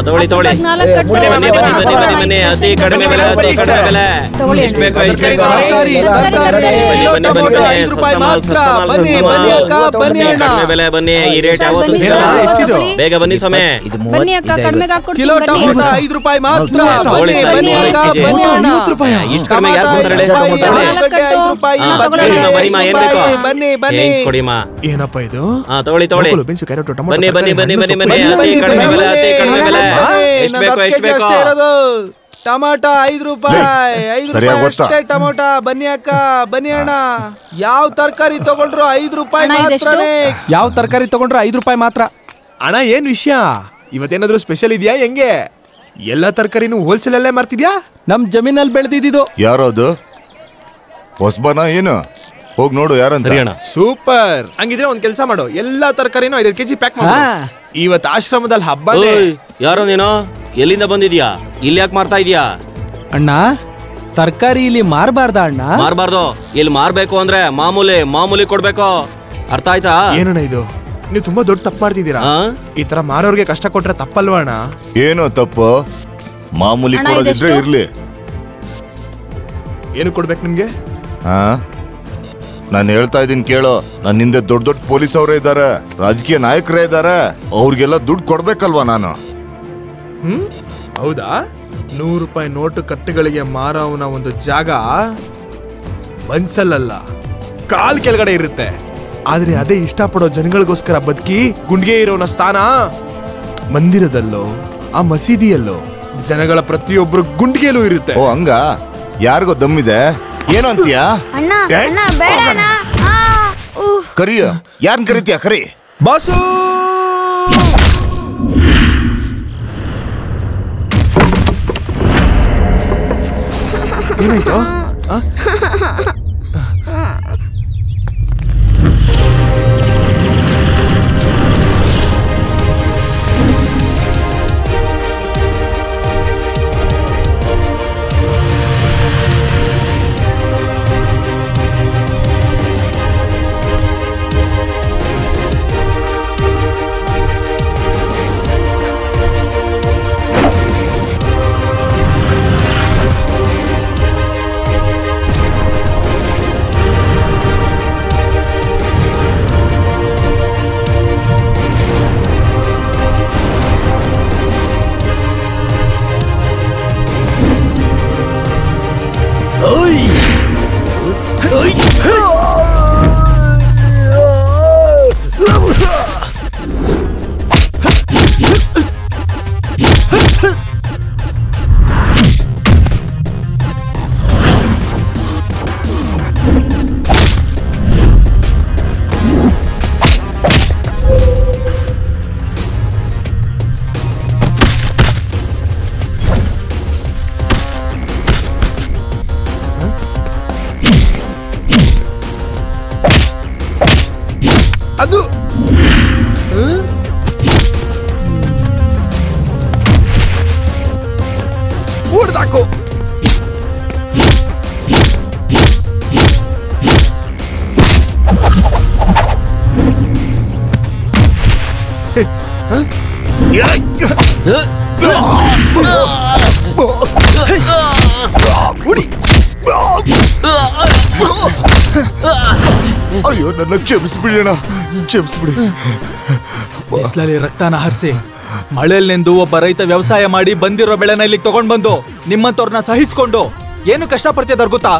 ತಗೊಳ್ಳಿ ಅತಿ ಕಡಿಮೆ ಬೆಲೆ ಎಷ್ಟು ಬೇಕೋ ಕಡಿಮೆ ಬೆಲೆ ಬನ್ನಿ. ಈ ರೇಟ್ ಯಾವತ್ತು ಬೇಗ ಬನ್ನಿ ಸ್ವಾಮಿ. ₹5 ಮಾತ್ರ. ಇಷ್ಟು ಕಡಿಮೆ ಯಾರು ಬನ್ನಿ ಕೊಡಿಮಾ. ಏನಪ್ಪ ಇದು? ತಗೊಳ್ಳಿ ಬನ್ನಿ ಬನ್ನಿ ಬನ್ನಿ ಬನ್ನಿ ಬನ್ನಿ. ಅತಿ ಕಡಿಮೆ ಬೆಲೆ ಅತಿ ಕಡಿಮೆ ಬೆಲೆ. ಎಷ್ಟು ಬೇಕೋ ಎಷ್ಟು ಬೇಕೋ. ಟೊಮಾಟೊ ₹5. ಟೊಮಾಟೊ ಬನ್ನಿ ಅಕ್ಕ ಬನ್ನಿ ಅಣ್ಣ. ಯಾವ ತರಕಾರಿ ತಗೊಂಡ್ರು ₹5 ಮಾತ್ರನೇ. ಯಾವ ತರಕಾರಿ ತಗೊಂಡ್ರು ₹5 ಮಾತ್ರ. ಅಣ್ಣ ಏನ್ ವಿಷಯ? ಇವತ್ತೇನಾದ್ರು ಸ್ಪೆಷಲ್ ಇದೆಯಾ ಹೆಂಗೆ? ಎಲ್ಲಾ ತರಕಾರಿನೂ ಹೋಲ್ಸೇಲ್ ಅಲ್ಲೇ ಮಾರ್ತಿದ್ಯಾ? ನಮ್ ಜಮೀನಲ್ಲಿ ಬೆಳೆದಿದ್ದು. ಯಾರದು? ಹೊಸಬನ ಏನು? ಹೋಗ್ ನೋಡು ಯಾರಂತ. ಸೂಪರ್. ಹಂಗಿದ್ರೆ ಒಂದ್ ಕೆಲ್ಸ ಮಾಡು, ಎಲ್ಲಾ ತರಕಾರಿನೂ 5 kg ಪ್ಯಾಕ್ ಮಾಡು. ಇವತ್ತು ಆಶ್ರಮದಲ್ಲಿ ಹಬ್ಬ. ಯಾರೋ ನೀನು? ಎಲ್ಲಿಂದ ಬಂದಿದ್ಯಾ? ಇಲ್ಲಿ ಯಾಕೆ ಮಾರ್ತಾ ಇದೀಯಾ? ಅಣ್ಣ ತರಕಾರಿ ಇಲ್ಲಿ ಮಾರಬಾರ್ದ ಅಣ್ಣ? ಮಾರಬಾರ್ದು. ಇಲ್ಲಿ ಮಾರ್ಬೇಕು ಅಂದ್ರೆ ಮಾಮೂಲಿ ಕೊಡ್ಬೇಕು. ಅರ್ಥ ಆಯ್ತಾ? ಏನಣ್ಣ ಇದು? ನೀವು ತುಂಬಾ ದೊಡ್ಡ ತಪ್ಪು ಮಾಡ್ತಿದ್ದೀರಾ. ಈ ತರ ಮಾರೋರ್ಗೆ ಕಷ್ಟ ಕೊಟ್ರೆ ತಪ್ಪಲ್ವಾ ಅಣ್ಣ? ಏನೋ ತಪ್ಪು? ಮಾಮೂಲಿ ಕೊಡೋದಿದ್ರೆ ಇರ್ಲಿ. ಏನು ಕೊಡ್ಬೇಕು ನಿಮ್ಗೆ? ನಾನು ಹೇಳ್ತಾ ಇದೀನಿ ಕೇಳೋ. ನನ್ನ ಹಿಂದೆ ದೊಡ್ಡ ದೊಡ್ಡ ಪೊಲೀಸ್ ಅವರೇ ಇದ್ದಾರೆ, ರಾಜಕೀಯ ನಾಯಕರೇ ಇದ್ದಾರೆ. ಅವ್ರಿಗೆಲ್ಲ ದುಡ್ಡು ಕೊಡ್ಬೇಕಲ್ವಾ ನಾನು? ಹೌದಾ? ₹100 ನೋಟು ಕಟ್ಟುಗಳಿಗೆ ಮಾರವನ ಒಂದು ಜಾಗ ಮನ್ಸಲ್ಲ, ಕಾಲ್ ಕೆಳಗಡೆ ಇರುತ್ತೆ. ಆದ್ರೆ ಅದೇ ಇಷ್ಟಪಡೋ ಜನಗಳಿಗೋಸ್ಕರ ಬದುಕಿ ಗುಂಡ್ಗೆ ಇರೋನ ಸ್ಥಾನ ಮಂದಿರದಲ್ಲೋ ಆ ಮಸೀದಿಯಲ್ಲೋ ಜನಗಳ ಪ್ರತಿಯೊಬ್ರು ಗುಂಡ್ಗೆಲೂ ಇರುತ್ತೆ. ಓ ಹಂಗ? ಯಾರಿಗೋ ದಮ್ಮಿದೆ ಏನು ಅಂತೀಯಾ? ಕರಿಯ ಯಾರನ್ ಕರಿತೀಯ? ಕರಿ ಬಾಸು. ಏನಾಯ್ತು? ಅದು ಹೊಡೆದಾಕು. ಅಯ್ಯೋ ನನ್ನ ಕ್ಷಮಿಸ್ಬಿಡೋಣ, ಕ್ಷಮಿಸ್ಬಿಡಿ. ಬಿಸ್ಲಲ್ಲಿ ರಕ್ತನ ಹರಿಸಿ ಮಳೆಯಲ್ಲಿ ನೆಂದು ಒಬ್ಬ ರೈತ ವ್ಯವಸಾಯ ಮಾಡಿ ಬಂದಿರೋ ಬೆಳೆನ ಇಲ್ಲಿಗೆ ತಗೊಂಡ್ ಬಂದು ನಿಮ್ಮಂತವ್ರನ್ನ ಸಹಿಸ್ಕೊಂಡು ಏನು ಕಷ್ಟ ಪಡ್ತಿದಾರ ಗೊತ್ತಾ?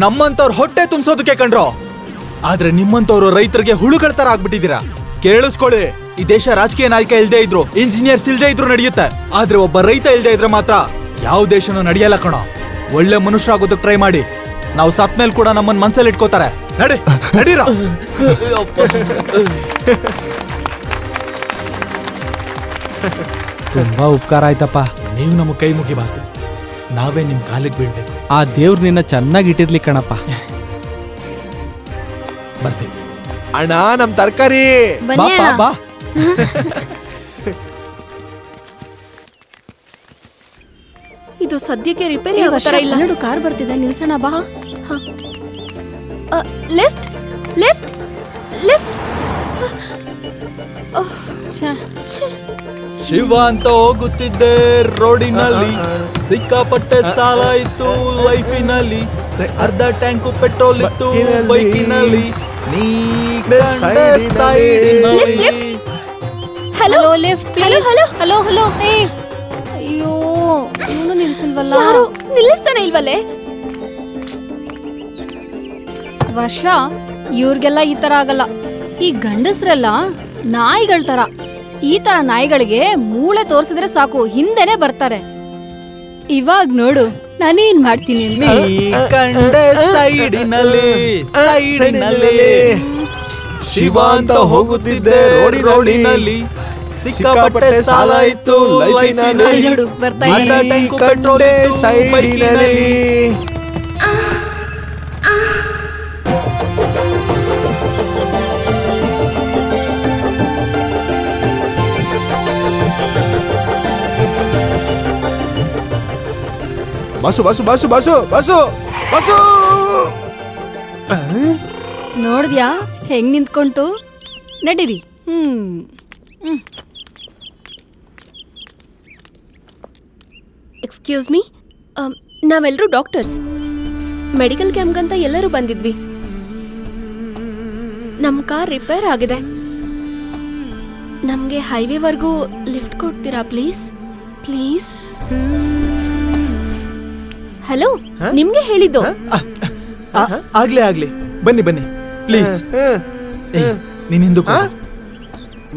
ನಮ್ಮಂತವ್ರ ಹೊಟ್ಟೆ ತುಂಬಿಸೋದಕ್ಕೆ ಕಂಡ್ರು. ಆದ್ರೆ ನಿಮ್ಮಂತವ್ರು ರೈತರಿಗೆ ಹುಳುಗಳ ತರ ಆಗ್ಬಿಟ್ಟಿದ್ದೀರಾ. ಕೇಳಿಸ್ಕೊಳ್ಳಿ, ಈ ದೇಶ ರಾಜಕೀಯ ನಾಯಕ ಇಲ್ದೇ ಇದ್ರು, ಇಂಜಿನಿಯರ್ಸ್ ಇಲ್ದೇ ಇದ್ರು ನಡೆಯುತ್ತೆ. ಆದ್ರೆ ಒಬ್ಬ ರೈತ ಇಲ್ದೇ ಇದ್ರೆ ಮಾತ್ರ ಯಾವ ದೇಶನೂ ನಡೆಯಲ್ಲ ಕಣೋ. ಒಳ್ಳೆ ಮನುಷ್ಯರಾಗೋದಕ್ಕೆ ಟ್ರೈ ಮಾಡಿ. ನಾವು ಸತ್ ಮೇಲೆ ಕೂಡ ನಮ್ಮನ್ನ ಮನ್ಸಲ್ಲಿ ಇಟ್ಕೋತಾರೆ. ನಡೀರ. ತುಂಬಾ ಉಪಕಾರ ಆಯ್ತಪ್ಪ. ನೀವು ನಮಗೆ ಕೈ ಮುಗಿಬಾರ್ದು, ನಾವೇ ನಿಮ್ ಕಾಲಿಗೆ ಬೀಳ್ಬೇಕು. ಆ ದೇವ್ರು ನಿನ್ನ ಚೆನ್ನಾಗಿ ಇಟ್ಟಿರ್ಲಿ ಕಣಪ್ಪ. ಬರ್ತೀವಿ ಅಣ್ಣ. ನಮ್ ತರಕಾರಿ ಬಾ. ಇದು ಸದ್ಯಕ್ಕೆ ರಿಪೇರಿ ಆಗೋ ತರ ಇಲ್ಲ. ನೋಡು ಕಾರ್ ಬರ್ತಿದೆ, ನಿಲ್ಸೋಣ ಬಾ. Left left left. ಶಿವ ಅಂತ ಹೋಗುತ್ತಿದ್ದೆ ರೋಡಿನಲ್ಲಿ, ಸಿಕ್ಕಾಪಟ್ಟೆ ಸಾಲ ಇತ್ತು ಲೈಫಿನಲ್ಲಿ, ಅರ್ಧ ಟ್ಯಾಂಕು ಪೆಟ್ರೋಲ್ ಇತ್ತು ಬೈಕಿನಲ್ಲಿ, ನೀ hello lift please. Hello hello. ಅಯ್ಯೋ ಇವನು ನಿಲ್ಸಲ್ವಲ್ಲ. ಯಾರು ನಿಲ್ಲಿಸ್ತಾನೆ ಇಲ್ವಲ್ಲೇ? ವರ್ಷ ಇವ್ರಿಗೆಲ್ಲ ಈ ತರ ಆಗಲ್ಲ. ಈ ಗಂಡಸ್ರೆಲ್ಲ ನಾಯಿಗಳ ತರ. ಈ ತರ ನಾಯಿಗಳಿಗೆ ಮೂಳೆ ತೋರ್ಸಿದ್ರೆ ಸಾಕು ಹಿಂದೆನೆ ಬರ್ತಾರೆ. ಇವಾಗ ನೋಡು ನಾನೇನ್ ಮಾಡ್ತೀನಿ ಅಂತ. ಕಂಡೆ ಸೈಡಿನಲ್ಲಿ ಸೈಡಿನಲ್ಲಿ ಶಿವ ಅಂತ ಹೋಗುತ್ತಿದ್ದೆ ರೋಡಿನಲ್ಲಿ, ಸಿಕ್ಕಾಪಟ್ಟೆ ಸಾಲ ಇತ್ತು ಲೈಫಿನಲ್ಲಿ, ನೋಡು ಬರ್ತಾ ಅರ್ಧ ಟ್ಯಾಂಕು ಪೆಟ್ರೋಲ್ ಇತ್ತು ಬೈಕಿನಲ್ಲಿ. Boss boss boss boss boss boss. ನೋಡ್ದ್ಯಾ ಹೆಂಗ್ ನಿಂತ್ಕೊಂತು? ನಡೀರಿ. ಎಕ್ಸ್ಕ್ಯೂಸ್ ಮೀ, ನಾವೆಲ್ಲರೂ ಡಾಕ್ಟರ್ಸ್. ಮೆಡಿಕಲ್ ಕ್ಯಾಂಪ್ಗಂತ ಎಲ್ಲರೂ ಬಂದಿದ್ವಿ. ನಮ್ಮ ಕಾರ್ ರಿಪೇರ್ ಆಗಿದೆ. ನಮಗೆ ಹೈವೇವರೆಗೂ ಲಿಫ್ಟ್ ಕೊಡ್ತೀರಾ ಪ್ಲೀಸ್? ಪ್ಲೀಸ್. ಹಲೋ, ನಿಮ್ಗೆ ಹೇಳಿದ್ದು. ಆಗ್ಲಿ ಆಗ್ಲಿ, ಬನ್ನಿ ಬನ್ನಿ ಪ್ಲೀಸ್. ನೀನ್ ಹಿಂದೂ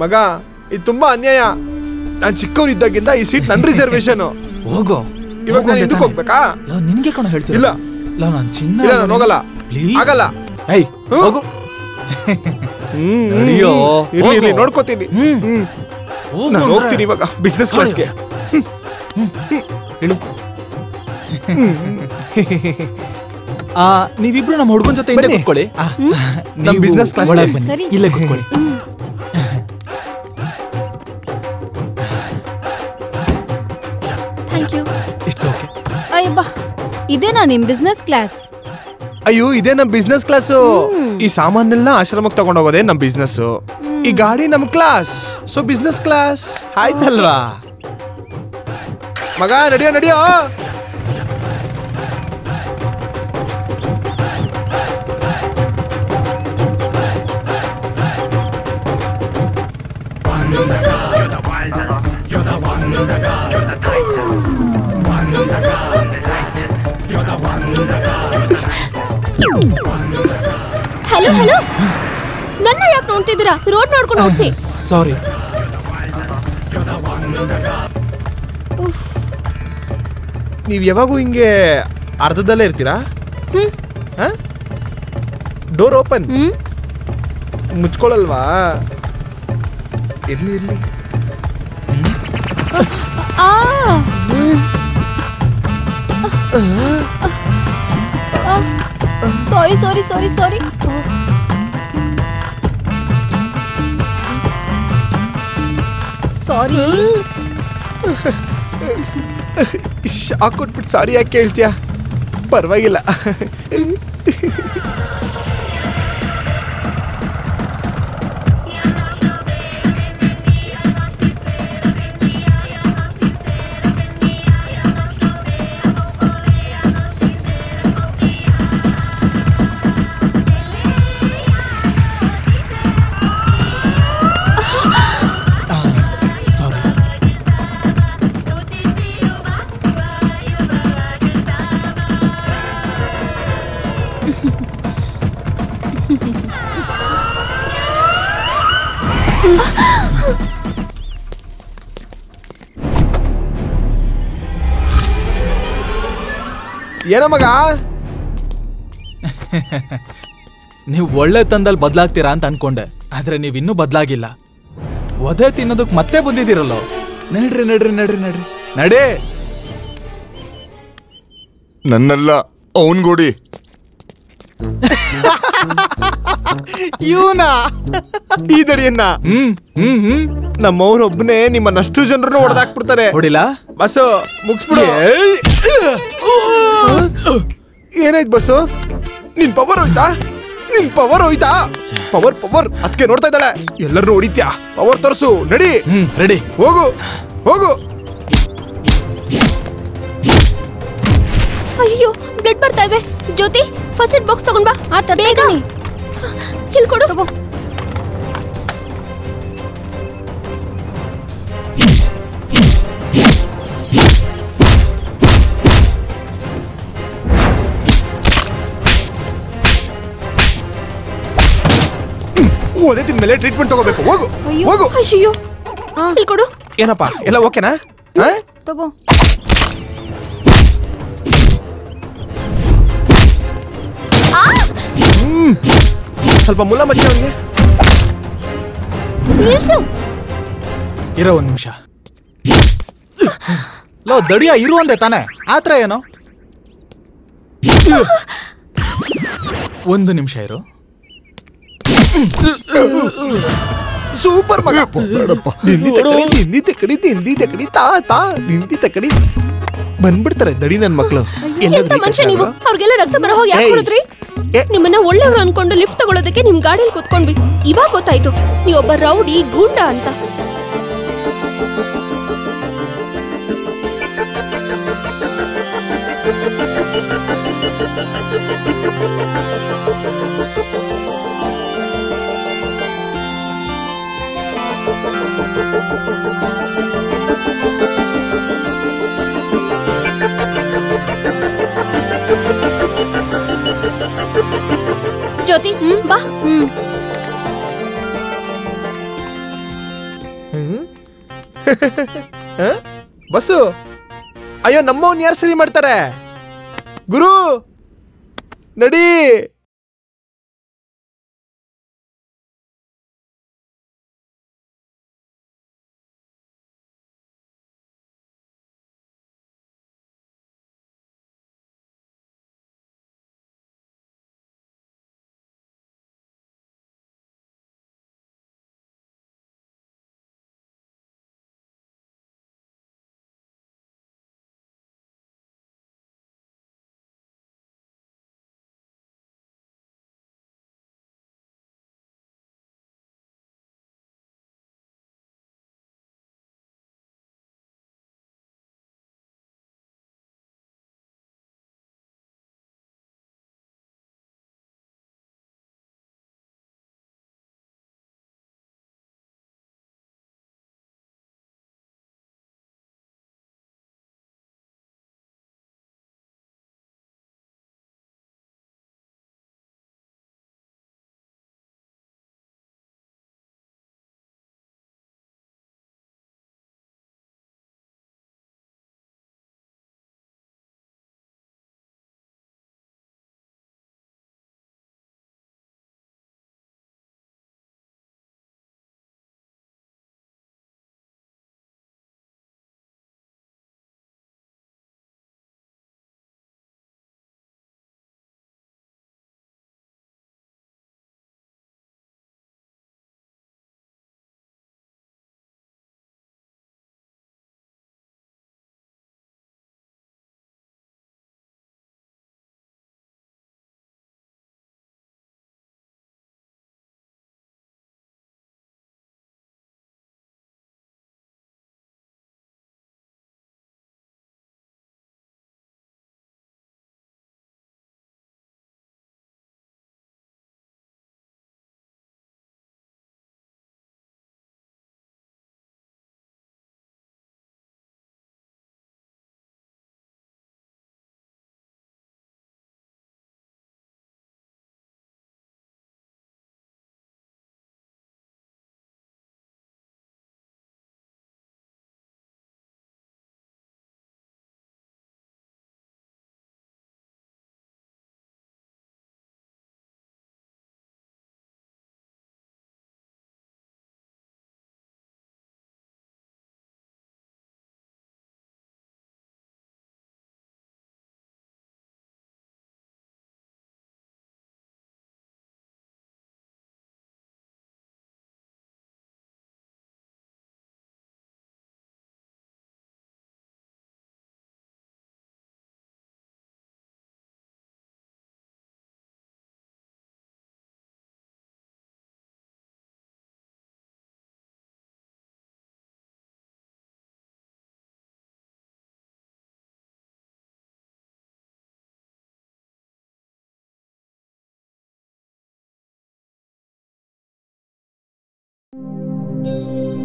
ಮಗ, ಇದು ತುಂಬಾ ಅನ್ಯಾಯ. ನಾನ್ ಚಿಕ್ಕವರಿದ್ದಾಗಿಂದ ಈ ಸೀಟ್ ನನ್ ರಿಸರ್ವೇಶನ್. ಹೋಗೋ. ಇವಾಗ ನಾನು ಹಿಂದಕ್ಕೆ ಹೋಗ್ಬೇಕಾ? ನಿನ್ಗೆ ಕಣ ಹೇಳ್ತೀನಿ. ಇಲ್ಲ ನಾನು ಚಿನ್ನ. ಇಲ್ಲ, ನಾನು ಹೋಗಲ್ಲ. ಆಗಲ್ಲ. ಹೋಗು. ನಡಿಯೋ. ಇರ್ಲಿ ನೋಡ್ಕೋತೀನಿ. ನಾನು ಹೋಗ್ತೀನಿ ಇವಾಗ ಬಿಸ್ನೆಸ್ ಕ್ಲಾಸ್ಗೆ. ನೀವಿಬ್ರು ನಮ್ಮ ಹುಡುಗನ ಜೊತೆ ಹಿಂದೆ ಕೂತ್ಕೊಳ್ಳಿ. ನಮ್ಮ ಬಿಸ್ನೆಸ್ ಕ್ಲಾಸ್ ಸರಿ. ಇಲ್ಲೇ ಕೂತ್ಕೊಳ್ಳಿ. Thank you. It's okay. ಅಯ್ಯಬ್ಬಾ, ಇದೇನಾ ನಿಮ್ ಬಿಸ್ನೆಸ್ ಕ್ಲಾಸ್? ಅಯ್ಯೋ, ಇದೇ ನಮ್ ಬಿಸ್ನೆಸ್ ಕ್ಲಾಸ್. ಈ ಸಾಮಾನೆಲ್ಲ ಆಶ್ರಮಕ್ಕೆ ತಗೊಂಡೋಗೋದೇ ನಮ್ ಬಿಸ್ನೆಸ್. ಈ ಗಾಡಿ ನಮ್ ಕ್ಲಾಸ್. ಸೊ ಬಿಸ್ನೆಸ್ ಕ್ಲಾಸ್ ಆಯ್ತಲ್ವಾ ಮಗ? ನಡಿಯೋ ನಡಿಯೋ. ಹಲೋ ಹಲೋ, ನನ್ನ ಯಾಕೆ ನೋಡ್ತಿದ್ದೀರಾ? ರೋಡ್ ನೋಡ್ಕೊಂಡು ಹೋಗ್ಸಿ. ಸಾರಿ. ನೀವ್ ಯಾವಾಗೂ ಹಿಂಗೆ ಅರ್ಧದಲ್ಲೇ ಇರ್ತೀರಾ? Door open. ಮುಚ್ಕೊಳ್ಳಲ್ವಾ? ಇರ್ಲಿ ಇರ್ಲಿ. ಸಾರಿ ಸಾರಿ ಸಾರಿ ಸಾರಿ. ಸಾರಿ. ಶಾಕ್ ಕೊಟ್ಬಿಟ್ಟು ಸಾರಿ ಯಾಕೆ ಕೇಳ್ತೀಯಾ? ಪರವಾಗಿಲ್ಲ. ಏನ ಮಗ? ನೀವು ಒಳ್ಳೆ ತಂದಲ್ಲಿ ಬದಲಾಗ್ತೀರಾ ಅಂತ ಅನ್ಕೊಂಡೆ, ಆದ್ರೆ ನೀವ್ ಇನ್ನೂ ಬದಲಾಗಿಲ್ಲ. ಒದೆ ತಿನ್ನೋದಕ್ ಮತ್ತೆ ಬಂದಿದ್ದೀರಲ್ಲೋ. ನಡ್ರಿ ನಡ್ರಿ ನಡ್ರಿ ನಡ್ರಿ ನಡೇ. ನನ್ನಲ್ಲ, ಅವನ್ಗೋಡಿ. ಇವನಾ ಈ ದಡಿಯನ್ನ? ನಮ್ಮವ್ರೊಬ್ಬನೇ ನಿಮ್ಮನ್ನಷ್ಟು ಜನರನ್ನು ಹೊಡೆದಾಕ್ಬಿಡ್ತಾರೆ. ಹೊಡಿಲಾ? ಬಸ್ಸು ಮುಗಿಸ್ಬಿಡು. ಏನಾಯ್ತು ಬಸ್ಸು? ನಿನ್ ಪವರ್ ಹೋಯ್ತಾ? ಪವರ್ ಅದಕ್ಕೆ ನೋಡ್ತಾ ಇದ್ದಾಳೆ. ಎಲ್ಲರನ್ನೂ ಹೊಡಿತ್ಯಾ? ಪವರ್ ತೋರ್ಸು, ನಡಿ. ರೆಡಿ. ಹೋಗು. ಅಯ್ಯೋ, ಬ್ಲಡ್ ಬರ್ತಾ ಇದೆ. ಜ್ಯೋತಿ, ಫಸ್ಟ್ ಏಡ್ ಬಾಕ್ಸ್ ತಗೊಂಡ್ ಬಾ. ಬೇಗ ಇಲ್ಲಿ ಕೊಡು. ತಗೋ. ಅದೇ ತಿಂದ್ಮೇಲೆ ಟ್ರೀಟ್ಮೆಂಟ್ ತಗೋಬೇಕು. ಹೋಗು. ಅಯ್ಯೋ, ಇಲ್ಲಿ ಕೊಡು. ಏನಪ್ಪ, ಎಲ್ಲ ಓಕೆನಾ? ತಗೋ. ಸ್ವಲ್ಪ ಮುಲ್ಲ ಮಚ್ಚ ಅವನಿಗೆ. ನಿಲ್ಸು. ಇರೋ ಒಂದ್ ನಿಮಿಷ. ಲೋ ದಡಿಯ ಇರು ಅಂದೆ ತಾನೆ, ಆತ್ರ ಏನೋ. ಒಂದು ನಿಮಿಷ ಇರು. ಸೂಪರ್ ಮಗ. ಬಂದ್ಬಿಡ್ತಾರೆ ದಡಿ ನನ್ ಮಕ್ಳು. ಎಂತ ಮನುಷ್ಯ ನೀವು? ಅವ್ರಿಗೆಲ್ಲ ರಕ್ತ ಬರೋ ಹೋಗಿ ಯಾಕೆ ಹೊರದ್ರಿ? ನಿಮ್ಮನ್ನ ಒಳ್ಳೆಯವರು ಅನ್ಕೊಂಡು ಲಿಫ್ಟ್ ತಗೊಳ್ಳೋದಕ್ಕೆ ನಿಮ್ ಗಾಡಿಯಲ್ಲಿ ಕೂತ್ಕೊಂಡ್ವಿ. ಇವಾಗ ಗೊತ್ತಾಯ್ತು ನೀವೊಬ್ಬ ರೌಡಿ ಗೂಂಡ ಅಂತ. ಜ್ಯೋತಿ, ಬಾ. ಬಸ್ಸು, ಅಯ್ಯೋ ನಮ್ಮವನ್ ಯಾರು ಸರಿ ಮಾಡ್ತಾರೆ? ಗುರು, ನಡಿ.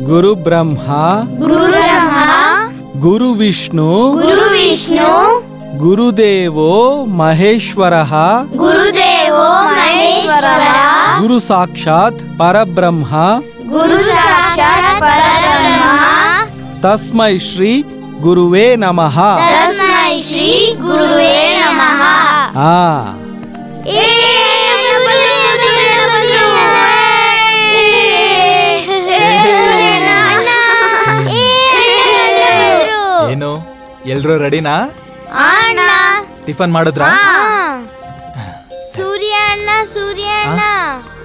ಗುರು ಬ್ರಹ್ಮ ಗುರು ವಿಷ್ಣು ಗುರುದೇವೋ ಮಹೇಶ್ವರಃ ಗುರು ಸಾಕ್ಷಾತ್ ಪರಬ್ರಹ್ಮ ತಸ್ಮೈ ಶ್ರೀ ಗುರುವೇ ನಮಃ. ಏನು ಎಲ್ರೂ ರೆಡಿನಾ? ಟಿಫನ್ ಮಾಡಿದ್ರಾ? ಸೂರ್ಯಣ್ಣ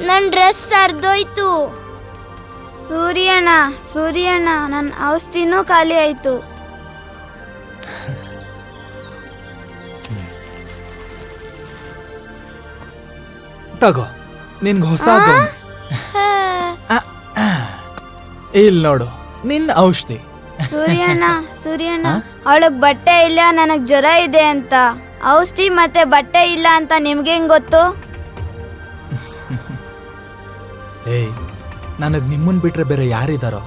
ನನ್ ಡ್ರೆಸ್ ಹರಿದೋಯ್ತು. ಸೂರ್ಯಣ್ಣ ನನ್ನ ಔಷಧಿನೂ ಖಾಲಿ ಆಯ್ತು. ತಗೋ ನಿನ್ಗೆ ಹೊಸ ಇಲ್ಲಿ ನೋಡು ನಿನ್ನ ಔಷಧಿ. ಸೂರ್ಯಣ್ಣ ಅವಳಗ್ ಬಟ್ಟೆ ಇಲ್ಲ, ನನಗ್ ಜ್ವರ ಇದೆ ಅಂತ. ಔಷಧಿ ಮತ್ತೆ ಬಟ್ಟೆ ಇಲ್ಲ ಅಂತ ನಿಮ್ಗೆ ಹೆಂಗ್ ಗೊತ್ತು? ಏಯ್ ನನಗ್ ನಿಮ್ಮನ್ ಬಿಟ್ರೆ ಬೇರೆ ಯಾರಿದಾರೋ?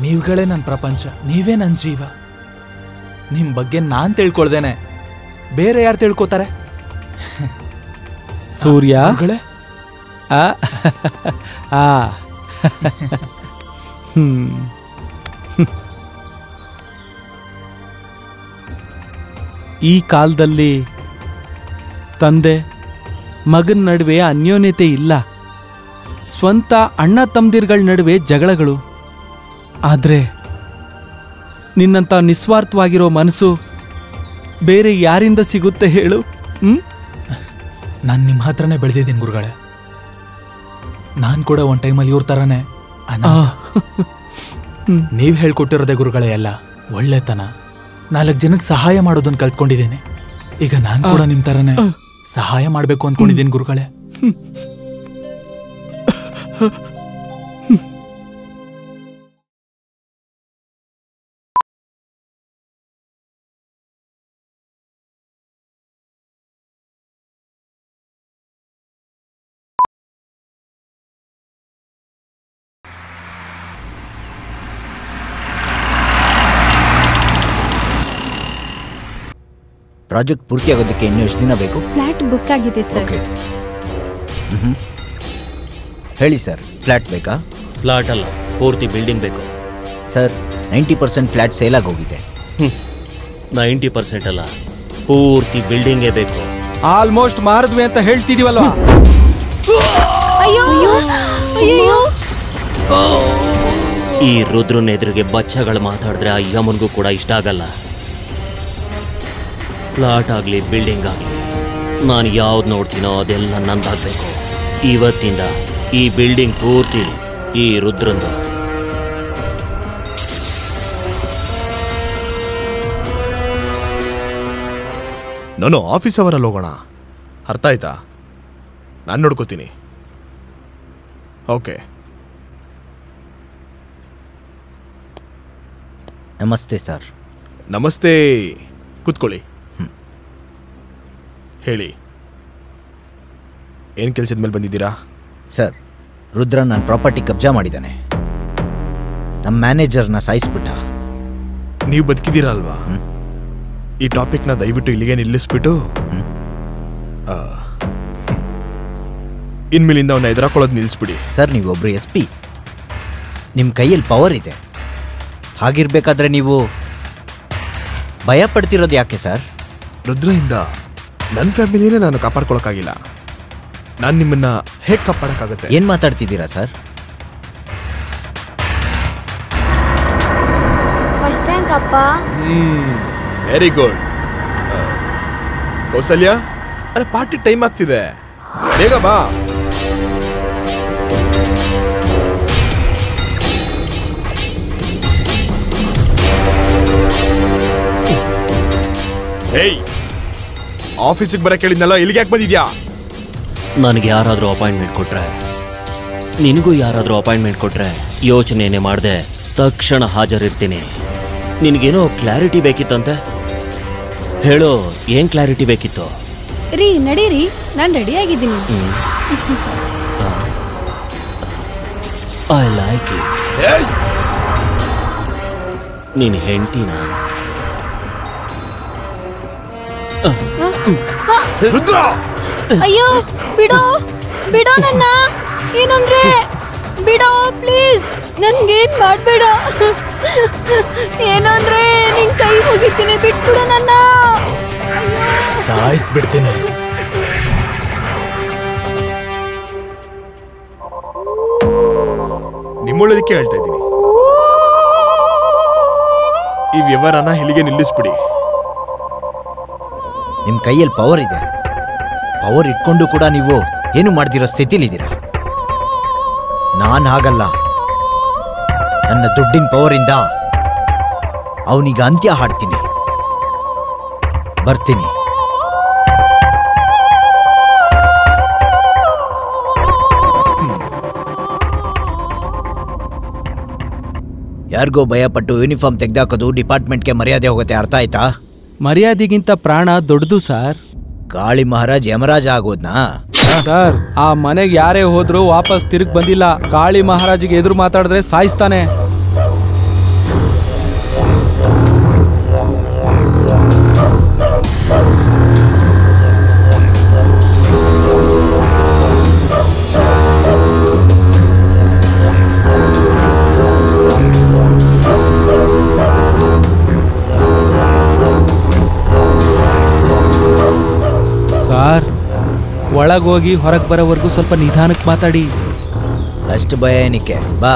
ನೀವುಗಳೇ ನನ್ನ ಪ್ರಪಂಚ, ನೀವೇ ನನ್ನ ಜೀವ. ನಿಮ್ ಬಗ್ಗೆ ನಾನ್ ತಿಳ್ಕೊಳ್ದೇನೆ ಬೇರೆ ಯಾರು ತಿಳ್ಕೊತಾರೆ? ಸೂರ್ಯ ಈ ಕಾಲದಲ್ಲಿ ತಂದೆ ಮಗನ ನಡುವೆ ಅನ್ಯೋನ್ಯತೆ ಇಲ್ಲ. ಸ್ವಂತ ಅಣ್ಣ ತಮ್ಮದಿರ್ಗಳ ನಡುವೆ ಜಗಳಗಳು. ಆದ್ರೆ ನಿನ್ನಂತ ನಿಸ್ವಾರ್ಥವಾಗಿರೋ ಮನಸ್ಸು ಬೇರೆ ಯಾರಿಂದ ಸಿಗುತ್ತೆ ಹೇಳು? ನಾನು ನಿಮ್ಮ ಹತ್ರನೇ ಬೆಳೆದಿದ್ದೀನಿ ಗುರುಗಳೇ. ನಾನು ಕೂಡ ಒಂದ್ ಟೈಮಲ್ಲಿ ಇವ್ರ ತರಾನೇ ನೀವ್ ಹೇಳ್ಕೊಟ್ಟಿರೋದೇ ಗುರುಗಳೇ ಎಲ್ಲ ಒಳ್ಳೆತನ. 4 ಜನಕ್ಕೆ ಸಹಾಯ ಮಾಡೋದನ್ನ ಕಲ್ತ್ಕೊಂಡಿದ್ದೀನಿ. ಈಗ ನಾನು ಕೂಡ ನಿಮ್ ತರನೇ ಸಹಾಯ ಮಾಡ್ಬೇಕು ಅನ್ಕೊಂಡಿದ್ದೀನಿ ಗುರುಗಳೇ. ಪ್ರಾಜೆಕ್ಟ್ ಪೂರ್ತಿಯಾಗೋದಕ್ಕೆ ಇನ್ನೂ ಎಷ್ಟು ದಿನ ಬೇಕು? ಫ್ಲಾಟ್ ಬುಕ್ ಆಗಿದೆ ಸರ್. ಓಕೆ. ಹೇಳಿ ಸರ್, ಫ್ಲಾಟ್ ಬೇಕಾ? ಫ್ಲಾಟ್ ಅಲ್ಲ, ಪೂರ್ತಿ ಬಿಲ್ಡಿಂಗ್ ಬೇಕು ಸರ್. 90% ಫ್ಲಾಟ್ ಸೇಲ್ ಆಗೋಗಿದೆ. 90% ಅಲ್ಲ, ಪೂರ್ತಿ ಬಿಲ್ಡಿಂಗೇ ಬೇಕು. ಆಲ್ಮೋಸ್ಟ್ ಮಾರಿದ್ವಿ ಅಂತ ಹೇಳ್ತಿದೀವಲ್ವಾ? ಈ ರುದ್ರನ ಎದುರಿಗೆ ಬಚ್ಚಗಳು ಮಾತಾಡಿದ್ರೆ ಆ ಯಮನ್ಗೂ ಕೂಡ ಇಷ್ಟ ಆಗಲ್ಲ. ಫ್ಲಾಟ್ ಆಗಲಿ ಬಿಲ್ಡಿಂಗ್ ಆಗಲಿ, ನಾನು ಯಾವ್ದು ನೋಡ್ತೀನೋ ಅದೆಲ್ಲ ನಂದಾಗಬೇಕು. ಇವತ್ತಿಂದ ಈ ಬಿಲ್ಡಿಂಗ್ ಪೂರ್ತಿ ಈ ರುದ್ರಂದು. ನಾನು ಆಫೀಸ್ ಅವರಲ್ಲಿ ಹೋಗೋಣ, ಅರ್ಥ ಆಯ್ತಾ? ನಾನು ನೋಡ್ಕೋತೀನಿ. ಓಕೆ. ನಮಸ್ತೆ ಸರ್. ನಮಸ್ತೆ, ಕೂತ್ಕೊಳ್ಳಿ. ಹೇಳಿ, ಏನು ಕೆಲಸದ ಮೇಲೆ ಬಂದಿದ್ದೀರಾ? ಸರ್, ರುದ್ರ ನನ್ನ ಪ್ರಾಪರ್ಟಿ ಕಬ್ಜಾ ಮಾಡಿದ್ದಾನೆ. ನಮ್ಮ ಮ್ಯಾನೇಜರ್ನ ಸಾಯಿಸ್ಬಿಟ್ಟ. ನೀವು ಬದುಕಿದ್ದೀರಾ ಅಲ್ವಾ? ಈ ಟಾಪಿಕ್ನ ದಯವಿಟ್ಟು ಇಲ್ಲಿಗೆ ನಿಲ್ಲಿಸ್ಬಿಟ್ಟು ಇನ್ಮೇಲಿಂದ ಅವನ್ನ ಎದುರಾಕೊಳ್ಳೋದು ನಿಲ್ಲಿಸ್ಬಿಡಿ. ಸರ್, ನೀವೊಬ್ರು SP, ನಿಮ್ಮ ಕೈಯಲ್ಲಿ ಪವರ್ ಇದೆ. ಹಾಗಿರ್ಬೇಕಾದ್ರೆ ನೀವು ಭಯ ಪಡ್ತಿರೋದು ಯಾಕೆ ಸರ್? ರುದ್ರಯಿಂದ ನನ್ನ ಫ್ಯಾಮಿಲಿನೇ ನಾನು ಕಾಪಾಡ್ಕೊಳಕ್ಕಾಗಿಲ್ಲ. ನಾನು ನಿಮ್ಮನ್ನ ಹೇಗೆ ಕಾಪಾಡಕ್ಕಾಗತ್ತೆ? ಏನ್ ಮಾತಾಡ್ತಿದ್ದೀರಾ ಸರ್? ಫಸ್ಟ್ ಥ್ಯಾಂಕ್ ಅಪ್ಪ. Very good. ಕೌಸಲ್ಯ, ಅರೆ ಪಾರ್ಟಿ ಟೈಮ್ ಆಗ್ತಿದೆ, ಬೇಗ ಬಾ. ಹೇಯ್, ಆಫೀಸಿಗೆ ಬರಕ್ಕೆ ಹೇಳಿದ್ನಲ್ಲ, ಇಲ್ಲಿಗೆ ಯಾಕೆ ಬಂದಿದ್ಯಾ? ನನಗೆ ಯಾರಾದರೂ ಅಪಾಯಿಂಟ್ಮೆಂಟ್ ಕೊಟ್ರೆ, ನಿನಗೂ ಯಾರಾದರೂ ಅಪಾಯಿಂಟ್ಮೆಂಟ್ ಕೊಟ್ರೆ ಯೋಚನೆನೇ ಮಾಡಿದೆ ತಕ್ಷಣ ಹಾಜರಿರ್ತೀನಿ. ನಿನಗೇನೋ ಕ್ಲಾರಿಟಿ ಬೇಕಿತ್ತಂತೆ, ಹೇಳೋ, ಏನ್ ಕ್ಲಾರಿಟಿ ಬೇಕಿತ್ತು? ರೀ ನಡೀರಿ, ನಾನು ರೆಡಿ ಆಗಿದ್ದೀನಿ. I like it. ನೀನ್ ಹೆಂಡತಿನ? ಅಯ್ಯೋ ಬಿಡೋ ಬಿಡೋ ನನ್ನ. ಏನಂದ್ರೆ ಬಿಡೋ ಪ್ಲೀಸ್, ನನ್ಗೇನ್ ಮಾಡ್ಬೇಡ. ಏನಂದ್ರೆ ನಿನ್ ಕೈ ಮುಗಿತೀನಿ, ಬಿಟ್ಬಿಡು ನನ್ನ. ಸಾಯಿಸ್ಬಿಡ್ತೀನಿ. ನಿಮ್ಮೊಳ್ಳದಕ್ಕೆ ಹೇಳ್ತಾ ಇದ್ದೀನಿ, ಈ ವ್ಯವಹಾರನ ಇಲ್ಲಿಗೆ ನಿಲ್ಲಿಸ್ಬಿಡಿ. ನಿಮ್ ಕೈಯಲ್ಲಿ ಪವರ್ ಇದೆ. ಪವರ್ ಇಟ್ಕೊಂಡು ಕೂಡ ನೀವು ಏನು ಮಾಡ್ದಿರೋ ಸ್ಥಿತಿಲಿದ್ದೀರ. ನಾನು ಹಾಗಲ್ಲ. ನನ್ನ ದುಡ್ಡಿನ ಪವರಿಂದ ಅವನಿಗೆ ಅಂತ್ಯ ಹಾಡ್ತೀನಿ. ಬರ್ತೀನಿ. ಯಾರಿಗೋ ಭಯಪಟ್ಟು ಯೂನಿಫಾರ್ಮ್ ತೆಗೆದಾಕೋದು ಡಿಪಾರ್ಟ್ಮೆಂಟ್ಗೆ ಮರ್ಯಾದೆ ಹೋಗುತ್ತೆ. ಅರ್ಥ ಆಯ್ತಾ? ಮರ್ಯಾದೆಗಿಂತ ಪ್ರಾಣ ದೊಡ್ಡದು ಸರ್. ಗಾಳಿ ಮಹಾರಾಜ್ ಯಮರಾಜ ಆಗೋದ್ನಾ? ಸರ್, ಆ ಮನೆಗೆ ಯಾರೇ ಹೋದ್ರು ವಾಪಸ್ ತಿರುಗಿ ಬಂದಿಲ್ಲ. ಕಾಳಿ ಮಹಾರಾಜಿಗೆ ಎದುರು ಮಾತಾಡಿದ್ರೆ ಸಾಯಿಸ್ತಾನೆ. ಸರ್, ಒಳಗೋಗಿ ಹೊರಗೆ ಬರೋವರೆಗೂ ಸ್ವಲ್ಪ ನಿಧಾನಕ್ಕೆ ಮಾತಾಡಿ. ಅಷ್ಟು ಭಯ ಏನಕ್ಕೆ? ಬಾ.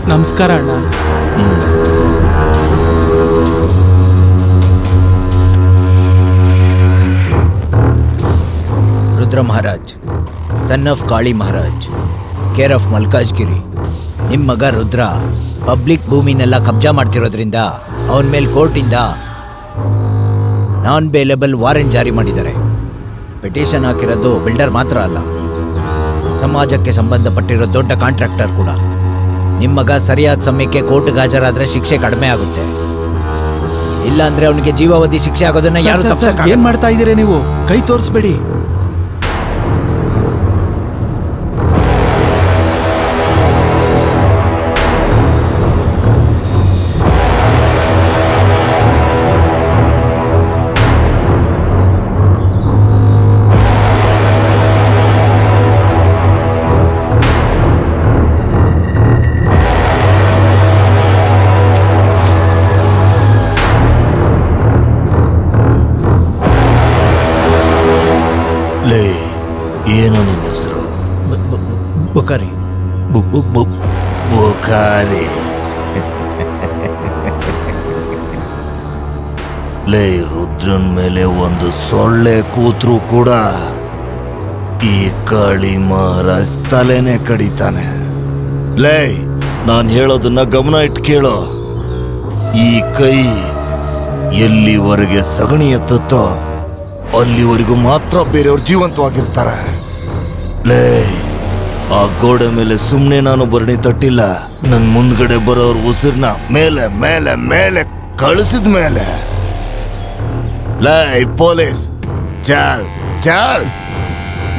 ನಮಸ್ಕಾರ ಅಣ್ಣ. Rudra Maharaj, son of Kali Maharaj, care of Malkajgiri. ನಿಮ್ಮ ಮಗ ರುದ್ರ ಪಬ್ಲಿಕ್ ಭೂಮಿನೆಲ್ಲ ಕಬ್ಜಾ ಮಾಡ್ತಿರೋದ್ರಿಂದ ಅವನ ಮೇಲೆ ಕೋರ್ಟಿಂದ ನಾನ್ ಬೇಲೆಬಲ್ ವಾರೆಂಟ್ ಜಾರಿ ಮಾಡಿದ್ದಾರೆ. ಪಿಟಿಷನ್ ಹಾಕಿರೋದು ಬಿಲ್ಡರ್ ಮಾತ್ರ ಅಲ್ಲ, ಸಮಾಜಕ್ಕೆ ಸಂಬಂಧಪಟ್ಟಿರೋ ದೊಡ್ಡ ಕಾಂಟ್ರಾಕ್ಟರ್ ಕೂಡ. ನಿಮ್ಮ ಮಗ ಸರಿಯಾದ ಸಮಯಕ್ಕೆ ಕೋರ್ಟ್ಗೆ ಹಾಜರಾದ್ರೆ ಶಿಕ್ಷೆ ಕಡಿಮೆ ಆಗುತ್ತೆ. ಇಲ್ಲ ಅಂದ್ರೆ ಅವನಿಗೆ ಜೀವಾವಧಿ ಶಿಕ್ಷೆ ಆಗೋದನ್ನ ಯಾರು ತಪ್ಪಿಸಕ್ಕಾಗಲ್ಲ. ಏನ್ ಮಾಡ್ತಾ ಇದ್ದೀರಾ ನೀವು? ಕೈ ತೋರಿಸ್ಬೇಡಿ. ಏನೋ ನಿನ್ನ ಹೆಸರು? ಬುಕಾರಿ. ಬುಕಾರಿ. ಲೇ, ರುದ್ರನ್ ಮೇಲೆ ಒಂದು ಸೊಳ್ಳೆ ಕೂತ್ರು ಕೂಡ ಈ ಕಾಳಿ ಮಹಾರಾಜ್ ತಲೆನೇ ಕಡಿತಾನೆ. ಲೇ, ನಾನು ಹೇಳೋದನ್ನ ಗಮನ ಇಟ್ಟು ಕೇಳೋ. ಈ ಕೈ ಎಲ್ಲಿವರೆಗೆ ಸಗಣಿ ಎತ್ತುತ್ತೋ ಅಲ್ಲಿವರೆಗೂ ಮಾತ್ರ ಬೇರೆಯವ್ರು ಜೀವಂತವಾಗಿರ್ತಾರೆ. ಲೇ, ಆ ಗೋಡೆ ಮೇಲೆ ಸುಮ್ಮನೆ ನಾನು ಭರಣಿ ತಟ್ಟಿಲ್ಲ. ನನ್ನ ಮುಂದ್ಗಡೆ ಬರೋರು ಉಸಿರ್ನ ಮೇಲೆ ಮೇಲೆ ಮೇಲೆ ಕಳಿಸಿದ ಮೇಲೆ, ಲೇ ಪೊಲೀಸ್, ಚಾಲ್ ಚಾಲ್.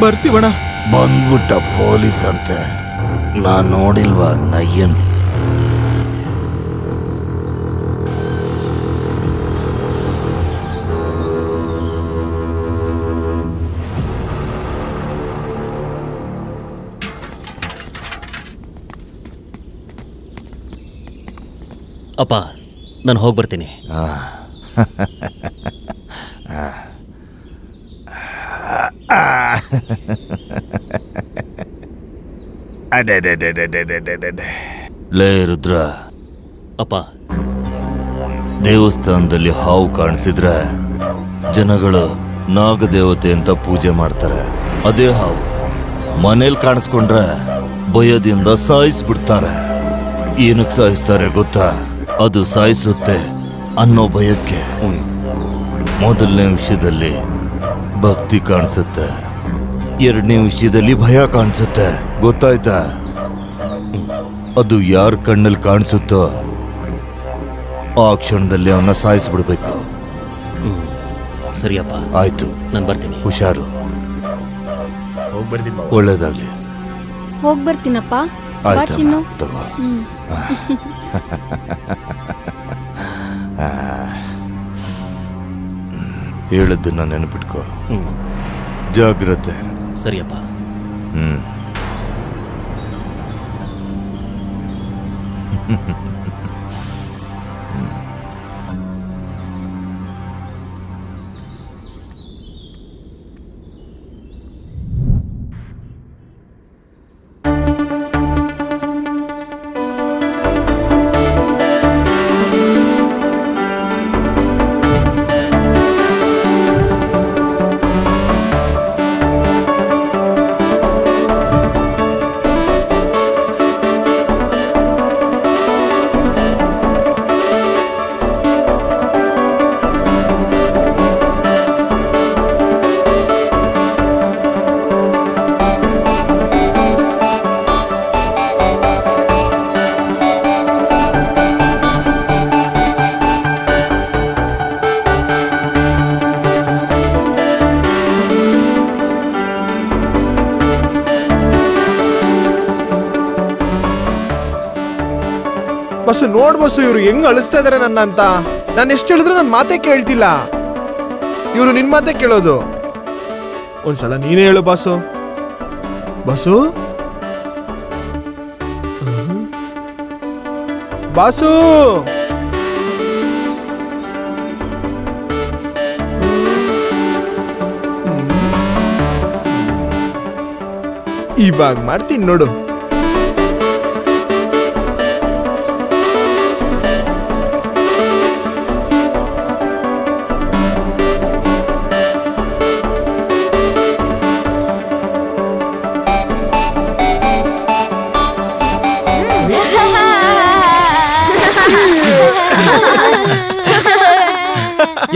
ಬರ್ತೀವಣ. ಬಂದ್ಬಿಟ್ಟ ಪೊಲೀಸ್ ಅಂತೆ. ನಾನ್ ನೋಡಿಲ್ವಾ ನಯ್ಯನ್? ಅಪ್ಪ, ನಾನು ಹೋಗಿ ಬರ್ತೀನಿ. ಲೇ ರುದ್ರ, ಅಪ್ಪ, ದೇವಸ್ಥಾನದಲ್ಲಿ ಹಾವು ಕಾಣಿಸಿದ್ರೆ ಜನಗಳು ನಾಗದೇವತೆ ಅಂತ ಪೂಜೆ ಮಾಡ್ತಾರೆ. ಅದೇ ಹಾವು ಮನೇಲಿ ಕಾಣಿಸ್ಕೊಂಡ್ರೆ ಭಯದಿಂದ ಸಾಯಿಸ್ಬಿಡ್ತಾರೆ. ಏನಕ್ಕೆ ಸಾಯಿಸ್ತಾರೆ ಗೊತ್ತಾ? ಅದು ಸಾಯಿಸುತ್ತೆ ಅನ್ನೋ ಭಯಕ್ಕೆ. ಮೊದಲನೇ ವಿಷಯದಲ್ಲಿ ಭಕ್ತಿ ಕಾಣಿಸುತ್ತೆ, ಎರಡನೇ ವಿಷಯದಲ್ಲಿ ಭಯ ಕಾಣಿಸುತ್ತೆ. ಗೊತ್ತಾಯ್ತಾ? ಅದು ಯಾರ ಕಣ್ಣಲ್ಲಿ ಕಾಣಿಸುತ್ತೋ ಆ ಕ್ಷಣದಲ್ಲಿ ಅವನ್ನ ಸಾಯಿಸ್ಬಿಡ್ಬೇಕು. ಸರಿಯಪ್ಪ, ಆಯ್ತು, ನಾನು ಬರ್ತೀನಿ. ಹುಷಾರು. ಒಳ್ಳೇದಾಗ್ಲಿ. ಹೋಗ್ ಬರ್ತೀನಪ್ಪ. ಆಯ್ತು ತಗೋ. ಹೇಳಿದ್ದನ್ನ ನೆನಪಿಟ್ಕೋ. ಜಾಗ್ರತೆ. ಸರಿಯಪ್ಪ. ಬಸ್ಸು ನೋಡ್ ಬಸ್ಸು, ಇವ್ರು ಹೆಂಗ್ ಅಳಿಸ್ತಾ ಇದಾರೆ ನನ್ನ ಅಂತ. ನಾನು ಎಷ್ಟು ಹೇಳಿದ್ರು ನನ್ನ ಮಾತೇ ಕೇಳ್ತಿಲ್ಲ. ಇವ್ರು ನಿನ್ ಮಾತೇ ಕೇಳೋದು. ಒಂದ್ಸಲ ನೀನೇ ಹೇಳು ಬಾಸು. ಬಾಸು ಬಾಸು ಇವಾಗ ಮಾಡ್ತೀನಿ ನೋಡು.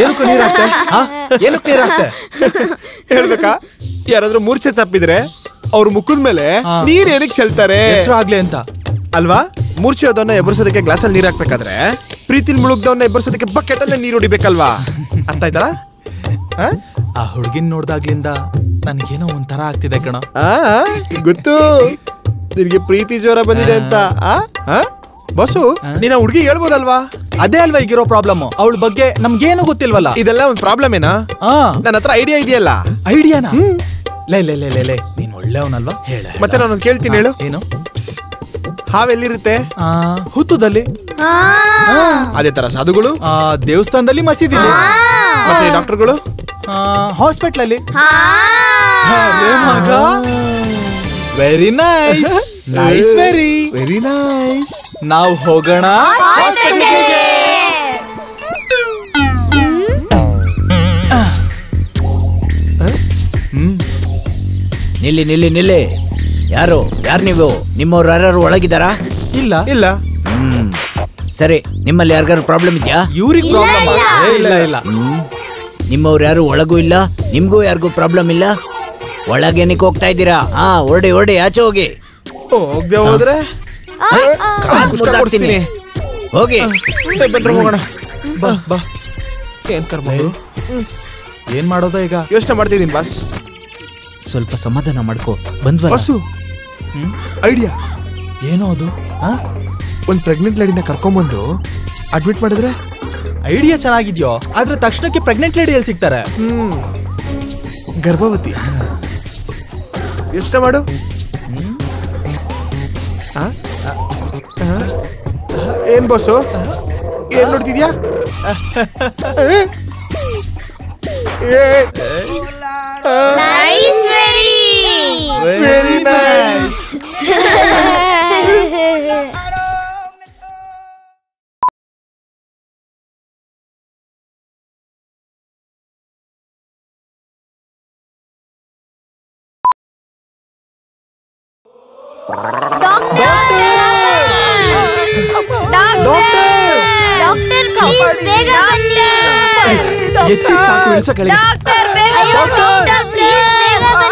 ಏನಕ್ಕೂ ನೀರಾಗ್ತೆ? ಏನಕ್ಕೆ ನೀರಾಗ್ತೆ ಹೇಳ್ಬೇಕಾ? ಯಾರಾದ್ರೂ ಮೂರ್ಛೆ ತಪ್ಪಿದ್ರೆ ಅವ್ರ ಮುಖದ ಮೇಲೆ ನೀರ್ ಏನಕ್ಕೆ ಚೆಲ್ತಾರೆ? ಆಗ್ಲಿ ಅಂತ ಅಲ್ವಾ? ಮೂರ್ಛೆ ಹೋದವನ್ನ ಎಬ್ಬರಿಸೋದಕ್ಕೆ ಗ್ಲಾಸಲ್ಲಿ ನೀರ್ ಹಾಕ್ಬೇಕಾದ್ರೆ ಪ್ರೀತಿಲ್ ಮುಳುಗ್ದವನ್ನ ಎಬ್ಬರಿಸೋದಕ್ಕೆ ಬಕೆಟ್ ಅಲ್ಲೇ ನೀರು ಹೊಡಿಬೇಕಲ್ವಾ? ಅರ್ಥ ಆಯ್ತಾ? ಆ ಹುಡುಗಿನ ನೋಡ್ದಾಗ್ಲಿಂದ ನನಗೇನೋ ಒಂಥರ ಆಗ್ತಿದೆ ಕಣ. ಗೊತ್ತು ನಿನ್ಗೆ ಪ್ರೀತಿ ಜ್ವರ ಬಂದಿದೆ ಅಂತ. ಬಸ್ಸು, ನೀನ ಹುಡುಗಿ ಹೇಳ್ಬೋದಲ್ವಾ? ಅದೇ ಅಲ್ವಾ ಈಗಿರೋ ಪ್ರಾಬ್ಲಮ್. ಅವಳ ಬಗ್ಗೆ ನಮ್ಗೇನು ಗೊತ್ತಿಲ್ವಲ್ಲ. ಇದೆಲ್ಲ ಒಂದ್ ಪ್ರಾಬ್ಲಮ್ ಏನಾ? ನನ್ನ ಹತ್ರ ಐಡಿಯಾ ಇದೆಯಲ್ಲ. ಐಡಿಯಾನಾ? ಲೇ ನೀನ್ ಒಳ್ಳೆಯವನಲ್ವಾ? ಹೇಳ. ಮತ್ತೆ ನಾನು ಕೇಳ್ತೀನಿ, ಹೇಳು. ಏನು? ಹಾವೆಲ್ಲಿರುತ್ತೆ? ಹುತ್ತದಲ್ಲಿ. ಅದೇ ತರ ಸಾಧುಗಳು ದೇವಸ್ಥಾನದಲ್ಲಿ, ಮಸೀದಿಲಿ. ಮತ್ತೆ ಡಾಕ್ಟರ್ಗಳು ಹಾಸ್ಪಿಟಲ್ ಅಲ್ಲಿ. Very nice, nice, very very nice. ನಾವು ಹೋಗೋಣ. ನಿಲ್ಲಿ ನಿಲ್ಲಿ ನಿಲ್ಲಿ. ಯಾರು ನೀವು? ನಿಮ್ಮವ್ರು ಯಾರು ಒಳಗಿದ್ದಾರಾ? ಇಲ್ಲ ಇಲ್ಲ. ಸರಿ, ನಿಮ್ಮಲ್ಲಿ ಯಾರಿಗಾರು ಪ್ರಾಬ್ಲಮ್ ಇದೆಯಾ? ಇವ್ರಿಗೆ ಪ್ರಾಬ್ಲಮ್ ಇಲ್ಲ. ಇಲ್ಲ. ನಿಮ್ಮವ್ರು ಯಾರು ಒಳಗೂ ಇಲ್ಲ, ನಿಮ್ಗೂ ಯಾರಿಗೂ ಪ್ರಾಬ್ಲಮ್ ಇಲ್ಲ. ಒಳಗೇನಕ್ಕೆ ಹೋಗ್ತಾ ಇದ್ದೀರಾ? ಹೊರಡಿ ಆಚೆ ಹೋಗಿ. ಹೋಗ್ದೆ ಹೋದ್ರೆ ಹೋಗಿ. ಹೋಗೋಣ. ಬಾ ಬಾ. ಏನ್ ಕರ್ಮ? ಏನ್ ಮಾಡೋದ ಈಗ? ಯೋಚನೆ ಮಾಡ್ತಿದ್ದೀನಿ ಬಾಸ್. ಸ್ವಲ್ಪ ಸಮಾಧಾನ ಮಾಡ್ಕೋ. ಬಂದ್ವಾ ಬಸ್ಸು? ಐಡಿಯಾ ಏನೋ ಅದು. ಒಂದ್ ಪ್ರೆಗ್ನೆಂಟ್ ಲೇಡಿನ ಕರ್ಕೊಂಬಂದು ಅಡ್ಮಿಟ್ ಮಾಡಿದ್ರೆ? ಐಡಿಯಾ ಚೆನ್ನಾಗಿದ್ಯೋ, ಆದ್ರೆ ತಕ್ಷಣಕ್ಕೆ ಪ್ರೆಗ್ನೆಂಟ್ ಲೇಡಿ ಎಲ್ಲಿ ಸಿಗ್ತಾರೆ? ಗರ್ಭವತಿ. ಯೋಚನೆ ಮಾಡು. ಏನ್ ಬಸ್ಸು, ಏನ್ ನೋಡ್ತಿದ್ಯಾ? Nice, very very nice. ಎತ್ತಿ ಸಾಕು ಇಳಿಸೋ ಕೆಳಗೆ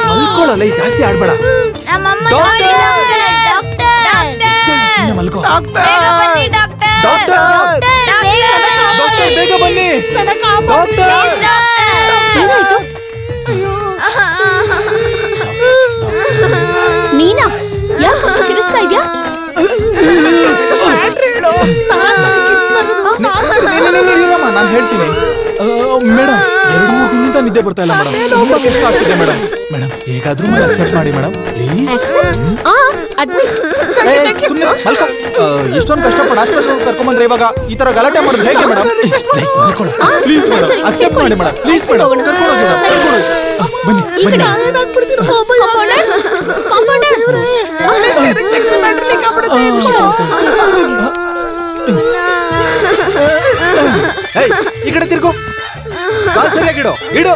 ಮಲ್ಕೊಳ್ಳಲ್ಲ ಈ ಜಾಸ್ತಿ ಆಡ್ಬೇಡ ಮಲ್ಕೋ ಬೇಗ ಬನ್ನಿ ನೀನಾ ಯಾಕೆ ಕಿರಿಸ್ತಾ ಇದ್ಯಾ? ನಾನು ಹೇಳ್ತೀನಿ ಮೇಡಮ್ 2-3 ದಿನದಿಂದ ನಿದ್ದೆ ಬರ್ತಾ ಇಲ್ಲ ಮೇಡಮ್. ತುಂಬಾ ಕಷ್ಟ ಆಗ್ತಿದೆ ಮೇಡಮ್. ಮೇಡಮ್ ಹೇಗಾದ್ರೂ ಅಕ್ಸೆಪ್ಟ್ ಮಾಡಿ ಮೇಡಮ್ ಎಷ್ಟೊಂದು ಕಷ್ಟಪಟ್ಟು ಹಾಸ್ಪಿಟಲ್ ಕರ್ಕೊಂಡ್ಬಂದ್ರೆ ಇವಾಗ ಈ ತರ ಗಲಾಟೆ ಮಾಡೋದು ಹೇಗೆ ಮೇಡಮ್? ಪ್ಲೀಸ್ ಮೇಡಮ್ ಅಕ್ಸೆಪ್ಟ್ ಮಾಡಿ ಮೇಡಮ್. ಪ್ಲೀಸ್ ಮೇಡಮ್ ಬನ್ನಿ ಬನ್ನಿ. ಈ ಕಡೆ ತಿರ್ಗೋ. ಕಾಲ್ ಸರಿಯಾಗಿಡು ಇಡು.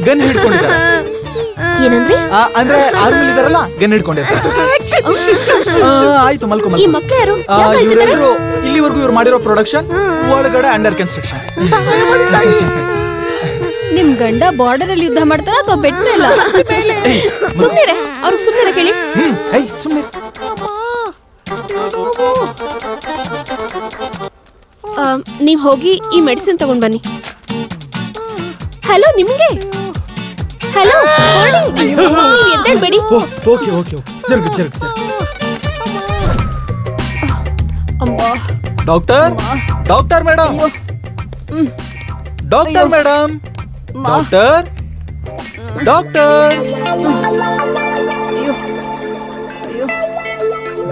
ಗನ್ ಹಿಡ್ಕೊಂಡಿದ್ದಾರೆ. ಏನಂದ್ರೆ ಅಂದ್ರೆ ಆರ್ಮಿ ಇದಾರಲ್ಲ ಗನ್ ಹಿಡ್ಕೊಂಡಿರ್ತಾರೆ. ಆಯ್ತು ಮಲ್ಕೊ ಈ ಮಕ್ಕಳು ಯಾರು? ಇವರೆಲ್ಲರೂ ಇಲ್ಲಿವರೆಗೂ ಇವ್ರು ಮಾಡಿರೋ ಪ್ರೊಡಕ್ಷನ್ ಒಳಗಡೆ ಅಂಡರ್ ಕನ್ಸ್ಟ್ರಕ್ಷನ್. ನಿಮ್ ಗಂಡ ಬಾರ್ಡರ್ ಅಲ್ಲಿ ಯುದ್ಧ ಮಾಡ್ತಾರ ಅಥವಾ ಬೆಟ್ಟಲ್ಲ? ಸುಮ್ಮನೆ ಅವ್ರಿಗೆ ಸುಮ್ಮನೆ ಕೇಳಿ. ಸುಮ್ಮನೆ ನೀವ್ ಹೋಗಿ ಈ ಮೆಡಿಸಿನ್ ತಗೊಂಡ್ ಬನ್ನಿ. ಹಲೋ ನಿಮ್ಗೆ ಹಲೋ ಎದ್ದೇಳ್ಬೇಡಿ. ಓಕೆ ಓಕೆ ಜರ್ಗ್ ಜರ್ಗ್ ಜರ್ಗ್. Doctor doctor madam doctor madam doctor doctor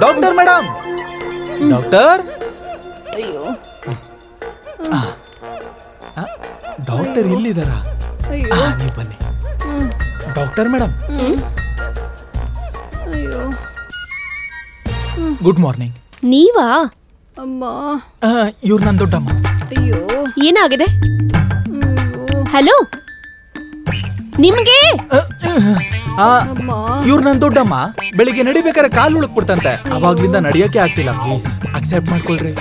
doctor madam doctor doctor ಇಲ್ಲಿದಾರ? ನೀವು ಬನ್ನಿ ಡಾಕ್ಟರ್ ಮೇಡಮ್. Good morning. ನೀವಾ? ಇವ್ರು ನನ್ ದೊಡ್ಡಮ್ಮ. ಏನಾಗಿದೆ? ಹಲೋ ನಿಮ್ಗೆ? ಇವ್ರು ನನ್ ದೊಡ್ಡಮ್ಮ. ಬೆಳಿಗ್ಗೆ ನಡಿಬೇಕಾದ್ರೆ ಕಾಲು ಉಳುಕ್ಬಿಡ್ತಂತೆ. ಅವಾಗ್ಲಿಂದ ನಡಿಯಕ್ಕೆ ಆಗ್ತಿಲ್ಲ. ಪ್ಲೀಸ್ ಅಕ್ಸೆಪ್ಟ್ ಮಾಡ್ಕೊಳ್ರಿ.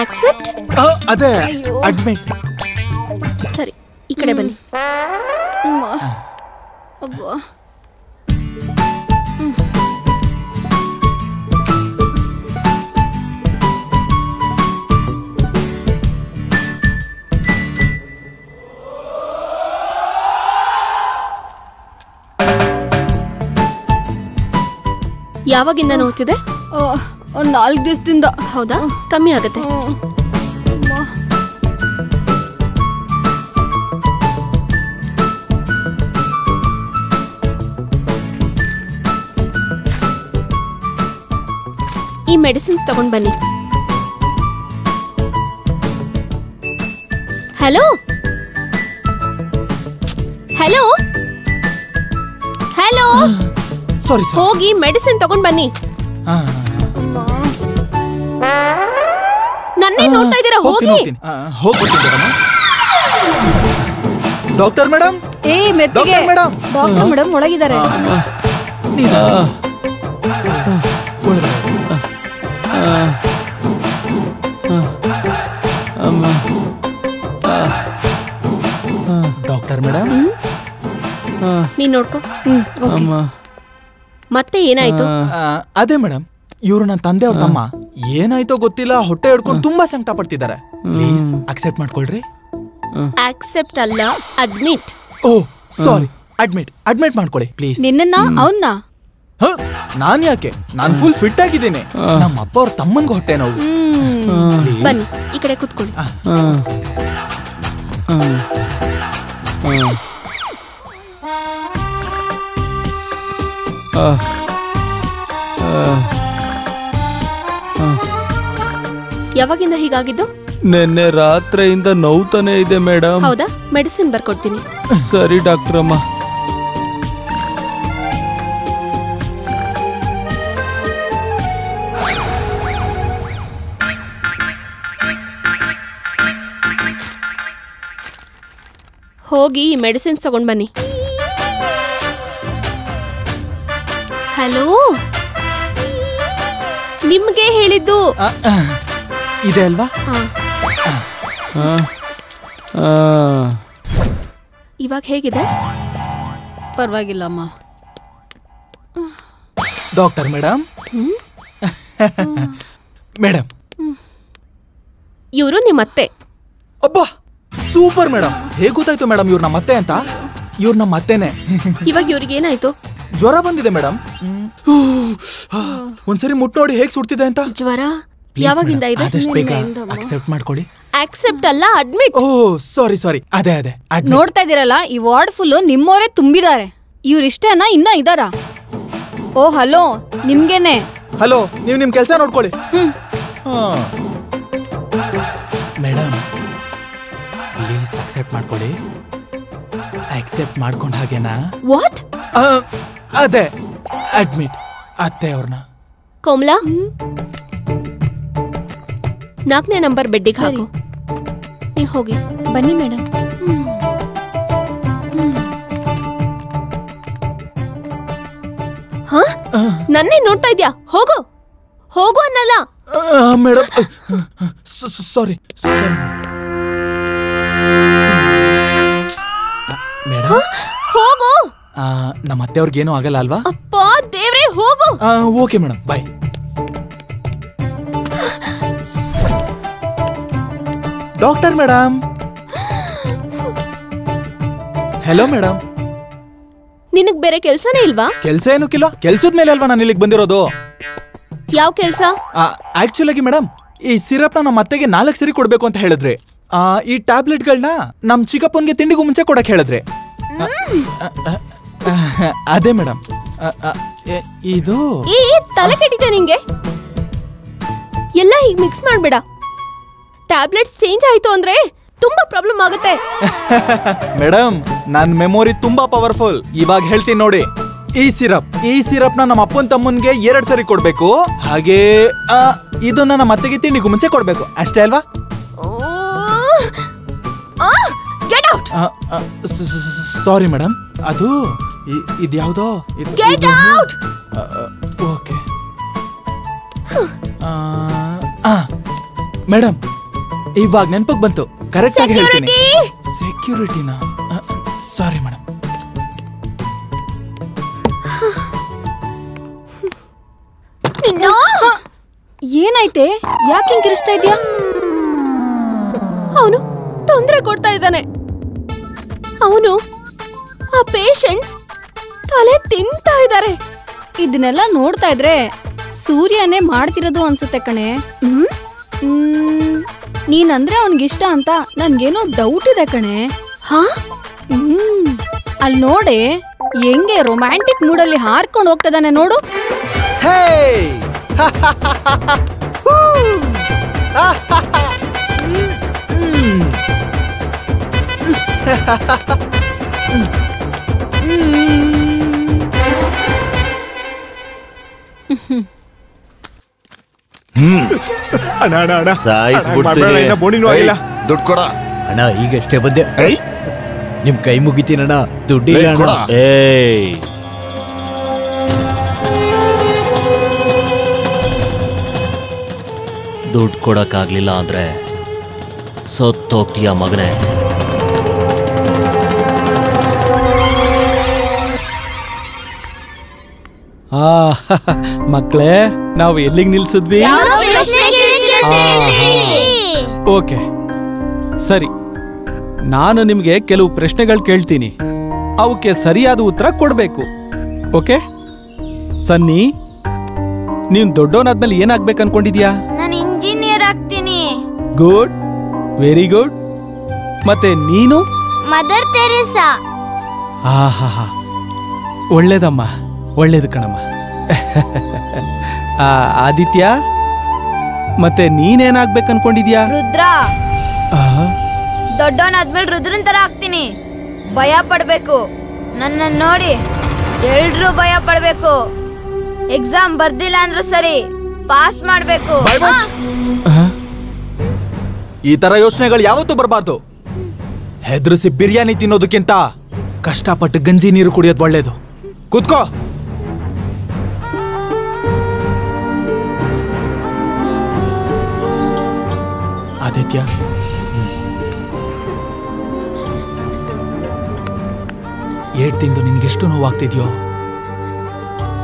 ಅಕ್ಸೆಪ್ಟ್? ಅದೇ ಅಡ್ಮಿಟ್. ಸರಿ ಈ ಕಡೆ ಬನ್ನಿ. ಯಾವಾಗಿಂದ ನೋಡ್ತಿದೆ? ಒಂದ್ 4 ದಿವಸದಿಂದ. ಹೌದಾ? ಕಮ್ಮಿ ಆಗತ್ತೆ. ಈ ಮೆಡಿಸಿನ್ಸ್ ತಗೊಂಡ್ ಬನ್ನಿ. ಹಲೋ ಹಲೋ ಹಲೋ ಸಾರಿ ಹೋಗಿ ಮೆಡಿಸಿನ್ ತಗೊಂಡ್ ಬನ್ನಿ. ನನ್ನೇ ನೋಡ್ತಾ ಇದ್ದೀರಾ? ಹೋಗಿ. Doctor madam. ಮೆತ್ತಿಗೆ ಡಾಕ್ಟರ್ ಮೇಡಮ್ ಒಳಗಿದ್ದಾರೆ. ಡಾಕ್ಟರ್ ಮೇಡಮ್ ನೀನ್ ನೋಡ್ಕೋ. ಮತ್ತೆ ಏನಾಯ್ತು? ಅದೇ ಮೇಡಮ್ ಇವ್ರು ನನ್ನ ತಂದೆ ಅವ್ರ ತಮ್ಮ. ಏನಾಯ್ತೋ ಗೊತ್ತಿಲ್ಲ, ಹೊಟ್ಟೆ ಹಿಡ್ಕೊಂಡು ತುಂಬಾ ಸಂಕಟ ಪಡ್ತಿದ್ದಾರೆ. ಪ್ಲೀಸ್ ಅಕ್ಸೆಪ್ಟ್ ಮಾಡ್ಕೊಳ್ರಿ. ಅಕ್ಸೆಪ್ಟ್ ಅಲ್ಲ, ಅಡ್ಮಿಟ್. ಓ ಸಾರಿ, ಅಡ್ಮಿಟ್ ಮಾಡ್ಕೊಳ್ಳಿ ಪ್ಲೀಸ್. ನಿನ್ನ ಅವನ್ನ ನಾನ್ ಯಾಕೆ? ನಾನ್ ಫುಲ್ ಫಿಟ್ ಆಗಿದ್ದೇನೆ. ನಮ್ಮ ಅಪ್ಪ ಅವ್ರ ತಮ್ಮನ್ಗೆ ಹೊಟ್ಟೆ ನೋವು. ಬನ್ನಿ ಈ ಕಡೆ ಕೂತ್ಕೊಳ್ಳಿ. ಯಾವಾಗಿಂದ ಹೀಗಾಗಿದ್ದು? ನಿನ್ನೆ ರಾತ್ರಿಯಿಂದ ನೋವ್ತಾನೆ ಇದೆ ಮೇಡಮ್. ಹೌದಾ? ಮೆಡಿಸಿನ್ ಬರ್ಕೊಡ್ತೀನಿ. ಸರಿ ಡಾಕ್ಟರ್ ಅಮ್ಮ. ಹೋಗಿ ಈ ಮೆಡಿಸಿನ್ಸ್ ತಗೊಂಡ್ ಬನ್ನಿ. ಹಲೋ, ನಿಮ್ಗೆ ಹೇಳಿದ್ದು ಇದೆ ಅಲ್ವಾ? ಇವಾಗ ಹೇಗಿದೆ? ಪರವಾಗಿಲ್ಲಮ್ಮ. ಡಾಕ್ಟರ್ ಮೇಡಮ್, ಮೇಡಮ್ ಇವರು ನಿಮ್ಮತ್ತೆ. ಅಬ್ಬಾ ಸೂಪರ್ ಮೇಡಮ್. ಹೇಗೆ ಗೊತ್ತಾಯ್ತು ಮೇಡಮ್ ಇವ್ರು ನಮ್ಮ ಅತ್ತೆ ಅಂತ? ಇವ್ರು ನಮ್ಮ ಅತ್ತೆನೆ. ಇವಾಗ ಇವ್ರಿಗೆ ಏನಾಯ್ತು? ಜ್ವರ ಬಂದಿದೆ ಮೇಡಮ್. ಒಂದ್ಸರಿ ಮುಟ್ ನೋಡಿ ಹೇಗೆ ಸುಡ್ತಿದೆ ಅಂತ. ಜ್ವರ ಯಾವಾಗಿಂದ ಇದೆ? ಆದಷ್ಟು ಬೇಗ ಅಕ್ಸೆಪ್ಟ್ ಮಾಡ್ಕೊಳ್ಳಿ. ಆಕ್ಸೆಪ್ಟ್ ಅಲ್ಲ, ಅಡ್ಮಿಟ್. ಓ ಸಾರಿ ಅದೇ ನೋಡ್ತಾ ಇದೀರಲ್ಲ, ಈ ವಾರ್ಡ್ ಫುಲ್ ನಿಮ್ಮವರೇ ತುಂಬಿದ್ದಾರೆ. ಇವ್ರಿಷ್ಟೇನಾ ಇನ್ನ ಇದಾರಾ? ಓ ಹಲೋ, ನಿಮ್ಗೇನೆ. ಹಲೋ, ನೀವು ನಿಮ್ ಕೆಲಸ ನೋಡ್ಕೊಳ್ಳಿ. ಮೇಡಮ್ ಪ್ಲೀಸ್ ಅಕ್ಸೆಪ್ಟ್ ಮಾಡ್ಕೊಳ್ಳಿ. ಅಕ್ಸೆಪ್ಟ್ ಮಾಡ್ಕೊಂಡ ಹಾಗೇನಾ? ವಾಟ್? ಅದೇ ಅಡ್ಮಿಟ್ ಅತ್ತೆ ಅವ್ರನ್ನ. ಕೋಮಲಾ, 4ನೇ ನಂಬರ್ ಬೆಡ್ಡಿಗೆ ಹಾಕು. ನೀವು ಹೋಗಿ. ಬನ್ನಿ ಮೇಡಮ್. ಹಾ, ನನ್ನೇ ನೋಡ್ತಾ ಇದ್ಯಾ? ಹೋಗು ಹೋಗು ಅನ್ನಲ್ಲ. Madam sorry madam. ಹೋಗು. ನಮ್ಮ ಅತ್ತೆ ಅವ್ರಿಗೇನು ಆಗಲ್ಲ ಅಲ್ವಾ? ಅಪ್ಪ ದೇವ್ರೆ, ಹೋಗು. Okay madam, bye. Doctor madam. Hello madam. ನಿನಗ್ ಬೇರೆ ಕೆಲ್ಸನೇ ಇಲ್ವಾ? ಕೆಲ್ಸ ಏನಕ್ಕಿಲ್ಲ, ಕೆಲ್ಸದ ಮೇಲೆ ಅಲ್ವಾ ನಾನು ಇಲ್ಲಿಗೆ ಬಂದಿರೋದು. ಯಾವ ಕೆಲ್ಸ? ಆಕ್ಚುಲ್ ಆಗಿ ಮೇಡಮ್, ಈ ಸಿರಪ್ ನಮ್ಮ ಅತ್ತೆಗೆ 4 ಸರಿ ಕೊಡ್ಬೇಕು ಅಂತ ಹೇಳಿದ್ರೆ, ಈ ಟ್ಯಾಬ್ಲೆಟ್ಗಳನ್ನ ನಮ್ ಚಿಕ್ಕಪ್ಪನ್ಗೆ ತಿಂಡಿಗೂ ಮುಂಚೆ ಕೊಡಕ್ ಹೇಳಿದ್ರೆ. ಅದೇ ಮೇಡಮ್. ಇದು ತಲೆ ಕೆಟ್ಟಿದೆ ನಿಂಗೆ? ಎಲ್ಲ ಹೀಗ್ ಮಿಕ್ಸ್ ಮಾಡ್ಬೇಡ. ಟ್ಯಾಬ್ಲೆಟ್ಸ್ ಚೇಂಜ್ ಆಯ್ತು ಅಂದ್ರೆ ತುಂಬಾ ಪ್ರಾಬ್ಲಮ್ ಆಗುತ್ತೆ. ಮೇಡಮ್, ನನ್ ಮೆಮೊರಿ ತುಂಬಾ ಪವರ್ಫುಲ್. ಇವಾಗ ಹೇಳ್ತೀನಿ ನೋಡಿ. ಈ ಸಿರಪ್ ನ ನಮ್ಮ ಅಪ್ಪನ ತಮ್ಮನ್ಗೆ 2 ಸರಿ ಕೊಡ್ಬೇಕು. ಹಾಗೆ ಇದನ್ನ ನಮ್ಮ ಅತ್ತೆಗೆ ತಿಂಡಿಗೂ ಮುಂಚೆ ಕೊಡ್ಬೇಕು. ಅಷ್ಟೇ ಅಲ್ವಾ? ಸಾರಿ ಮೇಡಮ್, ಅದು ಇದ್ಯಾವುದೋ. ಓಕೆ ಮೇಡಮ್, ಇವಾಗ ನೆನಪಿಗೆ ಬಂತು. ಕರೆಕ್ಟ್ ಆಗಿ ಹೇಳ್ತೀನಿ. ಸೆಕ್ಯೂರಿಟಿನಾ? Sorry madam. ಏನಾಯ್ತೆ? ಯಾಕೆ ಹಿಂಗ್ ಕಿರಿಸ್ತಾ ಇದ್ಯಾ? ಅವನು ತೊಂದರೆ ಕೊಡ್ತಾ ಇದ್ದಾನೆ. ಅವನು ಆ ಪೇಷಂಟ್ಸ್ ತಲೆ ತಿಂತಾ ಇದ್ದಾರೆ. ಇದನ್ನೆಲ್ಲ ನೋಡ್ತಾ ಇದ್ರೆ ಸೂರ್ಯನೇ ಮಾಡ್ತಿರೋದು ಅನ್ಸುತ್ತೆ ಕಣೆ. ನೀನಂದ್ರೆ ಅವನಿಗಿಷ್ಟ ಅಂತ ನನ್ಗೇನೋ ಡೌಟ್ ಇದೆ ಕಣೆ. ಅಲ್ಲಿ ನೋಡೆ ಹೆಂಗೆ ರೊಮ್ಯಾಂಟಿಕ್ ಮೂಡಲ್ಲಿ ಹಾರ್ಕೊಂಡು ಹೋಗ್ತದಾನೆ ನೋಡು. ದುಡ್ಡು ಕೊಡ ಅಣ್ಣ. ಈಗಷ್ಟೇ ಬಂದೆ, ನಿಮ್ ಕೈ ಮುಗಿತೀನಣ್ಣ. ದುಡ್ಡಿಲ್ಲ ಅಣ್ಣ. ದುಡ್ಡು ಕೊಡಕ್ಕಾಗ್ಲಿಲ್ಲ ಅಂದ್ರೆ ಸತ್ತೋಗ್ತೀಯ ಮಗನೇ. ಮಕ್ಕಳೇ, ನಾವು ಎಲ್ಲಿಗೆ ನಿಲ್ಸಿದ್ವಿ? ಓಕೆ ಸರಿ, ನಾನು ನಿಮ್ಗೆ ಕೆಲವು ಪ್ರಶ್ನೆಗಳು ಕೇಳ್ತೀನಿ. ಅವಕ್ಕೆ ಸರಿಯಾದ ಉತ್ತರ ಕೊಡ್ಬೇಕು. ಓಕೆ ಸನ್ನಿ, ನೀನ್ ದೊಡ್ಡವನಾದ್ಮೇಲೆ ಏನಾಗ್ಬೇಕು ಅನ್ಕೊಂಡಿದ್ಯಾ? ನಾನು ಇಂಜಿನಿಯರ್ ಆಗ್ತೀನಿ. Good, very good. ಮತ್ತೆ ನೀನು? Mother Teresa. ಆಹಾ, ಒಳ್ಳೇದಮ್ಮ, ಒಳ್ಳೇದು ಕಣಮ್ಮ. ಆದಿತ್ಯ, ಮತ್ತೆ ನೀನೇನಾಗ್ಬೇಕು ಅನ್ಕೊಂಡಿದ್ಯಾ? ರುದ್ರ. ದೊಡ್ಡವನಾದ್ಮೇಲೆ ರುದ್ರನ್ ತರ ಆಗ್ತೀನಿ. ಭಯ ಪಡ್ಬೇಕು. ನನ್ನ ನೋಡಿ ಎಲ್ರೂ ಭಯ ಪಡ್ಬೇಕು. ಎಕ್ಸಾಮ್ ಬರ್ದಿಲ್ಲ ಅಂದ್ರೂ ಸರಿ, ಪಾಸ್ ಮಾಡ್ಬೇಕು. ಈ ತರ ಯೋಚನೆಗಳು ಯಾವತ್ತೂ ಬರಬಾರ್ದು. ಹೆದರಿಸಿ ಬಿರಿಯಾನಿ ತಿನ್ನೋದಕ್ಕಿಂತ ಕಷ್ಟಪಟ್ಟು ಗಂಜಿ ನೀರು ಕುಡಿಯೋದು ಒಳ್ಳೇದು. ಕೂತ್ಕೋ. ಆದಿತ್ಯ, ಏಟ್ ತಿಂದು ನಿನ್ಗೆಷ್ಟು ನೋವಾಗ್ತಿದ್ಯೋ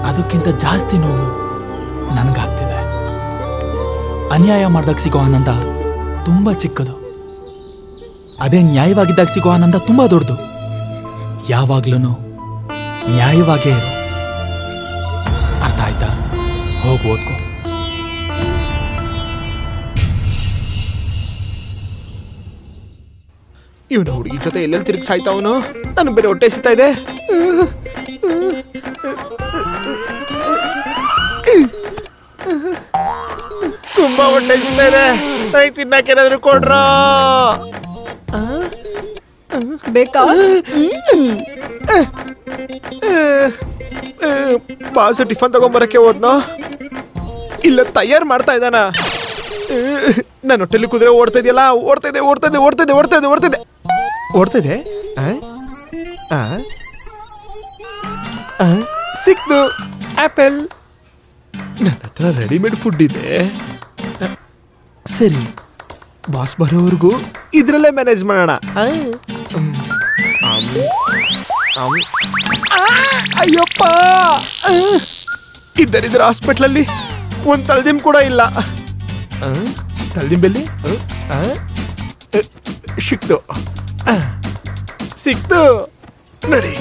ಅದಕ್ಕಿಂತ ಜಾಸ್ತಿ ನೋವು ನನಗಾಗ್ತಿದೆ. ಅನ್ಯಾಯ ಮಾಡ್ದಾಗ ಸಿಗೋ ಆನಂದ ತುಂಬಾ ಚಿಕ್ಕದು, ಅದೇ ನ್ಯಾಯವಾಗಿದ್ದಾಗ ಸಿಗೋ ಆನಂದ ತುಂಬಾ ದೊಡ್ಡದು. ಯಾವಾಗ್ಲೂ ನ್ಯಾಯವಾಗೇ ಇರು. ಅರ್ಥ ಆಯ್ತಾ? ಹೋಗು, ಓದ್ಕೋ. ಇವನು ಹುಡುಗಿ ಜೊತೆ ಎಲ್ಲೆಲ್ಲಿ ತಿರುಗಿ ಸಾಯ್ತಾ ಅವನು. ನನಗೆ ಬೇರೆ ಹೊಟ್ಟೆ ಸಿಗ್ತಾ ಇದೆ. ತುಂಬಾ ಹೊಟ್ಟೆ ಸಿಗ್ತಾ ಇದೆ. ನನಗೆ ತಿನ್ನಕ್ಕೇನಾದ್ರು ಕೊಡ್ರ ಬೇಕಾ? ಬಾಸು ಟಿಫನ್ ತಗೊಂಬರಕ್ಕೆ ಹೋದ್ನೋ ಇಲ್ಲ ತಯಾರು ಮಾಡ್ತಾ ಇದ್ದಾನ. ನಾನು ಹೊಟ್ಟೆಲಿ ಕುದುರೆ ಓಡ್ತಾ ಇದೆಯಲ್ಲ, ಓಡ್ತಿದೆ. ಸಿಕ್ತು ಆಪಲ್. ನನ್ನ ಹತ್ರ ರೆಡಿಮೇಡ್ ಫುಡ್ ಇದೆ. ಸರಿ, ಬಾಸ್ ಬರೋವರೆಗೂ ಇದ್ರಲ್ಲೇ ಮ್ಯಾನೇಜ್ ಮಾಡೋಣ. ಅಯ್ಯಪ್ಪ, ಇದ್ದರಿದ್ರ ಹಾಸ್ಪಿಟ್ಲಲ್ಲಿ ಒಂದು ತಲೆದಿಂಬು ಕೂಡ ಇಲ್ಲ. ತಲೆದಿಂಬಲ್ಲಿ ಸಿಕ್ತು ನಡಿ.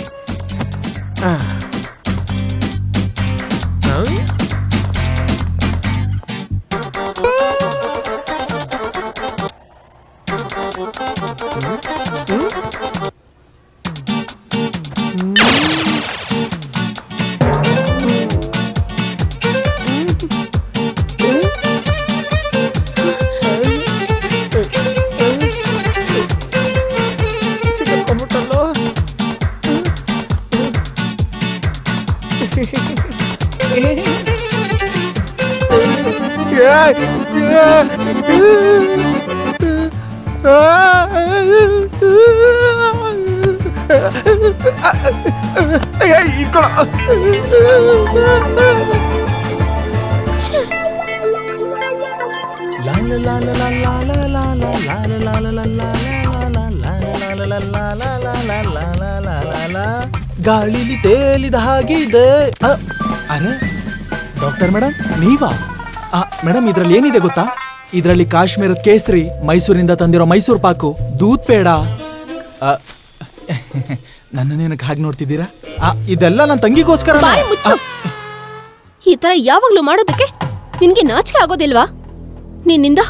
ಗಾಳಿಲಿ ತೇಲಿದ ಹಾಗಿದೆ. ಅರೆ ಡಾಕ್ಟರ್ ಮೇಡಮ್, ನೀವಾ? ಮೇಡಮ್, ಇದ್ರಲ್ಲಿ ಏನಿದೆ ಗೊತ್ತಾ? ಇದರಲ್ಲಿ ಕಾಶ್ಮೀರದ ಕೇಸರಿ, ಮೈಸೂರಿಂದ ತಂದಿರೋ ಮೈಸೂರು ಪಾಕು, ದೂದ್ ಪೇಡ. ನನ್ನನೇನಕ್ಕೆ ಹಾಗೆ ನೋಡ್ತಿದ್ದೀರಾ? ಇದೆಲ್ಲ ನನ್ನ ತಂಗಿಗೋಸ್ಕರ. ಈ ತರ ಯಾವಾಗ್ಲೂ ಮಾಡೋದಕ್ಕೆ ನಿನ್ಗೆ ನಾಚಿಕೆ ಆಗೋದಿಲ್ವಾ? ನಿನ್ನಿಂದ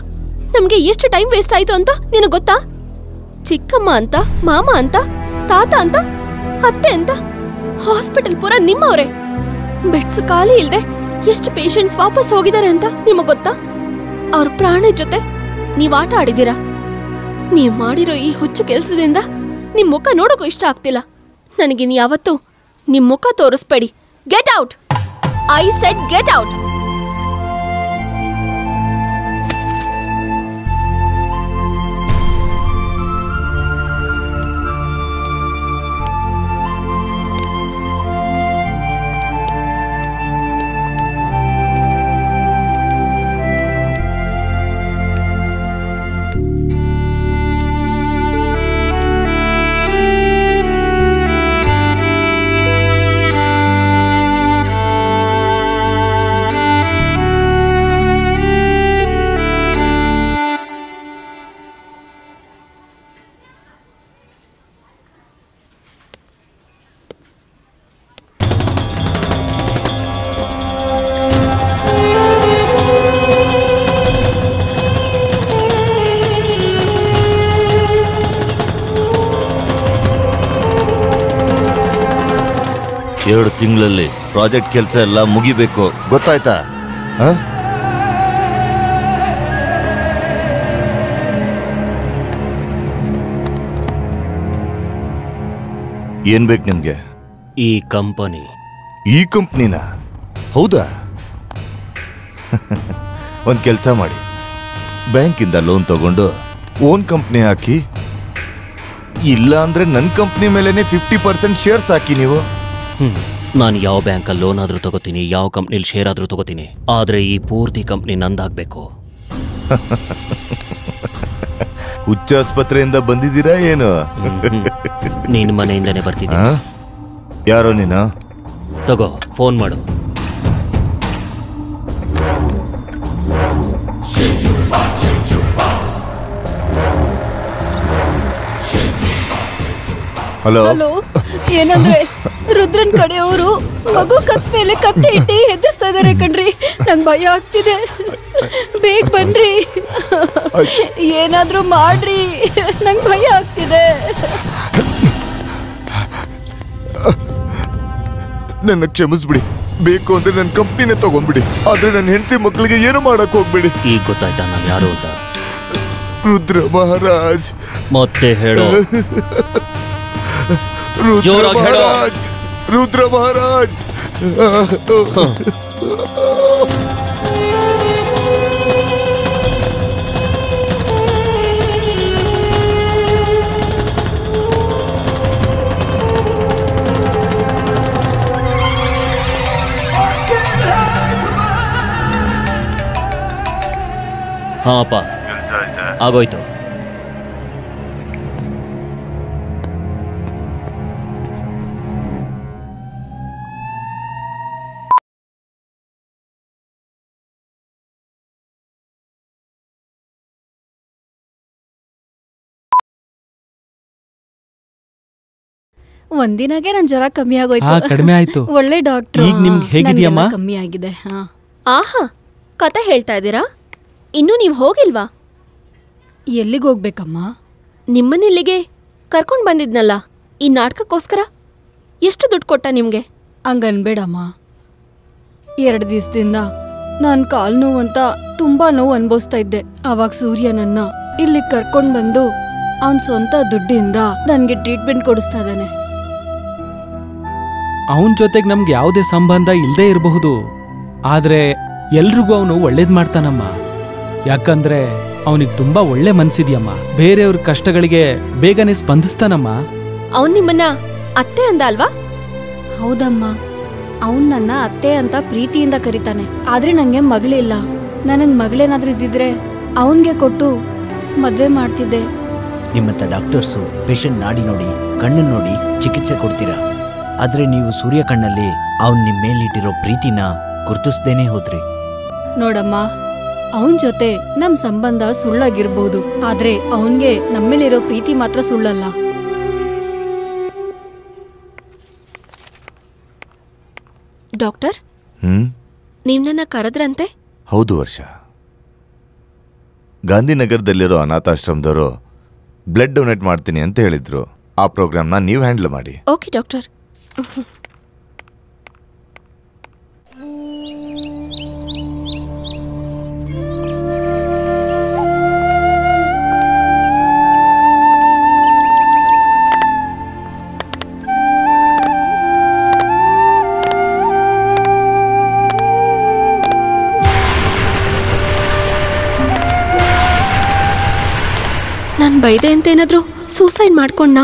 ನಮ್ಗೆ ಎಷ್ಟು ಟೈಮ್ ವೇಸ್ಟ್ ಆಯ್ತು ಅಂತ ನಿನಗೆ ಗೊತ್ತಾ? ಚಿಕ್ಕಮ್ಮ ಅಂತ, ಮಾಮ ಅಂತ, ತಾತ ಅಂತ, ಅತ್ತೆ ಅಂತ, ಹಾಸ್ಪಿಟಲ್ ಪೂರ ನಿಮ್ಮವ್ರೆ. ಬೆಡ್ಸ್ ಖಾಲಿ ಇಲ್ದೆ ಎಷ್ಟು ಪೇಷಂಟ್ಸ್ ವಾಪಸ್ ಹೋಗಿದ್ದಾರೆ ಅಂತ ನಿಮಗ್ ಗೊತ್ತಾ? ಅವ್ರ ಪ್ರಾಣ ಜೊತೆ ನೀವ್ ಆಟ ಆಡಿದೀರಾ. ನೀವ್ ಮಾಡಿರೋ ಈ ಹುಚ್ಚು ಕೆಲ್ಸದಿಂದ ನಿಮ್ ಮುಖ ನೋಡೋಕು ಇಷ್ಟ ಆಗ್ತಿಲ್ಲ. ನನಗಿನ್ ಯಾವತ್ತೂ ನಿಮ್ ಮುಖ ತೋರಿಸ್ಬೇಡಿ. Get out! I said get out! ಎರಡು ತಿಂಗಳಲ್ಲಿ ಪ್ರಾಜೆಕ್ಟ್ ಕೆಲಸ ಎಲ್ಲ ಮುಗಿಬೇಕು, ಗೊತ್ತಾಯ್ತಾ? ಏನ್ ಬೇಕು ನಿಮ್ಗೆ? ಈ ಕಂಪನಿ. ಈ ಕಂಪ್ನಿನ? ಹೌದಾ? ಒಂದ್ ಕೆಲಸ ಮಾಡಿ, ಬ್ಯಾಂಕಿಂದ ಲೋನ್ ತಗೊಂಡು ಓನ್ ಕಂಪ್ನಿ ಹಾಕಿ ಇಲ್ಲ ಅಂದ್ರೆ ನನ್ನ ಕಂಪ್ನಿ ಮೇಲೆನೆ 50% ಶೇರ್ಸ್ ಹಾಕಿ ನೀವು. ನಾನು ಯಾವ ಬ್ಯಾಂಕಲ್ಲಿ ಲೋನ್ ಆದ್ರೂ ತಗೋತೀನಿ, ಯಾವ ಕಂಪ್ನಿಲಿ ಶೇರ್ ಆದ್ರೂ ತಗೋತೀನಿ, ಆದ್ರೆ ಈ ಪೂರ್ತಿ ಕಂಪ್ನಿ ನಂದಾಗ್ಬೇಕು. ಹುಚ್ಚ ಆಸ್ಪತ್ರೆಯಿಂದ ಬಂದಿದ್ದೀರಾ ಏನು? ನಿನ್ ಮನೆಯಿಂದನೇ ಬರ್ತಿದ್ದೀನಿ. ಯಾರೋ ನೀನು? ತಗೋ ಫೋನ್ ಮಾಡು. ಹಲೋ ಹಲೋ, ಏನಂದ್ರೆ ರುದ್ರನ್ ಕಡೆಯವರು ಮಗು ಕತ್ ಮೇಲೆ ಕತ್ತೆ ಇಟ್ಟಿ ಎದ್ದಿಸ್ತಾ ಇದಾರೆ ಕಣ್ರಿ. ನಂಗ್ ಭಯ ಆಗ್ತಿದೆ, ಬೇಗ ಬನ್ರಿ, ಏನಾದ್ರೂ ಮಾಡ್ರಿ, ನಂಗ್ ಭಯ ಆಗ್ತಿದೆ. ನನ್ನ ಕ್ಷಮಿಸ್ಬಿಡಿ. ಬೇಕು ಅಂದ್ರೆ ನನ್ನ ಕಂಪ್ನಿನೇ ತಗೊಂಡ್ಬಿಡಿ, ಆದ್ರೆ ನನ್ನ ಹೆಂಡತಿ ಮಕ್ಕಳಿಗೆ ಏನು ಮಾಡಕ್ ಹೋಗ್ಬಿಡಿ. ಈಗ ಗೊತ್ತಾಯ್ತಾ ನಾನು ಯಾರು ಅಂತ? ರುದ್ರ ಮಹಾರಾಜ್. ಮತ್ತೆ ಹೇಳೋ. ರುದ್ರ ಮಹಾರಾಜ್, ರುದ್ರ ಮಹಾರಾಜ್. ಹಾಪ ಆಗೋಯ್ತು. ಒಂದಿನಾಗೆ ನನ್ ಜ್ವರ ಕಮ್ಮಿ ಆಗೋಯ್ತು. ಕಡಿಮೆ ಆಯ್ತು. ಒಳ್ಳೆ ಡಾಕ್ಟರ್. ಈಗ ನಿಮ್ಗೆ ಹೇಗಿದೆಯಮ್ಮ? ಕಮ್ಮಿ ಆಗಿದೆ. ಆಹಾ, ಕತೆ ಹೇಳ್ತಾ ಇದ್ದೀರಾ? ಇನ್ನೂ ನೀವು ಹೋಗಿಲ್ವಾ? ಎಲ್ಲಿಗೆ ಹೋಗ್ಬೇಕಮ್ಮ? ನಿಮ್ಮನ್ನಿಲ್ಲಿಗೆ ಕರ್ಕೊಂಡ್ ಬಂದಿದ್ನಲ್ಲ ಈ ನಾಟಕಕ್ಕೋಸ್ಕರ. ಎಷ್ಟು ದುಡ್ಡು ಕೊಟ್ಟ ನಿಮ್ಗೆ? ಹಂಗನ್ಬೇಡಮ್ಮ. 2 ದಿವಸದಿಂದ ನಾನ್ ಕಾಲ್ ನೋವು ಅಂತ ತುಂಬಾ ನೋವು ಅನ್ಭವಿಸ್ತಾ ಇದ್ದೆ. ಅವಾಗ ಸೂರ್ಯ ನನ್ನ ಇಲ್ಲಿ ಕರ್ಕೊಂಡ್ ಬಂದು ಅವನ್ ಸ್ವಂತ ದುಡ್ಡಿಂದ ನನ್ಗೆ ಟ್ರೀಟ್ಮೆಂಟ್ ಕೊಡಿಸ್ತಾ ಇದ್ದಾನೆ. ಅವನ ಜೊತೆಗೆ ನಮ್ಗೆ ಯಾವುದೇ ಸಂಬಂಧ ಇಲ್ಲದೆ ಇರಬಹುದು, ಆದ್ರೆ ಎಲ್ರಿಗೂ ಅವನು ಒಳ್ಳೇದ್ ಮಾಡ್ತಾನಮ್ಮ. ಯಾಕಂದ್ರೆ ಅವನಿಗೆ ತುಂಬಾ ಒಳ್ಳೆ ಮನ್ಸಿದ್ಯಮ್ಮ. ಬೇರೆಯವ್ರ ಕಷ್ಟಗಳಿಗೆ ಬೇಗನೆ ಸ್ಪಂದಿಸ್ತಾನಮ್ಮ. ಅವನ್ ನಿಮ್ಮನ್ನ ಅತ್ತೆ ಅಂದ ಅಲ್ವಾ? ಹೌದಮ್ಮ, ಅವನ್ ನನ್ನ ಅತ್ತೆ ಅಂತ ಪ್ರೀತಿಯಿಂದ ಕರೀತಾನೆ. ಆದ್ರೆ ನಂಗೆ ಮಗಳಿಲ್ಲ. ನನಗ್ ಮಗಳೇನಾದ್ರೂ ಇದ್ದಿದ್ರೆ ಅವನ್ಗೆ ಕೊಟ್ಟು ಮದ್ವೆ ಮಾಡ್ತಿದ್ದೆ. ನಿಮ್ಮಂತ ಡಾಕ್ಟರ್ಸು ಪೇಷಂಟ್ ನಾಡಿ ನೋಡಿ ಕಣ್ಣು ನೋಡಿ ಚಿಕಿತ್ಸೆ ಕೊಡ್ತೀರಾ, ಆದ್ರೆ ನೀವು ಸೂರ್ಯ ಕಣ್ಣಲ್ಲಿ ಅವ್ನ್ ನಿಮ್ ಮೇಲಿಟ್ಟಿರೋ ಪ್ರೀತಿನ ಗುರ್ತಿಸ್ದೇನೆ ಹೋದ್ರಿ. ನೋಡಮ್ಮ, ಅವನ್ ಜೊತೆ ನಮ್ ಸಂಬಂಧ ಸುಳ್ಳಾಗಿರ್ಬೋದು, ಆದ್ರೆ ಅವನ್ಗೆ ನಮ್ಮೇಲಿರೋ ಪ್ರೀತಿ ಮಾತ್ರ ಸುಳ್ಳಲ್ಲ. ಡಾಕ್ಟರ್, ನೀವ್ ನನ್ನ ಕರೆದ್ರಂತೆ? ಹೌದು ವರ್ಷ. ಗಾಂಧಿನಗರದಲ್ಲಿರೋ ಅನಾಥಾಶ್ರಮದವರು ಬ್ಲಡ್ ಡೊನೇಟ್ ಮಾಡ್ತೀನಿ ಅಂತ ಹೇಳಿದ್ರು. ಆ ಪ್ರೋಗ್ರಾಮ್ನ ನೀವು ಹ್ಯಾಂಡಲ್ ಮಾಡಿ. Okay doctor. ನಾನ್ ಬೈದೆ ಅಂತ ಏನಾದ್ರು ಸೂಸೈಡ್ ಮಾಡ್ಕೊಂಡ?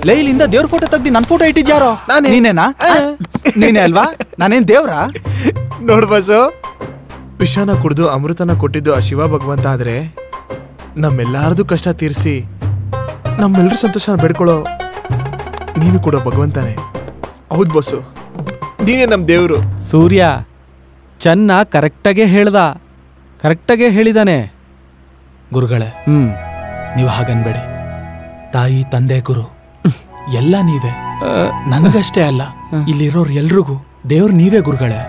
ಲೈಲಿಂದ ದೇವ್ರ ಫೋಟೋ ತೆಗ್ದಿ ನನ್ ಫೋಟೋ ಇಟ್ಟಿದ್ಯಾರೋ? ನೀನೇನಾ? ನೀನೇ ಅಲ್ವಾ? ನಾನೇನ್ ದೇವ್ರಾ? ನೋಡ್ ಬಸು, ವಿಷಾನ ಕುಡ್ದು ಅಮೃತನ ಕೊಟ್ಟಿದ್ದು ಆ ಶಿವ ಭಗವಂತ ಆದ್ರೆ ನಮ್ಮೆಲ್ಲಾರದು ಕಷ್ಟ ತೀರಿಸಿ ನಮ್ಮೆಲ್ಲರೂ ಸಂತೋಷ ಬೇಡ್ಕೊಳ್ಳೋ ನೀನು ಕೂಡ ಭಗವಂತನೇ. ಹೌದ್ ಬಸ್ಸು, ನೀನೇ ನಮ್ ದೇವ್ರು. ಸೂರ್ಯ ಚೆನ್ನ ಕರೆಕ್ಟಾಗೆ ಹೇಳಿದಾನೆ. ಗುರುಗಳೇ, ನೀವು ಹಾಗನ್ಬೇಡಿ. ತಾಯಿ ತಂದೆ ಗುರು ಎಲ್ಲ ನೀವೇ. ನನಗಷ್ಟೇ ಅಲ್ಲ, ಇಲ್ಲಿರೋರು ಎಲ್ರಿಗೂ ದೇವ್ರು ನೀವೇ ಗುರುಗಳೇ.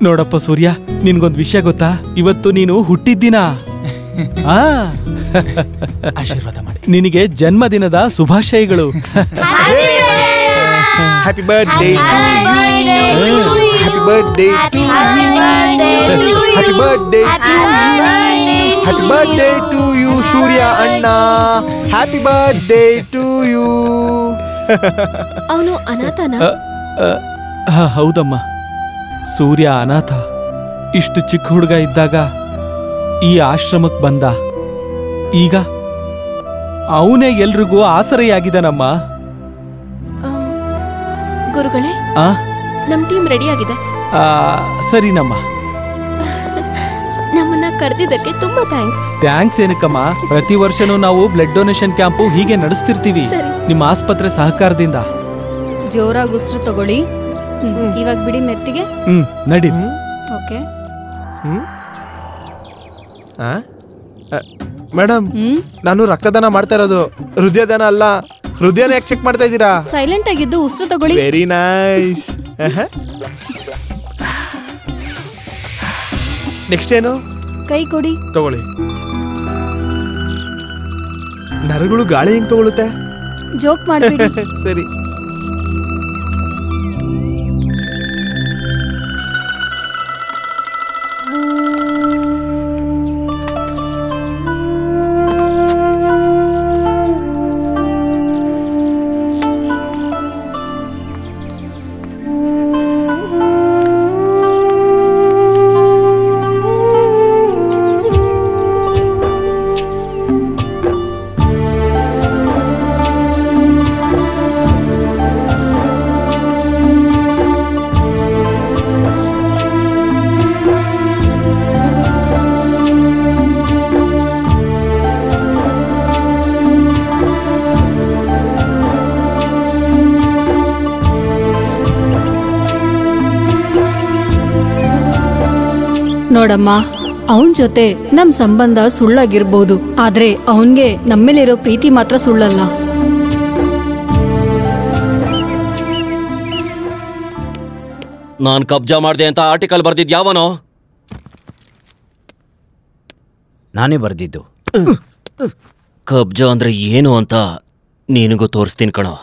ನೋಡಪ್ಪ ಸೂರ್ಯ, ನಿನ್ಗೊಂದ್ ವಿಷಯ ಗೊತ್ತಾ? ಇವತ್ತು ನೀನು ಹುಟ್ಟಿದ್ದಿನ. ಆಶೀರ್ವಾದ ಮಾಡಿ. ನಿನಗೆ ಜನ್ಮದಿನದ ಶುಭಾಶಯಗಳು. Happy birthday, happy birthday, happy birthday, happy birthday to you Surya ಅಣ್ಣ. Happy birthday to you. ಅವನು ಅನಾಥನ? ಹೌದಮ್ಮ, ಸೂರ್ಯ ಅನಾಥ. ಇಷ್ಟು ಚಿಕ್ಕ ಹುಡುಗ ಇದ್ದಾಗ ಈ ಆಶ್ರಮಕ್ಕೆ ಬಂದ. ಈಗ ಅವನೇ ಎಲ್ರಿಗೂ ಆಸರೆಯಾಗಿದ್ದಾನಮ್ಮ. ಗುರುಗಳೇ, ನಮ್ ಟೀಮ್ ರೆಡಿ ಆಗಿದೆ. ಸರಿನಮ್ಮ. ನಮ್ಮನ್ನ ಕರೆದಿದ್ದಕ್ಕೆ ತುಂಬಾ ಥ್ಯಾಂಕ್ಸ್. ಥ್ಯಾಂಕ್ಸ್ ಏನಕ್ಕಮ್ಮ, ಪ್ರತಿ ವರ್ಷನೂ ನಾವು ಬ್ಲಡ್ ಡೊನೇಷನ್ ಕ್ಯಾಂಪು ಹೀಗೆ ನಡೆಸ್ತಿರ್ತೀವಿ ನಿಮ್ಮ ಆಸ್ಪತ್ರೆ ಸಹಕಾರದಿಂದ. ಜೋರಾಗಿ ಉಸಿರು ತಗೊಳ್ಳಿ. ಇವಾಗ ಬಿಡಿ ಮೆತ್ತಿಗೆ. ನಡಿ. ಓಕೆ ಮೇಡಮ್, ನಾನು ರಕ್ತದಾನ ಮಾಡ್ತಾ ಇರೋದು, ಹೃದಯದಾನ ಅಲ್ಲ. ಹೃದಯನ ಯಾಕೆ ಚೆಕ್ ಮಾಡ್ತಾ ಇದ್ದೀರಾ? ಸೈಲೆಂಟ್ ಆಗಿದ್ದು ಉಸಿರು ತಗೊಳ್ಳಿ. Very nice. ನೆಕ್ಸ್ಟ್ ಏನು? ಕೈ ಕೊಡಿ. ತಗೊಳ್ಳಿ. ನರಗಳು ಗಾಳಿ ಹೆಂಗ್ ತಗೊಳುತ್ತೆ? ಜೋಕ್ ಮಾಡ್ಬಿಡಿ. ಸರಿ. ನೋಡಮ್ಮ, ಅವನ್ ಜೊತೆ ನಮ್ ಸಂಬಂಧ ಸುಳ್ಳಾಗಿರ್ಬೋದು, ಆದ್ರೆ ಅವನ್ಗೆ ನಮ್ಮೇಲಿರೋ ಪ್ರೀತಿ ಮಾತ್ರ ಸುಳ್ಳಲ್ಲ. ನಾನ್ ಕಬ್ಜಾ ಮಾಡ್ದೆ ಅಂತ ಆರ್ಟಿಕಲ್ ಬರ್ದಿದ್ ಯಾವನೋ? ನಾನೇ ಬರ್ದಿದ್ದು. ಕಬ್ಜಾ ಅಂದ್ರೆ ಏನು ಅಂತ ನಿನಗೂ ತೋರಿಸ್ತೀನಿ ಕಣೋ.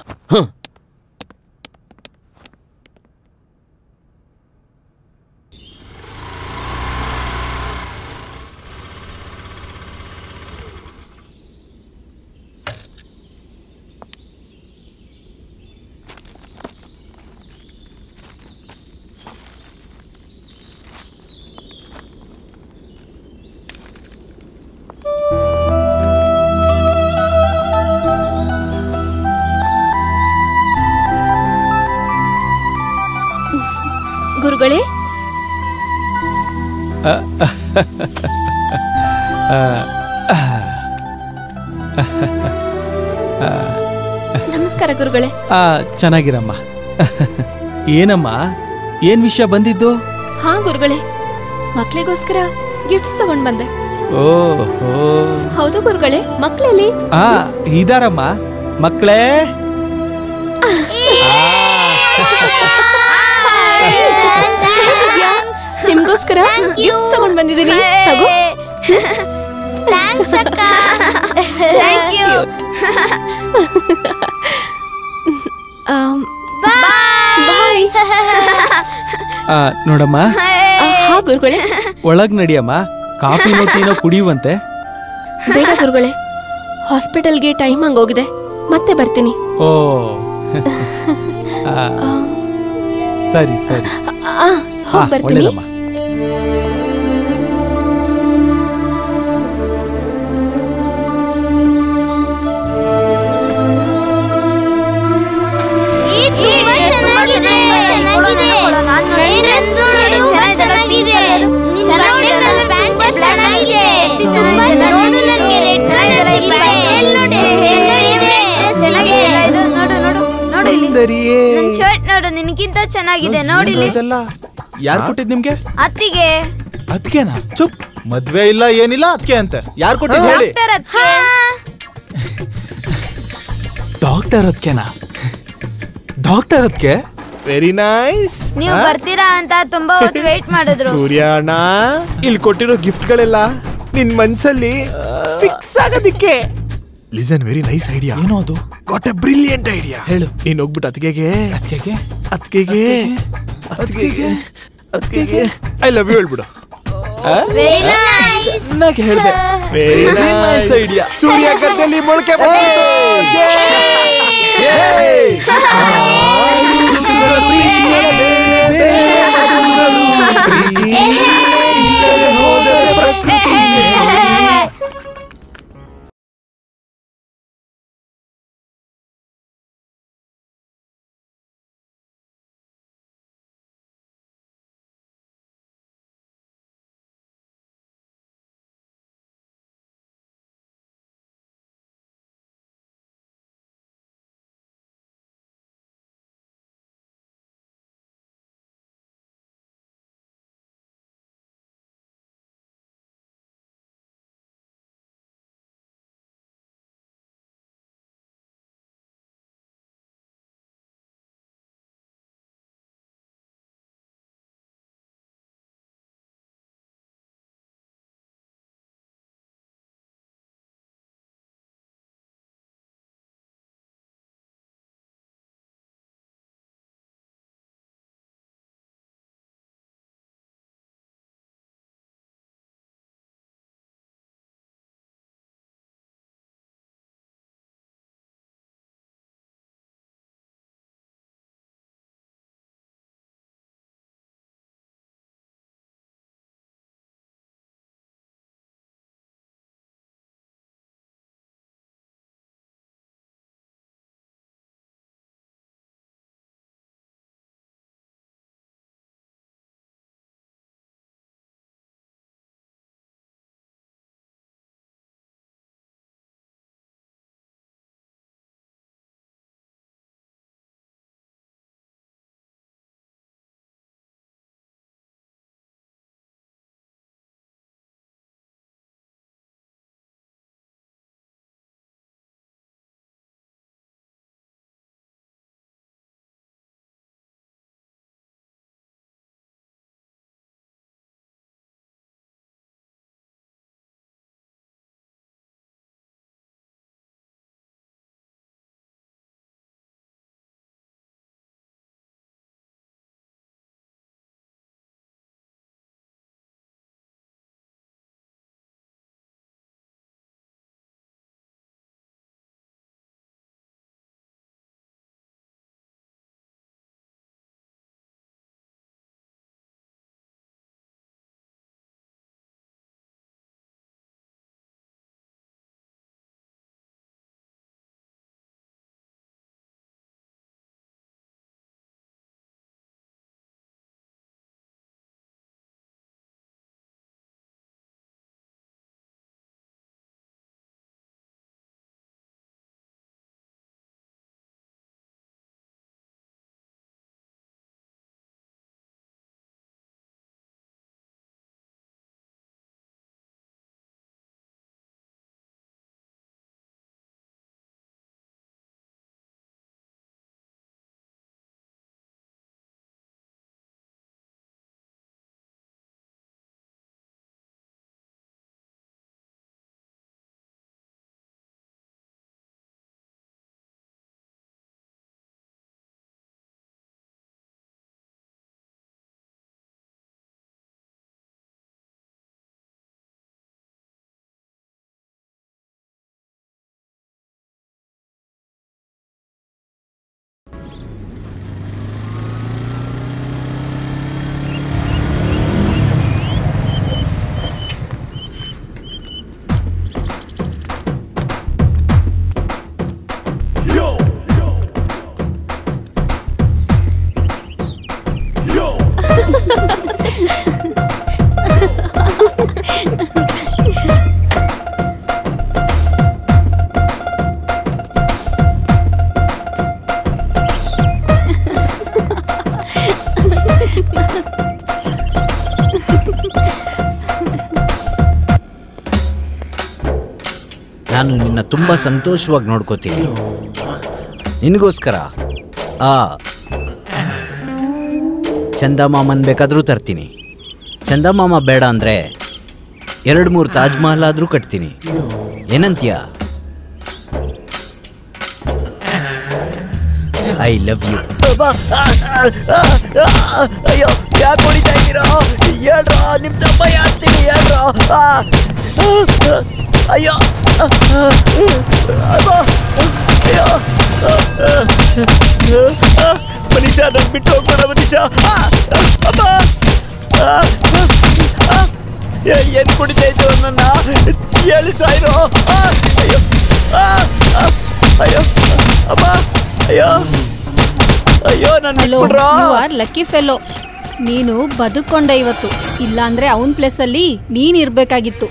ಗುರುಗಳೇ, ನಮಸ್ಕಾರ ಗುರುಗಳೇ. ಚೆನ್ನಾಗಿರಮ್ಮ. ಏನಮ್ಮ, ಏನ್ ವಿಷಯ ಬಂದಿದ್ದು? ಹಾ ಗುರುಗಳೇ, ಮಕ್ಳಿಗೋಸ್ಕರ ಗಿಫ್ಟ್ಸ್ ತಗೊಂಡ್ ಬಂದೆ. ಓಹೋ, ಹೌದು ಗುರುಗಳೇ. ಮಕ್ಳಲ್ಲಿ ಇದಾರಮ್ಮ. ಮಕ್ಳೇ, ನಿಮ್ಗೋಸ್ಕರ ಗಿಫ್ಟ್ಸ್ ತಗೊಂಡ್ ಬಂದಿದ್ದೀನಿ. ತಗೋ. ನೋಡಮ್ಮ. ಹಾ ಗುರುಗಳೇ. ಒಳಗ್ ನಡಿಯಮ್ಮ, ಕಾಫಿ ಟೀನೋ ಕುಡಿಯುವಂತೆ. ಬೇಡ ಗುರುಗಳೇ, ಹಾಸ್ಪಿಟಲ್ಗೆ ಟೈಮ್ ಹಂಗೋಗಿದೆ, ಮತ್ತೆ ಬರ್ತೀನಿ. ಓ ಸರಿ ಸರಿ, ಹೋಗಿ ಬರ್ತೀನಿ. ಶರ್ಟ್ ನೋಡು, ನಿನಗಿಂತ ಚೆನ್ನಾಗಿದೆ ನೋಡಿ. ಯಾರು ಕೊಟ್ಟಿದ್ ನಿಮ್ಗೆ? ಅತ್ತಿಗೆ. ಅತ್ತಿಗೆನಾ? ಚುಪ್, ಮದ್ವೆ ಇಲ್ಲ ಏನಿಲ್ಲ ಅತ್ತಿಗೆ ಅಂತ. ಯಾರು ಕೊಟ್ಟಿದ್ ಹೇಳಿ? ಡಾಕ್ಟರ್ ಅತ್ತಿಗೆನಾ? ಡಾಕ್ಟರ್ ಅತ್ತಿಗೆ? Very nice. ನೀವು ಬರ್ತೀರಾ ಅಂತ ತುಂಬಾ ಹೊತ್ತು ವೇಟ್ ಮಾಡಿದ್ರು. ಸೂರ್ಯ ಅಣ್ಣ, ಇಲ್ಲಿ ಕೊಟ್ಟಿರೋ ಗಿಫ್ಟ್ ಗಳೆಲ್ಲ ನಿನ್ ಮನ್ಸಲ್ಲಿ ಫಿಕ್ಸ್ ಆಗೋದಿಕ್ಕೆ. Listen, very nice idea. ಏನೋ ಅದು? Got a brilliant idea. ಹೇಳು. ನೀನ್ ಹೋಗ್ಬಿಟ್ಟು ಅತ್ತಿಗೆಗೆ ಐ ಲವ್ ಯು ಹೇಳ್ಬಿಡು. ಚೆನ್ನಾಗಿ ಹೇಳ್ದೆ. Very nice idea. ಸೂರ್ಯ ಗದ್ದೆಯಲ್ಲಿ ಮೊಳಕೆ ಬಂದಿತು. ನಾನು ನಿನ್ನ ತುಂಬ ಸಂತೋಷವಾಗಿ ನೋಡ್ಕೋತೀನಿ. ನಿನಗೋಸ್ಕರ ಚಂದಮಾಮನ್ ಬೇಕಾದರೂ ತರ್ತೀನಿ. ಚಂದಮಾಮ ಬೇಡ ಅಂದರೆ 2-3 ತಾಜ್ ಮಹಲ್ ಆದರೂ ಕಟ್ತೀನಿ. ಏನಂತೀಯ? I love you. ಅಯ್ಯೋ, ಯಾಕೆ ಹೊಡಿತಾ ಇದ್ದೀರೋ? ಹೇಳ್ರೋ, ನಿಮ್ಮ ತಮ್ಮ ಯಾಡ್ತೀನಿ ಹೇಳ್ರೋ. ಅಯ್ಯೋ ಅಯ್ಯೋ ಮನೀಷ ನನ್ ಬಿಟ್ಟು ಹೋಗ್ಬೇಡ ಮನೀಷ. ಅಮ್ಮ ಏನ್ ಕುಡಿತಾ ಇದ್ದು ನನ್ನ ಹೇಳಿ ಸಾಯಿರೋ. ಅಯ್ಯೋ ಅಯ್ಯೋ ಅಮ್ಮ ಅಯ್ಯೋ ಅಯ್ಯೋ ನನ್ನ ಬಿಟ್ಬಿಡ್ರೋ. You are lucky fellow. ನೀನು ಬದುಕೊಂಡೆ ಇವತ್ತು, ಇಲ್ಲಾಂದ್ರೆ ಅವನ್ ಪ್ಲೇಸ್ ಅಲ್ಲಿ ನೀನ್ ಇರ್ಬೇಕಾಗಿತ್ತು.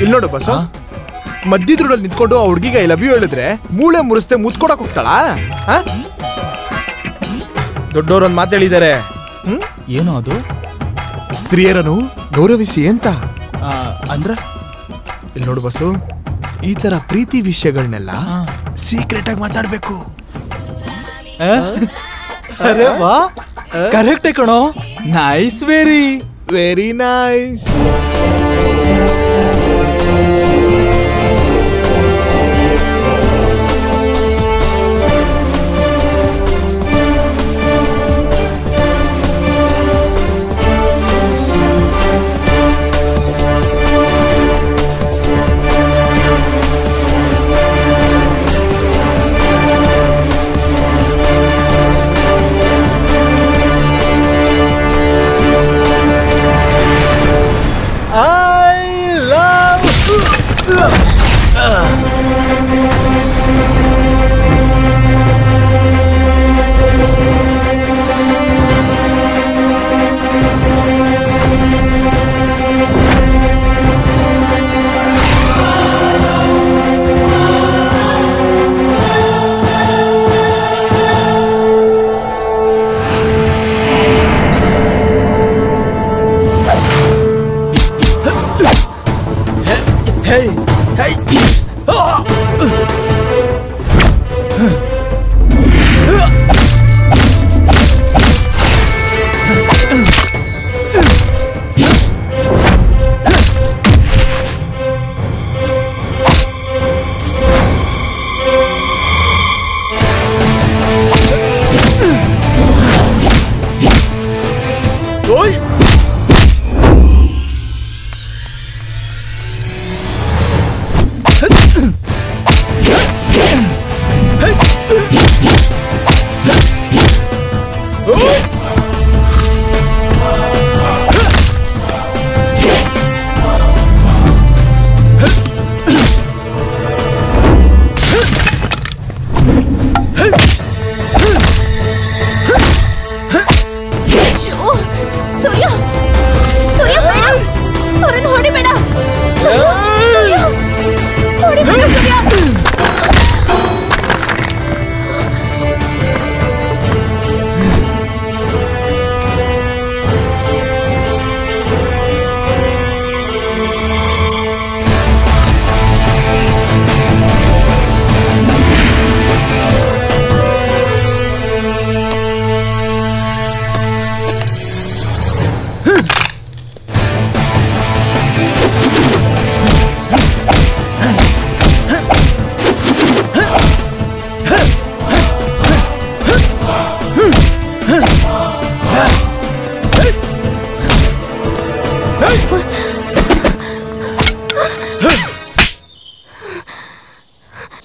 ಇಲ್ಲಿ ನೋಡು ಬಸ್, ಮಧ್ಯದ್ರಲ್ಲಿ ನಿಂತ್ಕೊಂಡು ಆ ಹುಡ್ಗಿಗ ಐ ಲವ್ ಯು ಹೇಳಿದ್ರೆ ಮೂಳೆ ಮುರಿಸ್ತೆ ಮುತ್ಕೊಡಕ್ ಹೋಗ್ತಾಳ? ದೊಡ್ಡವ್ರೊಂದ್ ಮಾತು ಹೇಳಿದ್ದಾರೆ. ಏನೋ ಅದು? ಸ್ತ್ರೀಯರನ್ನು ಗೌರವಿಸಿ ಅಂತ. ಅಂದ್ರ ಇಲ್ಲಿ ನೋಡು ಬಸ್ಸು, ಈ ತರ ಪ್ರೀತಿ ವಿಷಯಗಳನ್ನೆಲ್ಲ ಸೀಕ್ರೆಟ್ ಆಗಿ ಮಾತಾಡ್ಬೇಕು. ಅರೆ ವಾ, ಕರೆಕ್ಟ್ ಕಣೋ. Nice, very very nice.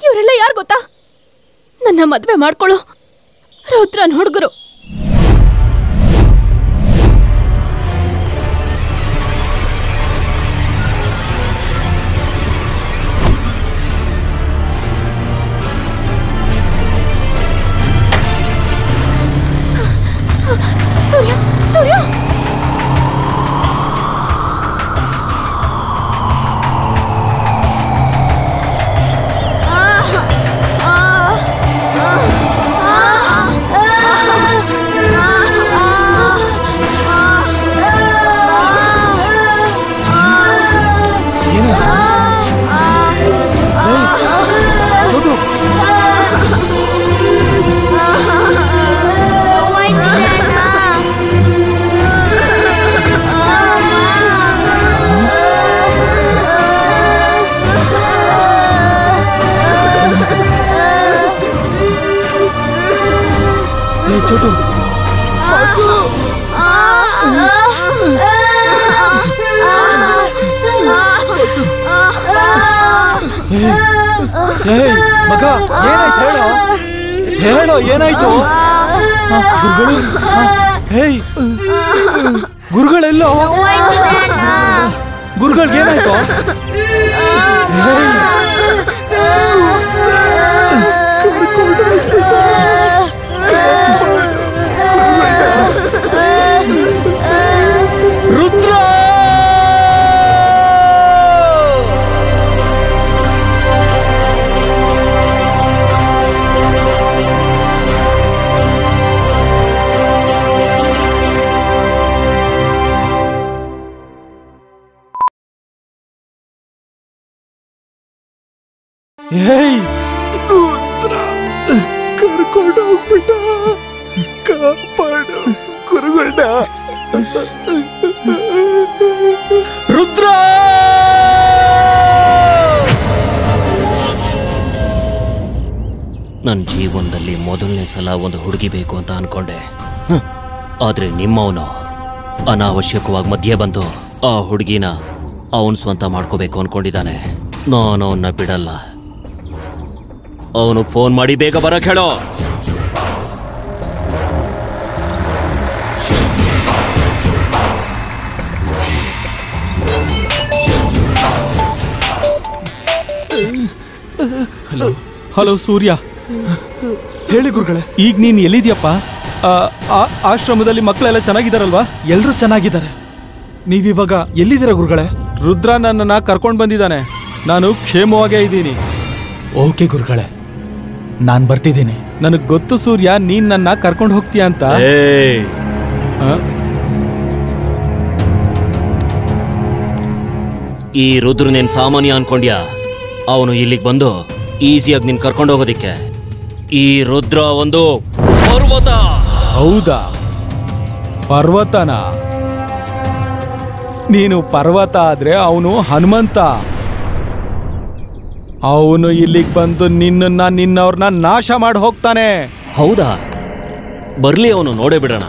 ಇವರೆಲ್ಲ ಯಾರು ಗೊತ್ತಾ? ನನ್ನ ಮದ್ವೆ ಮಾಡ್ಕೊಳ್ಳೋ ರೌದ್ರನ್ ಹುಡುಗರು. ಸೂರ್ಯ, ಸೂರ್ಯ, ಮಗ ಏನಾಯ್ತು ಹೇಳೋ ಹೇಳೋ ಏನಾಯ್ತು ಗುರುಗಳು ಹೇಯ್ ಗುರುಗಳೆಲ್ಲೋ ಗುರುಗಳಿಗೆ ಏನಾಯ್ತು ರುದ್ರ ಏಯ್ ರುದ್ರ ಕರ್ಕೊಂಡು ಹೋಗ್ಬಿಟ್ಟ ಕಾಪಾಡು ಗುರುಗಳನ್ನ ರುದ್ರ ನನ್ನ ಜೀವನದಲ್ಲಿ ಮೊದಲನೇ ಸಲ ಒಂದು ಹುಡುಗಿ ಬೇಕು ಅಂತ ಅನ್ಕೊಂಡೆ. ಆದ್ರೆ ನಿಮ್ಮವನು ಅನಾವಶ್ಯಕವಾಗಿ ಮಧ್ಯೆ ಬಂದು ಆ ಹುಡುಗಿನ ಅವನು ಸ್ವಂತ ಮಾಡ್ಕೋಬೇಕು ಅನ್ಕೊಂಡಿದ್ದಾನೆ. ನಾನು ಅವನ್ನ ಬಿಡಲ್ಲ. ಅವನು ಫೋನ್ ಮಾಡಿ ಬೇಗ ಬರಕ್ ಹೇಳೋ. ಹಲೋ ಹಲೋ ಸೂರ್ಯ, ಹೇಳಿ ಗುರುಗಳೇ. ಈಗ ನೀನ್ ಎಲ್ಲಿದ್ಯಪ್ಪ? ಆಶ್ರಮದಲ್ಲಿ ಮಕ್ಕಳೆಲ್ಲ ಚೆನ್ನಾಗಿದಾರಲ್ವಾ? ಎಲ್ರೂ ಚೆನ್ನಾಗಿದ್ದಾರೆ. ನೀವಿವಾಗ ಎಲ್ಲಿದ್ದೀರಾ ಗುರುಗಳೇ? ರುದ್ರ ನನ್ನನ್ನ ಕರ್ಕೊಂಡು ಬಂದಿದ್ದಾನೆ. ನಾನು ಕ್ಷೇಮವಾಗೇ ಇದ್ದೀನಿ. ಓಕೆ ಗುರುಗಳೇ, ನಾನ್ ಬರ್ತಿದ್ದೀನಿ. ನನಗ್ ಗೊತ್ತು ಸೂರ್ಯ, ನೀನ್ ನನ್ನ ಕರ್ಕೊಂಡು ಹೋಗ್ತೀಯ ಅಂತ. ಈ ರುದ್ರ ನೀನ್ ಸಾಮಾನ್ಯ ಅನ್ಕೊಂಡ್ಯಾ? ಅವನು ಇಲ್ಲಿಗೆ ಬಂದು ಈಸಿಯಾಗಿ ನಿನ್ ಕರ್ಕೊಂಡು ಹೋಗೋದಿಕ್ಕೆ. ಈ ರುದ್ರ ಒಂದು ಪರ್ವತ. ಹೌದಾ? ಪರ್ವತನ? ನೀನು ಪರ್ವತ ಆದ್ರೆ ಅವನು ಹನುಮಂತ. ಅವನು ಇಲ್ಲಿಗೆ ಬಂದು ನಿನ್ನವ್ರನ್ನ ನಾಶ ಮಾಡಿ ಹೋಗ್ತಾನೆ. ಹೌದಾ? ಬರ್ಲಿ, ಅವನು ನೋಡೇ ಬಿಡೋಣ.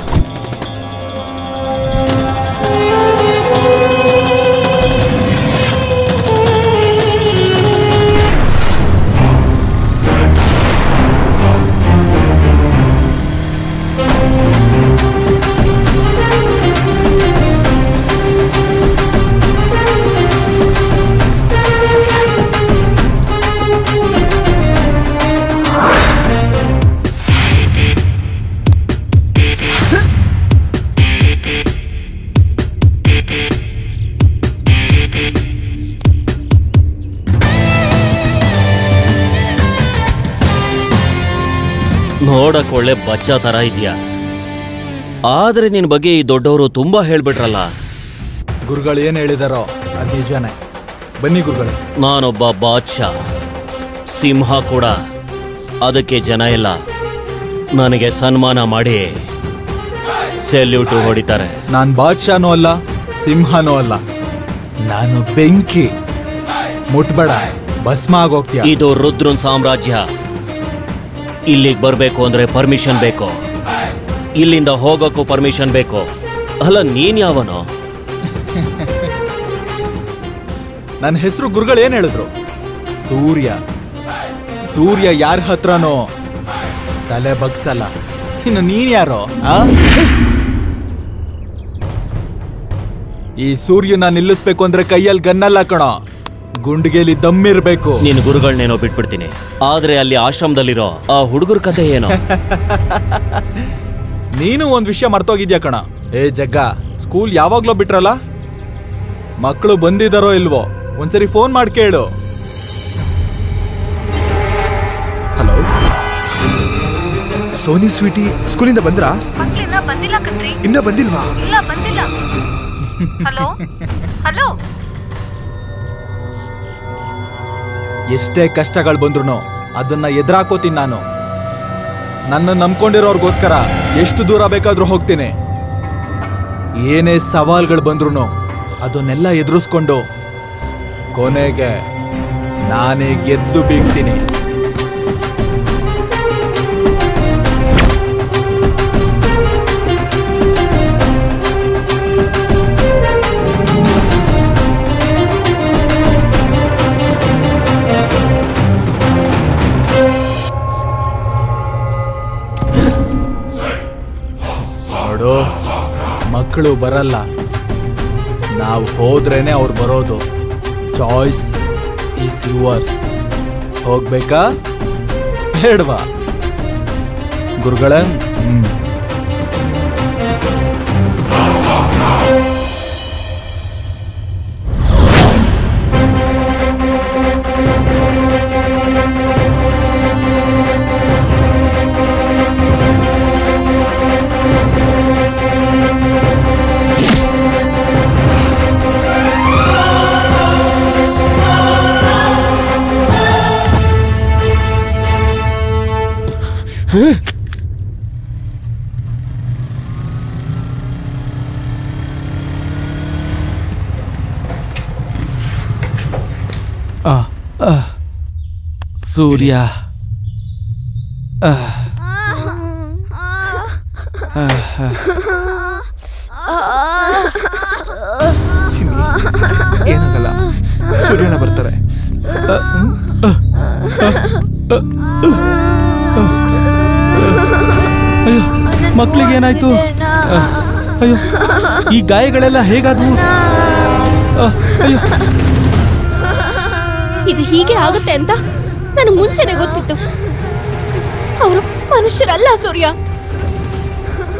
ನೋಡಕ್ ಒಳ್ಳೆ ಬಚ್ಚ ತರ ಇದೆಯಾ? ಆದ್ರೆ ನಿನ್ ಬಗ್ಗೆ ಈ ದೊಡ್ಡವರು ತುಂಬಾ ಹೇಳ್ಬಿಟ್ರಲ್ಲ. ಗುರುಗಳು ಏನ್ ಹೇಳಿದಾರೋ ಅದು ನಿಜಾನೇ. ಬನ್ನಿ ಗುರುಗಳು. ನಾನೊಬ್ಬ ಬಾದ್ಶಾ, ಸಿಂಹ ಕೂಡ. ಅದಕ್ಕೆ ಜನ ಎಲ್ಲ ನನಗೆ ಸನ್ಮಾನ ಮಾಡಿ ಸೆಲ್ಯೂಟು ಹೊಡಿತಾರೆ. ನಾನ್ ಬಾದ್ಶಾನೂ ಅಲ್ಲ, ಸಿಂಹನೂ ಅಲ್ಲ. ನಾನು ಬೆಂಕಿ. ಮುಟ್ಬೇಡ, ಭಸ್ಮ ಆಗೋಗ್ತೀಯ. ಇದು ರುದ್ರನ್ ಸಾಮ್ರಾಜ್ಯ. ಇಲ್ಲಿಗೆ ಬರ್ಬೇಕು ಅಂದ್ರೆ ಪರ್ಮಿಷನ್ ಬೇಕು. ಇಲ್ಲಿಂದ ಹೋಗೋಕ್ಕೂ ಪರ್ಮಿಷನ್ ಬೇಕು. ಅಲ್ಲ, ನೀನ್ ಯಾವನೋ? ನನ್ನ ಹೆಸರು ಗುರುಗಳು ಏನ್ ಹೇಳಿದ್ರು? ಸೂರ್ಯ. ಸೂರ್ಯ ಯಾರ ಹತ್ರನೋ ತಲೆ ಬಗ್ಸಲ್ಲ. ಇನ್ನು ನೀನ್ ಯಾರೋ? ಈ ಸೂರ್ಯನ ನಿಲ್ಲಿಸ್ಬೇಕು ಅಂದ್ರೆ ಕೈಯಲ್ಲಿ ಗನ್ನಲ್ಲ ಕಣೋ, ಗುಂಡಿಗೆಲಿ ದಮ್ಮಿರ್ಬೇಕು. ನೀನು ಗುರುಗಳನ್ನೇನೋ ಬಿಟ್ಬಿಡ್ತೀನಿ, ಆದ್ರೆ ಅಲ್ಲಿ ಆಶ್ರಮದಲ್ಲಿರೋ ಆ ಹುಡುಗರ ಕತೆ ಏನೋ? ನೀನು ಒಂದ್ ವಿಷಯ ಮರ್ತೋಗಿದ್ಯಾ ಕಣ. ಏ ಜಗ್ಗ, ಸ್ಕೂಲ್ ಯಾವಾಗ್ಲೋ ಬಿಟ್ರಲ್ಲ? ಮಕ್ಕಳು ಬಂದಿದಾರೋ ಇಲ್ವೋ ಒಂದ್ಸರಿ ಫೋನ್ ಮಾಡಿ ಕೇಳು. ಹಲೋ ಸೋನಿ ಸ್ವೀಟಿ, ಸ್ಕೂಲಿಂದ ಬಂದ್ರಾ? ಬಂದಿಲ್ಲ ಕಣ್ರಿ. ಇನ್ನ ಬಂದಿಲ್ವಾ? ಇಲ್ಲ ಬಂದಿಲ್ಲ. Hello hello. ಎಷ್ಟೇ ಕಷ್ಟಗಳು ಬಂದ್ರು ಅದನ್ನ ಎದುರಾಕೋತೀನಿ ನಾನು. ನನ್ನ ನಂಬ್ಕೊಂಡಿರೋರ್ಗೋಸ್ಕರ ಎಷ್ಟು ದೂರ ಬೇಕಾದ್ರೂ ಹೋಗ್ತೀನಿ. ಏನೇ ಸವಾಲ್ಗಳು ಬಂದ್ರು ಅದನ್ನೆಲ್ಲ ಎದುರಿಸ್ಕೊಂಡು ಕೊನೆಗೆ ನಾನೇ ಗೆದ್ದು ಬೀಗ್ತೀನಿ. ಮಕ್ಕಳು ಬರಲ್ಲ, ನಾವು ಹೋದ್ರೇನೆ ಅವ್ರು ಬರೋದು. Choice is yours. ಹೋಗ್ಬೇಕಾ ಬೇಡ್ವಾ ಗುರುಗಳೇ? ಸೂರ್ಯ ಏನಾಗಲ್ಲ, ಸೂರ್ಯನ ಬರ್ತಾರೆ. ಅಯ್ಯೋ, ಮಕ್ಳಿಗೆ ಏನಾಯ್ತು? ಅಯ್ಯೋ, ಈ ಗಾಯಗಳೆಲ್ಲ ಹೇಗಾದ್ವು? ಅಯ್ಯೋ, ಇದು ಹೀಗೆ ಆಗುತ್ತೆ ಅಂತ ನನಗೆ ಮುಂಚೆನೆ ಗೊತ್ತಿತ್ತು. ಅವರು ಮನುಷ್ಯರಲ್ಲ ಸೂರ್ಯ,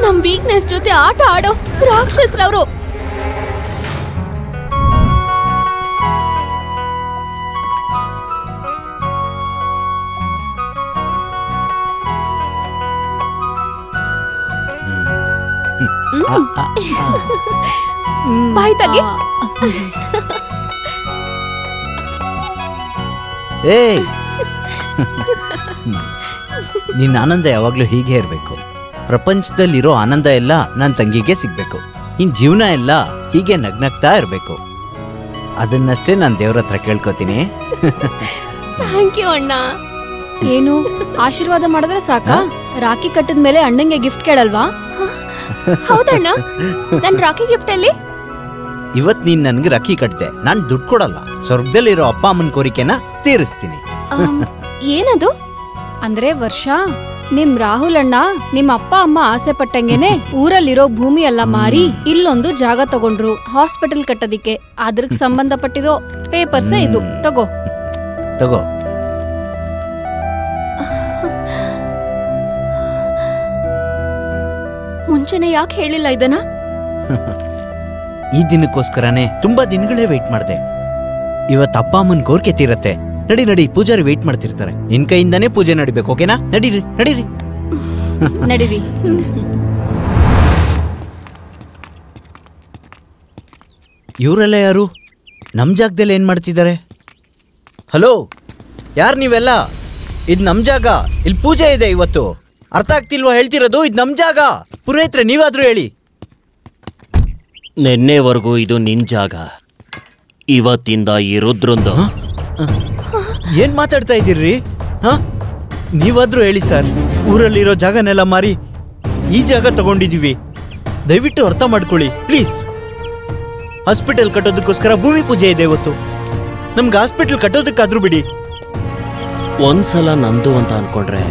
ನಮ್ ವೀಕ್ನೆಸ್ ಜೊತೆ ಆಟ ಆಡೋ ರಾಕ್ಷಸರವರು. ಬಾಯ್ ತಗಿ. ನಿನ್ನ ಆನಂದ ಯಾವಾಗ್ಲೂ ಹೀಗೆ ಇರಬೇಕು. ಪ್ರಪಂಚದಲ್ಲಿರೋ ಆನಂದ ಎಲ್ಲ ನನ್ನ ತಂಗಿಗೆ ಸಿಗ್ಬೇಕು. ನಿನ್ ಜೀವನ ಎಲ್ಲ ಹೀಗೆ ನಗ್ನಗ್ತಾ ಇರಬೇಕು. ಅದನ್ನಷ್ಟೇ ನಾನು ದೇವ್ರ ಹತ್ರ ಕೇಳ್ಕೊತೀನಿ. ಥ್ಯಾಂಕ್ ಯು ಅಣ್ಣ. ಏನು ಆಶೀರ್ವಾದ ಮಾಡಿದ್ರೆ ಸಾಕಾ? ರಾಖಿ ಕಟ್ಟಿದ ಮೇಲೆ ಅಣ್ಣಂಗೆ ಗಿಫ್ಟ್ ಕೇಳಲ್ವಾ? ಹೌದಣ್ಣ, ನನ್ ರಾಖಿ ಗಿಫ್ಟ್ ಅಲ್ಲಿ ಇವತ್ ನೀನ್ ನನ್ಗೆ ರಾಖಿ ಕಟ್ತೆ, ನಾನ್ ದುಡ್ಡು ಕೊಡಲ್ಲ. ಸ್ವರ್ಗದಲ್ಲಿರೋ ಅಪ್ಪ ಅಮ್ಮನ ಕೋರಿಕೆನ ತೀರಿಸ್ತೀನಿ. ಏನದು? ಅಂದ್ರೆ ವರ್ಷ, ನಿಮ್ ರಾಹುಲ್ ಅಣ್ಣ ನಿಮ್ ಅಪ್ಪ ಅಮ್ಮ ಆಸೆ ಪಟ್ಟಂಗೆನೆ ಊರಲ್ಲಿರೋ ಭೂಮಿ ಎಲ್ಲ ಮಾರಿ ಇಲ್ಲೊಂದು ಜಾಗ ತಗೊಂಡ್ರು ಹಾಸ್ಪಿಟಲ್ ಕಟ್ಟೋದಿಕ್ಕೆ. ಅದ್ರಕ್ ಸಂಬಂಧಪಟ್ಟಿರೋ ಪೇಪರ್ಸೇ ಇದು. ತಗೋ ತಗೋ. ಮುಂಚೆನೆ ಯಾಕೆ ಹೇಳಿಲ್ಲ ಇದನ್ನ? ಈ ದಿನಕ್ಕೋಸ್ಕರನೇ ತುಂಬಾ ದಿನಗಳೇ ವೇಟ್ ಮಾಡ್ದೆ. ಇವತ್ತು ಅಪ್ಪ ಅಮ್ಮನ್ ಕೋರಿಕೆ ತೀರತ್ತೆ. ನಡಿ ನಡಿ, ಪೂಜಾರಿ ವೇಟ್ ಮಾಡ್ತಿರ್ತಾರೆ. ನಿನ್ ಕೈಯಿಂದಾನೇ ಪೂಜೆ ನಡಿಬೇಕು, ಓಕೆನಾ? ನಡೀರಿ ನಡೀರಿ ನಡೀರಿ. ಇವರೆಲ್ಲ ಯಾರು? ನಮ್ ಜಾಗದಲ್ಲಿ ಏನ್ ಮಾಡ್ತಿದ್ದಾರೆ? ಹಲೋ, ಯಾರು ನೀವೆಲ್ಲ? ಇದ್ ನಮ್ ಜಾಗ, ಇಲ್ಲಿ ಪೂಜೆ ಇದೆ ಇವತ್ತು. ಅರ್ಥ ಆಗ್ತಿಲ್ವಾ ಹೇಳ್ತಿರೋದು? ಇದ್ ನಮ್ ಜಾಗ. ಪುರೋಹಿತ್ರೆ, ನೀವಾದ್ರೂ ಹೇಳಿ. ನಿನ್ನೆವರೆಗೂ ಇದು ನಿನ್ ಜಾಗ, ಇವತ್ತಿಂದ ಈ ರುದ್ರಂದು. ಏನ್ ಮಾತಾಡ್ತಾ ಇದ್ದೀರ್ರಿ? ನೀವಾದ್ರೂ ಹೇಳಿ ಸರ್. ಊರಲ್ಲಿರೋ ಜಾಗನೆಲ್ಲ ಮಾರಿ ಈ ಜಾಗ ತಗೊಂಡಿದೀವಿ. ದಯವಿಟ್ಟು ಅರ್ಥ ಮಾಡ್ಕೊಳ್ಳಿ ಪ್ಲೀಸ್. ಹಾಸ್ಪಿಟಲ್ ಕಟ್ಟೋದಕ್ಕೋಸ್ಕರ ಭೂಮಿ ಪೂಜೆ ಇದೆ ಇವತ್ತು. ನಮ್ಗೆ ಹಾಸ್ಪಿಟಲ್ ಕಟ್ಟೋದಕ್ಕಾದ್ರೂ ಬಿಡಿ. ಒಂದ್ಸಲ ನಂದು ಅಂತ ಅನ್ಕೊಂಡ್ರೆ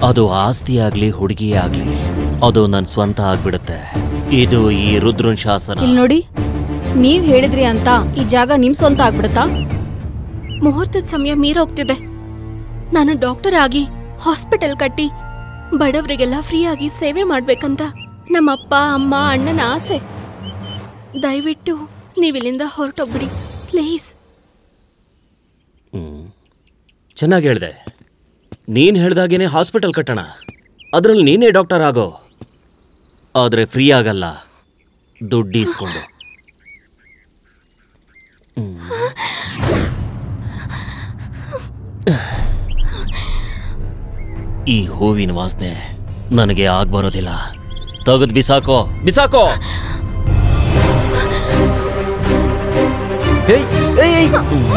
ಅದು ಆಸ್ತಿ ಆಗ್ಲಿ ಹುಡುಗಿ ಆಗ್ಲಿ ಅದು ನನ್ ಸ್ವಂತ ಆಗ್ಬಿಡುತ್ತೆ. ಇದು ಈ ರುದ್ರನ್ ಶಾಸನ. ಇಲ್ಲಿ ನೋಡಿ, ನೀವ್ ಹೇಳಿದ್ರಿ ಅಂತ ಈ ಜಾಗ ನಿಮ್ ಸ್ವಂತ ಆಗ್ಬಿಡುತ್ತಾ? ಮುಹೂರ್ತದ ಸಮಯ ಮೀರೋಗ್ತಿದೆ. ನಾನು ಡಾಕ್ಟರ್ ಆಗಿ ಹಾಸ್ಪಿಟಲ್ ಕಟ್ಟಿ ಬಡವರಿಗೆಲ್ಲ ಫ್ರೀ ಆಗಿ ಸೇವೆ ಮಾಡ್ಬೇಕಂತ ನಮ್ಮ ಅಪ್ಪ ಅಮ್ಮ ಅಣ್ಣನ ಆಸೆ. ದಯವಿಟ್ಟು ನೀವಿಲ್ಲಿಂದ ಹೊರಟೋಗ್ಬಿಡಿ ಪ್ಲೀಸ್. ಚೆನ್ನಾಗಿ ಹೇಳ್ದೆ. ನೀನ್ ಹೇಳ್ದಾಗೇನೆ ಹಾಸ್ಪಿಟಲ್ ಕಟ್ಟೋಣ, ಅದ್ರಲ್ಲಿ ನೀನೇ ಡಾಕ್ಟರ್ ಆಗೋ. ಆದ್ರೆ ಫ್ರೀ ಆಗಲ್ಲ, ದುಡ್ಡು ಇಸ್ಕೊಂಡು. ಈ ಹೂವಿನ ವಾಸನೆ ನನಗೆ ಆಗ್ಬರೋದಿಲ್ಲ. ತೆಗೆದು ಬಿಸಾಕೋ, ಬಿಸಾಕೋ.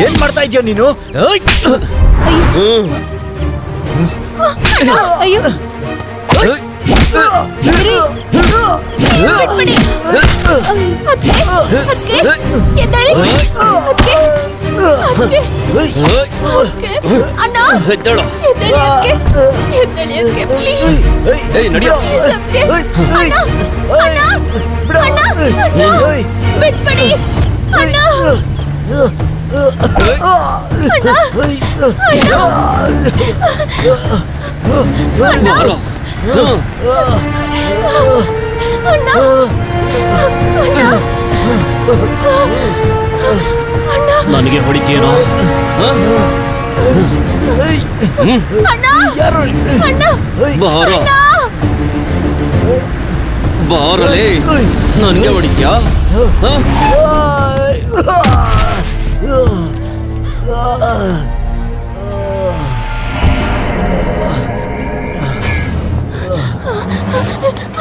ಏನ್ ಮಾಡ್ತಾ ಇದೀಯ ನೀನು? ಅಯ್ಯೋ, ಬಿಟ್ಬಿಡಿ ಅಣ್ಣ. ನನಗೆ ಹೊಡಿತೀಯನೋ? ಬಾರೋ ಬಾರಲೇ, ನನಗೆ ಹೊಡಿತೀಯಾ?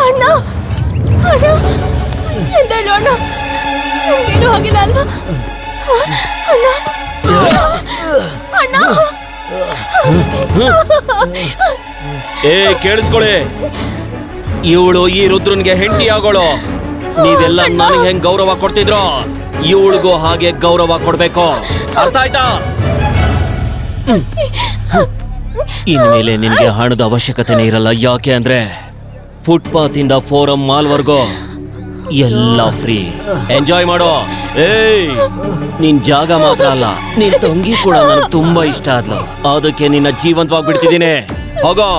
ಅಣ್ಣ ಅಣ್ಣ ಎಂದೇಳು ಅಣ್ಣ, ನಿಮ್ಗೇನು ಆಗಿಲ್ಲ ಅಲ್ವಾ ಅಣ್ಣ? ಅಣ್ಣ ಏ ಕೇಳಿಸ್ಕೊಳ್ಳಿ, ಇವಳು ಈ ರುದ್ರನ್ಗೆ ಹೆಂಡತಿ ಆಗೋಳು. ನೀವೆಲ್ಲ ನನಗೆ ಹೆಂಗ್ ಗೌರವ ಕೊಡ್ತಿದ್ರೋ ಇವಳಿಗೂ ಹಾಗೆ ಗೌರವ ಕೊಡ್ಬೇಕು, ಅರ್ಥ ಆಯ್ತಾ? ಇನ್ಮೇಲೆ ನಿನ್ಗೆ ಹಣದ ಅವಶ್ಯಕತೆನೇ ಇರಲ್ಲ. ಯಾಕೆ ಅಂದ್ರೆ ಫುಟ್ಪಾತ್ ಇಂದ ಫೋರಂ ಮಾಲ್ ವರ್ಗು ಎಲ್ಲ ಫ್ರೀ. ಎಂಜಾಯ್ ಮಾಡೋ. ಏಯ್, ನಿನ್ ಜಾಗ ಮಾತ್ರ ಅಲ್ಲ, ನಿನ್ ತಂಗಿ ಕೂಡ ನನಗೆ ತುಂಬಾ ಇಷ್ಟ ಆದ್ಲು. ಅದಕ್ಕೆ ನಿನ್ನ ಜೀವಂತವಾಗಿ ಬಿಡ್ತಿದ್ದೀನಿ. ಹೋಗೋ.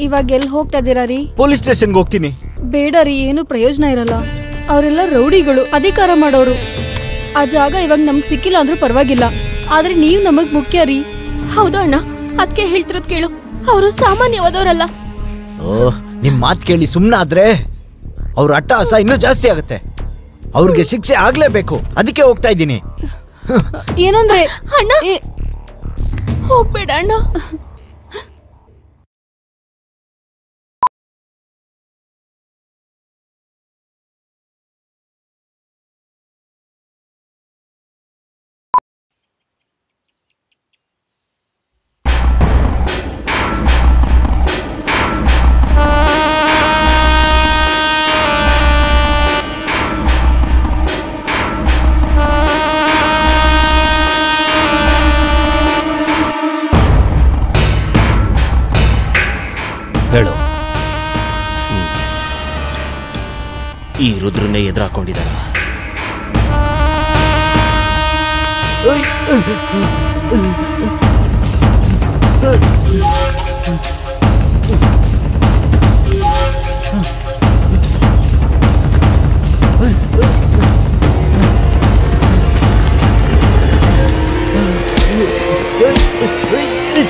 ಇವಾಗ ಎಲ್ಲಿ ಹೋಗ್ತಾ ಇದೀರಾ ರೀ? ಪೊಲೀಸ್ ಸ್ಟೇಷನ್ಗೆ ಹೋಗ್ತೀನಿ. ಬೇಡ ರೀ, ಏನು ಪ್ರಯೋಜನ ಇರಲ್ಲ. ಅವರೆಲ್ಲ ರೌಡಿಗಳು, ಅಧಿಕಾರ ಮಾಡೋರು. ಆ ಜಾಗ ಇವಾಗ ನಮ್ಗೆ ಸಿಕ್ಕಿಲ್ಲ ಅಂದ್ರೂ ಪರವಾಗಿಲ್ಲ, ಆದ್ರೆ ನೀವ್ ನಮಗ್ ಮುಖ್ಯ ರೀ. ಹೌದು ಅಣ್ಣ, ಅದಕ್ಕೆ ಹೇಳ್ತಿರೋದ್ ಕೇಳು. ಅವರು ಸಾಮಾನ್ಯವಾದವರಲ್ಲ. ಓಹ್, ನಿಮ್ ಮಾತ್ ಕೇಳಿ ಸುಮ್ನಾದ್ರೆ ಅವ್ರ ಅಟ್ಟಹಾಸ ಇನ್ನೂ ಜಾಸ್ತಿ ಆಗುತ್ತೆ. ಅವ್ರಿಗೆ ಶಿಕ್ಷೆ ಆಗ್ಲೇಬೇಕು, ಅದಕ್ಕೆ ಹೋಗ್ತಾ ಇದ್ದೀನಿ. ಏನಂದ್ರೆ ಅಣ್ಣ ಹೋಗ್ಬೇಡ ಅಣ್ಣ. ಹೇಳು, ಈ ರುದ್ರನ್ನೇ ಎದುರಾಕೊಂಡಿದ್ದಾರ?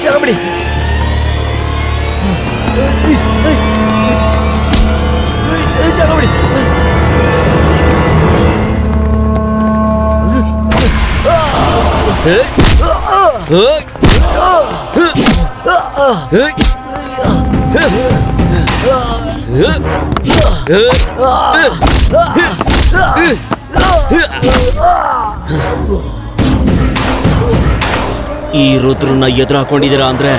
ಚಾಮಡಿ ಚಾಮಡಿ ಈ ರುದ್ರನ್ನ ಎದುರಾಕೊಂಡಿದ್ದೀರಾ ಅಂದ್ರೆ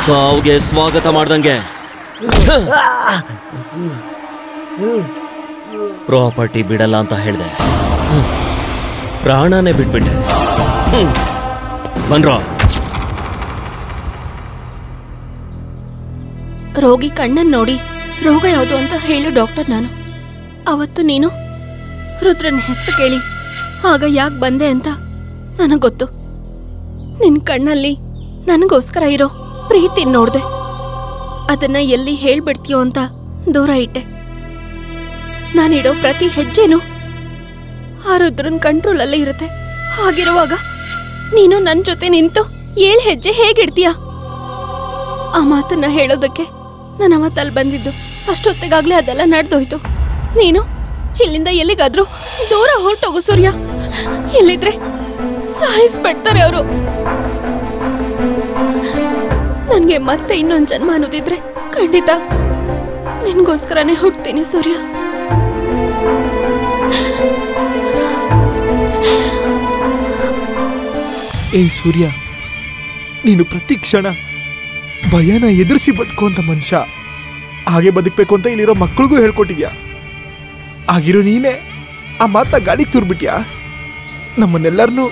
ಸಾವುಗೆ ಸ್ವಾಗತ ಮಾಡ್ದಂಗೆ. ಪ್ರಾಪರ್ಟಿ ಬಿಡಲ್ಲ ಅಂತ ಹೇಳ್ದೆ, ಪ್ರಾಣನೇ ಬಿಟ್ಬಿಟ್ಟೆ. ಬನ್ರೋ. ರೋಗಿ ಕಣ್ಣನ್ ನೋಡಿ ರೋಗ ಯಾವುದು ಅಂತ ಹೇಳು ಡಾಕ್ಟರ್. ನಾನು ಅವತ್ತು ನೀನು ರುದ್ರನ್ ಹೆಸರು ಕೇಳಿ ಆಗ ಯಾಕೆ ಬಂದೆ ಅಂತ ನನಗ್ ಗೊತ್ತು. ನಿನ್ ಕಣ್ಣಲ್ಲಿ ನನಗೋಸ್ಕರ ಇರೋ ಪ್ರೀತಿ ನೋಡ್ದೆ. ಅದನ್ನ ಎಲ್ಲಿ ಹೇಳ್ಬಿಡ್ತೀಯೋ ಅಂತ ದೂರ ಇಟ್ಟೆ. ನಾನಿಡೋ ಪ್ರತಿ ಹೆಜ್ಜೆನೂ ಆ ರುದ್ರನ್ ಕಂಟ್ರೋಲಲ್ಲೇ ಇರುತ್ತೆ. ಹಾಗಿರುವಾಗ ನೀನು ನನ್ ಜೊತೆ ನಿಂತು 7 ಹೆಜ್ಜೆ ಹೇಗಿಡ್ತೀಯ? ಆ ಮಾತನ್ನ ಹೇಳೋದಕ್ಕೆ ನಾನು ಅವತ್ತಲ್ಲಿ ಬಂದಿದ್ದು. ಅಷ್ಟೊತ್ತಿಗಾಗ್ಲೇ ಅದೆಲ್ಲ ನಡೆದೋಯ್ತು. ನೀನು ಇಲ್ಲಿಂದ ಎಲ್ಲಿಗಾದ್ರೂ ದೂರ ಹೊರಟೋಗು ಸೂರ್ಯ. ಇಲ್ಲಿದ್ರೆ ಸಾಯಿಸ್ಬಿಡ್ತಾರೆ ಅವರು. ನನ್ಗೆ ಮತ್ತೆ ಇನ್ನೊಂದ್ ಜನ್ಮ ಅನ್ನೋದಿದ್ರೆ ಖಂಡಿತ ನಿನ್ಗೋಸ್ಕರನೇ ಹುಡ್ತೀನಿ ಸೂರ್ಯ. ಏ ಸೂರ್ಯ, ನೀನು ಪ್ರತಿ ಕ್ಷಣ ಭಯನ ಎದುರಿಸಿ ಬದುಕುವಂತ ಮನುಷ್ಯ. ಹಾಗೆ ಬದುಕಬೇಕು ಅಂತ ಇಲ್ಲಿರೋ ಮಕ್ಕಳಿಗೂ ಹೇಳ್ಕೊಟ್ಟಿದ್ಯಾ. ಆಗಿರೋ ನೀನೇ ಆ ಮಾತನ್ನ ಗಾಡಿಗೆ ತೂರ್ಬಿಟ್ಯಾ? ನಮ್ಮನ್ನೆಲ್ಲರನ್ನೂ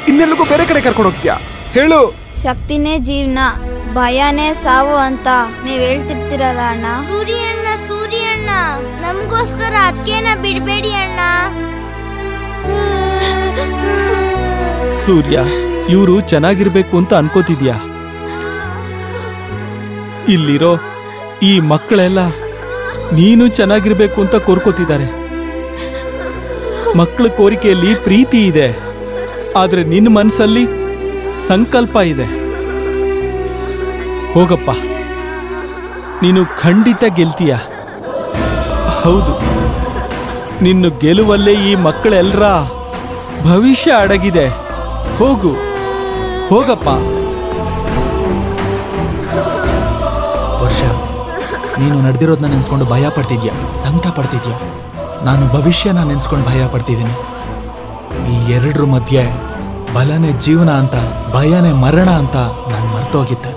ಇನ್ನೆಲ್ಲಿಗೂ ಬೇರೆ ಕಡೆ ಕರ್ಕೊಂಡು ಹೋಗ್ತೀಯಾ? ಹೇಳು. ಶಕ್ತಿನೇ ಜೀವನ, ಭಯನೇ ಸಾವು ಅಂತ ನೀವ್ ಹೇಳ್ತಿರ್ತೀರಲ್ಲ ಅಣ್ಣ. ಸೂರ್ಯಣ್ಣ ನಮಗೋಸ್ಕರ ಅಕ್ಕೇನ ಬಿಡ್ಬೇಡಿ ಅಣ್ಣ. ಸೂರ್ಯ, ಇವರು ಚೆನ್ನಾಗಿರ್ಬೇಕು ಅಂತ ಅನ್ಕೋತಿದ್ಯಾ? ಇಲ್ಲಿರೋ ಈ ಮಕ್ಕಳೆಲ್ಲ ನೀನು ಚೆನ್ನಾಗಿರ್ಬೇಕು ಅಂತ ಕೋರ್ಕೋತಿದ್ದಾರೆ. ಮಕ್ಕಳ ಕೋರಿಕೆಯಲ್ಲಿ ಪ್ರೀತಿ ಇದೆ, ಆದ್ರೆ ನಿನ್ನ ಮನಸ್ಸಲ್ಲಿ ಸಂಕಲ್ಪ ಇದೆ. ಹೋಗಪ್ಪ, ನೀನು ಖಂಡಿತ ಗೆಲ್ತೀಯ. ಹೌದು, ನಿನ್ನ ಗೆಲುವಲ್ಲೇ ಈ ಮಕ್ಕಳೆಲ್ಲರ ಭವಿಷ್ಯ ಅಡಗಿದೆ. ಹೋಗಪ್ಪ. ವರ್ಷ, ನೀನು ನಡೆದಿರೋದನ್ನ ನೆನ್ಸ್ಕೊಂಡು ಭಯ ಪಡ್ತಿದ್ಯಾ, ಸಂಕಟ ಪಡ್ತಿದ್ಯಾ. ನಾನು ಭವಿಷ್ಯನ ನೆನ್ಸ್ಕೊಂಡು ಭಯ ಪಡ್ತಿದ್ದೀನಿ. ಈ ಎರಡರ ಮಧ್ಯೆ ಬಲನೇ ಜೀವನ ಅಂತ, ಭಯನೇ ಮರಣ ಅಂತ ನಾನು ಮರ್ತೋಗಿದ್ದೆ.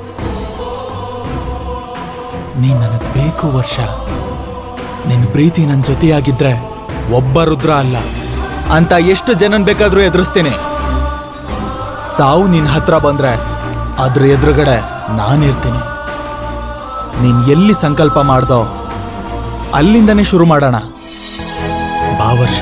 ನೀನ್ ನನಗ್ ಬೇಕು ವರ್ಷ. ನಿನ್ ಪ್ರೀತಿ ನನ್ನ ಜೊತೆಯಾಗಿದ್ರೆ ಒಬ್ಬ ರುದ್ರ ಅಲ್ಲ ಅಂತ ಎಷ್ಟು ಜನನ್ ಬೇಕಾದ್ರೂ ಎದುರಿಸ್ತೀನಿ. ಸಾವು ನಿನ್ ಹತ್ರ ಬಂದ್ರೆ ಅದ್ರ ಎದುರುಗಡೆ ನಾನಿರ್ತೀನಿ. ನೀನ್ ಎಲ್ಲಿ ಸಂಕಲ್ಪ ಮಾಡ್ದೋ ಅಲ್ಲಿಂದನೇ ಶುರು ಮಾಡೋಣ. ಬಾ ವರ್ಷ.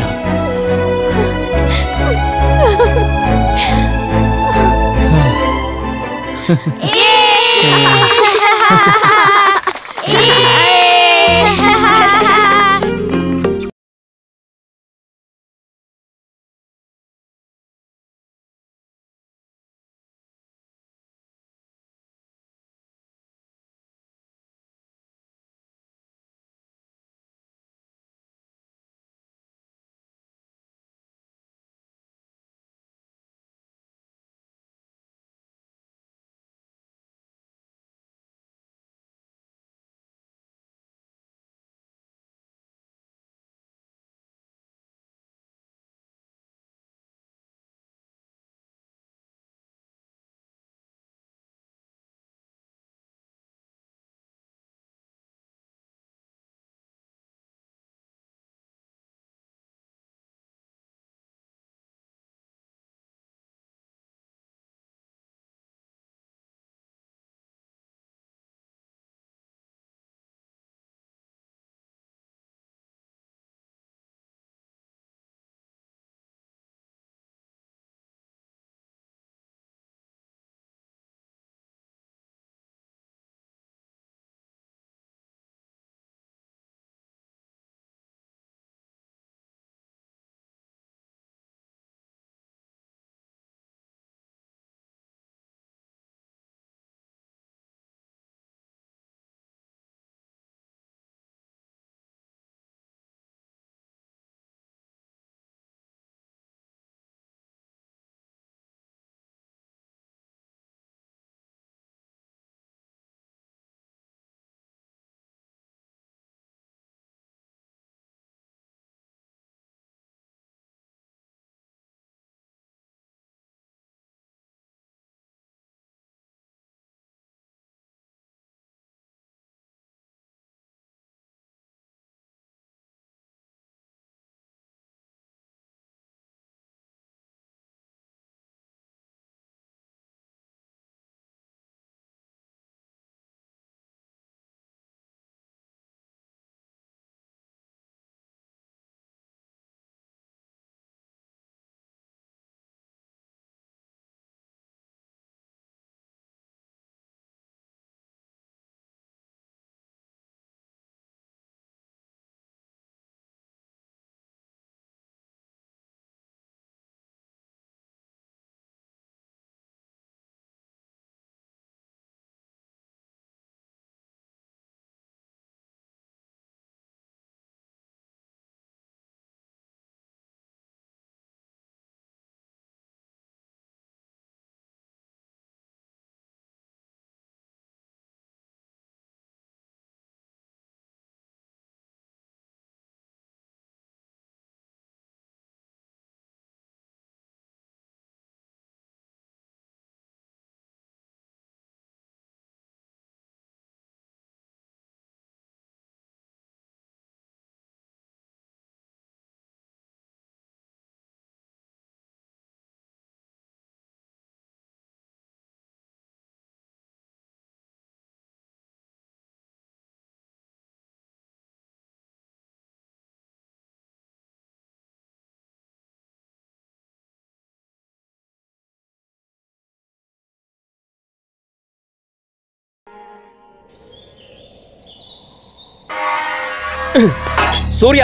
ಸೂರ್ಯ,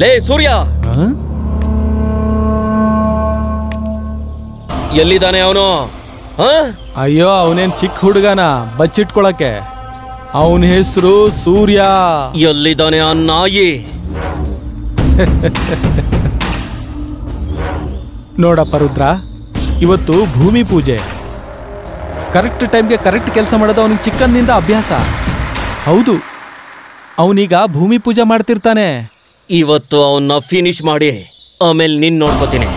ಲೇ ಸೂರ್ಯ, ಎಲ್ಲಿದ್ದಾನೆ ಅವನು? ಅಯ್ಯೋ, ಅವನೇನ್ ಚಿಕ್ಕ ಹುಡುಗನ ಬಚ್ಚಿಟ್ಕೊಳಕ್ಕೆ. ಅವನ ಹೆಸರು ಸೂರ್ಯ. ಎಲ್ಲಿದ್ದಾನೆ ಆ ನಾಯಿ? ನೋಡಪ್ಪ ರುದ್ರ, ಇವತ್ತು ಭೂಮಿ ಪೂಜೆ. ಕರೆಕ್ಟ್ ಟೈಮ್ಗೆ ಕರೆಕ್ಟ್ ಕೆಲಸ ಮಾಡೋದು ಅವನಿಗೆ ಚಿಕ್ಕಂದಿನಿಂದ ಅಭ್ಯಾಸ. ಹೌದು, ಅವನೀಗ ಭೂಮಿ ಪೂಜೆ ಮಾಡ್ತಿರ್ತಾನೆ. ಇವತ್ತು ಅವನ್ನ ಫಿನಿಶ್ ಮಾಡಿ ಆಮೇಲೆ ನಿನ್ ನೋಡ್ಕೋತೀನಿ.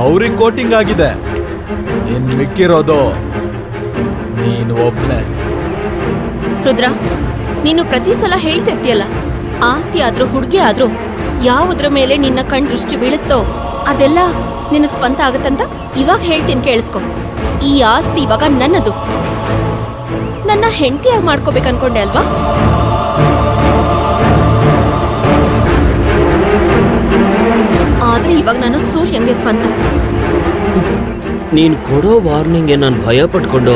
ಅವ್ರಿಗೆ ಕೋಟಿಂಗ್ ಆಗಿದೆ, ಇನ್ ಮಿಕ್ಕಿರೋದು ನೀನು ಒಬ್ನೇ. ರುದ್ರ, ನೀನು ಪ್ರತಿ ಸಲ ಹೇಳ್ತಿರ್ತೀಯಲ್ಲ, ಆಸ್ತಿ ಆದ್ರೂ ಹುಡುಗಿ ಆದ್ರೂ ಯಾವುದ್ರ ಮೇಲೆ ನಿನ್ನ ಕಣ್ ದೃಷ್ಟಿ ಬೀಳುತ್ತೋ ಅದೆಲ್ಲ ನಿನಗ್ ಸ್ವಂತ ಆಗತ್ತಂತ ಇವಾಗ ಹೇಳ್ತೀನಿ, ಕೇಳಿಸ್ಕೊ. ಈ ಆಸ್ತಿ ಇವಾಗ ನನ್ನದು. ನನ್ನ ಹೆಂಡತಿಯಾಗಿ ಮಾಡ್ಕೋಬೇಕನ್ಕೊಂಡೆ ಅಲ್ವಾ? ಆದ್ರೆ ಇವಾಗ ನಾನು ಸೂರ್ಯಂಗೆ ಸ್ವಂತ. ನೀನ್ ಕೊಡೋ ವಾರ್ನಿಂಗ್ಗೆ ನಾನು ಭಯ ಪಟ್ಕೊಂಡು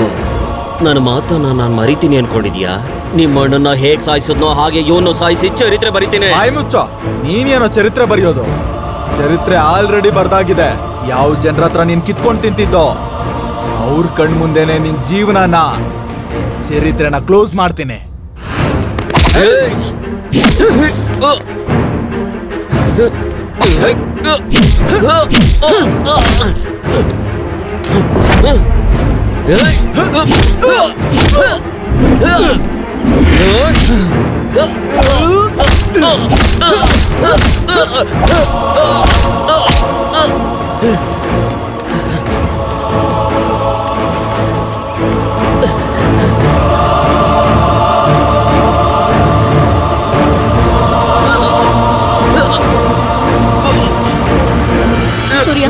ನನ್ನ ಮಾತನ್ನ ನಾನು ಮರಿತೀನಿ ಅನ್ಕೊಂಡಿದ್ಯಾ? ನಿಮ್ಮ ಅಣ್ಣನ ಹೇಗ್ ಸಾಯಿಸಿದ್ನೋ ಹಾಗೆ ಇವನು ಸಾಯಿಸಿ ಚರಿತ್ರೆ ಬರಿತೀನಿ. ಬಾಯ್ ಮುಚ್ಚೋ, ನೀನೇನೋ ಚರಿತ್ರೆ ಬರೆಯೋದು? ಚರಿತ್ರೆ ಆಲ್ರೆಡಿ ಬರ್ದಾಗಿದೆ. ಯಾವ ಜನರ ಹತ್ರ ನೀನ್ ಕಿತ್ಕೊಂಡ್ ತಿಂತಿದ್ದೋ ಅವ್ರ ಕಣ್ ಮುಂದೆನೆ ನಿನ್ ಜೀವನನ, ಚರಿತ್ರೆನ ಕ್ಲೋಸ್ ಮಾಡ್ತೀನಿ. ಸೂರ್ಯ,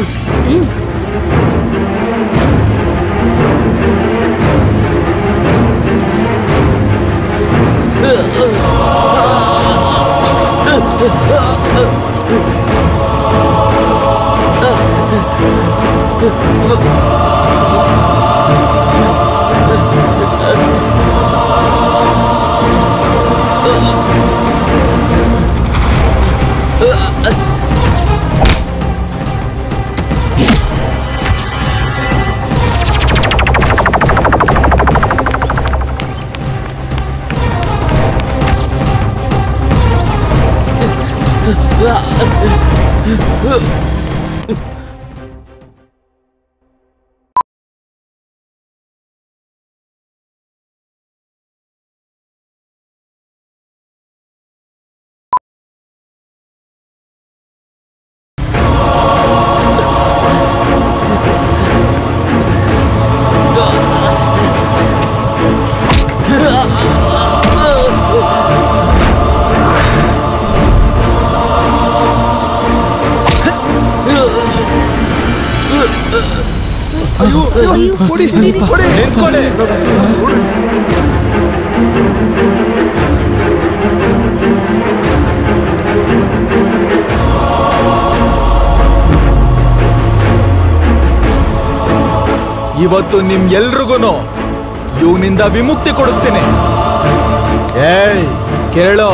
ಇವತ್ತು ನಿಮ್ ಎಲ್ರಿಗೂ ಇವನಿಂದ ವಿಮುಕ್ತಿ ಕೊಡಿಸ್ತೀನಿ. ಏಯ್ ಕೇಳೋ,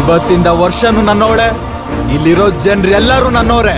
ಇವತ್ತಿಂದ ವರ್ಷನು ನನ್ನೋಳೆ, ಇಲ್ಲಿರೋ ಜನರೆಲ್ಲರೂ ನನ್ನೋರೆ.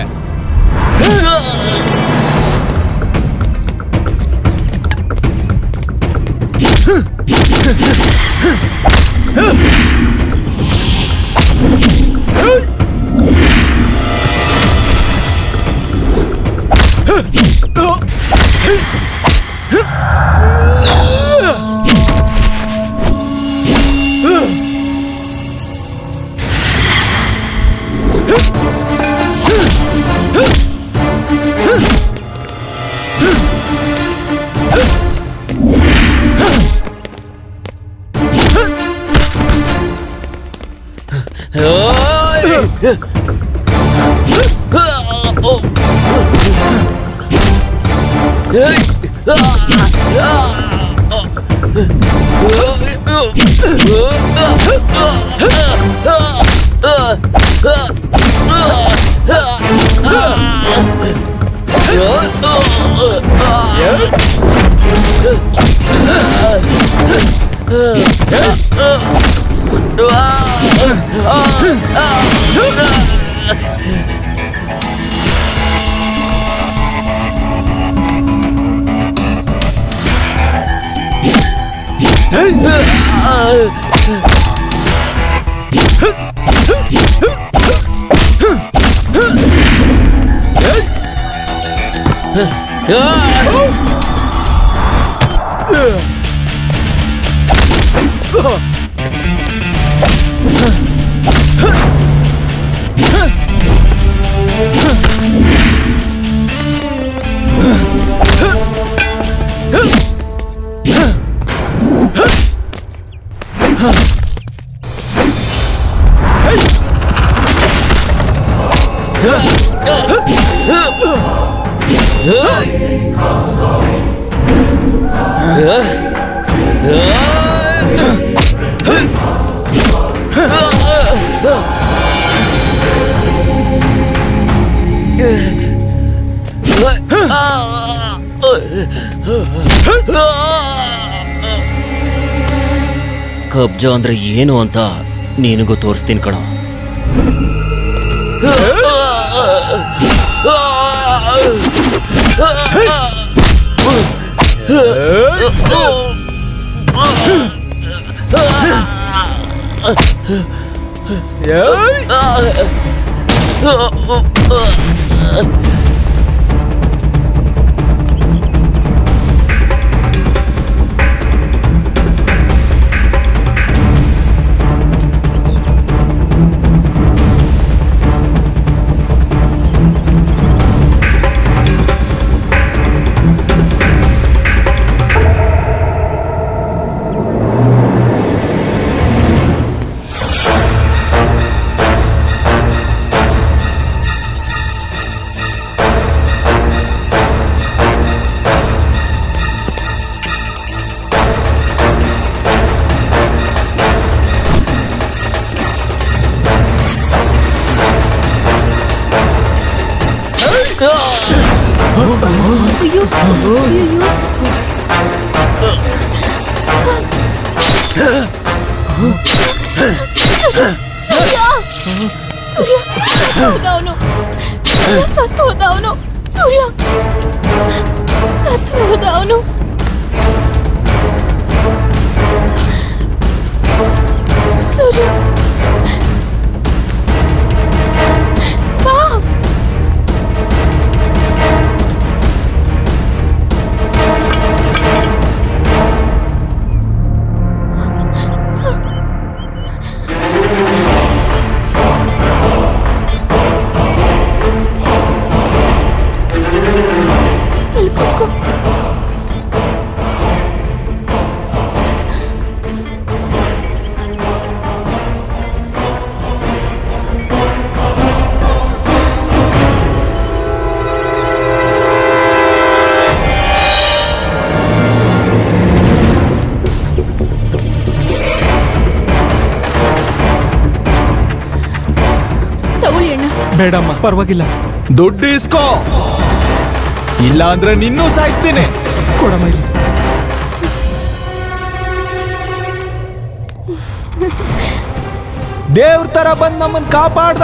ಕಬ್ಜಾ ಅಂದ್ರೆ ಏನು ಅಂತ ನಿನಗೂ ತೋರಿಸ್ತೀನಿ ಕಣ. ಬೇಡಮ್ಮ, ಪರವಾಗಿಲ್ಲ. ದುಡ್ಡು ಇಸ್ಕೋ, ಇಲ್ಲ ಅಂದ್ರೆ ನಿನ್ನೂ ಸಾಯಿಸ್ತೀನಿ. ಕೊಡಮ್ಮ ಇಲ್ಲಿ. ದೇವ್ರ ತರ ಬಂದ್ ನಮ್ಮನ್ ಕಾಪಾಡ್ದ.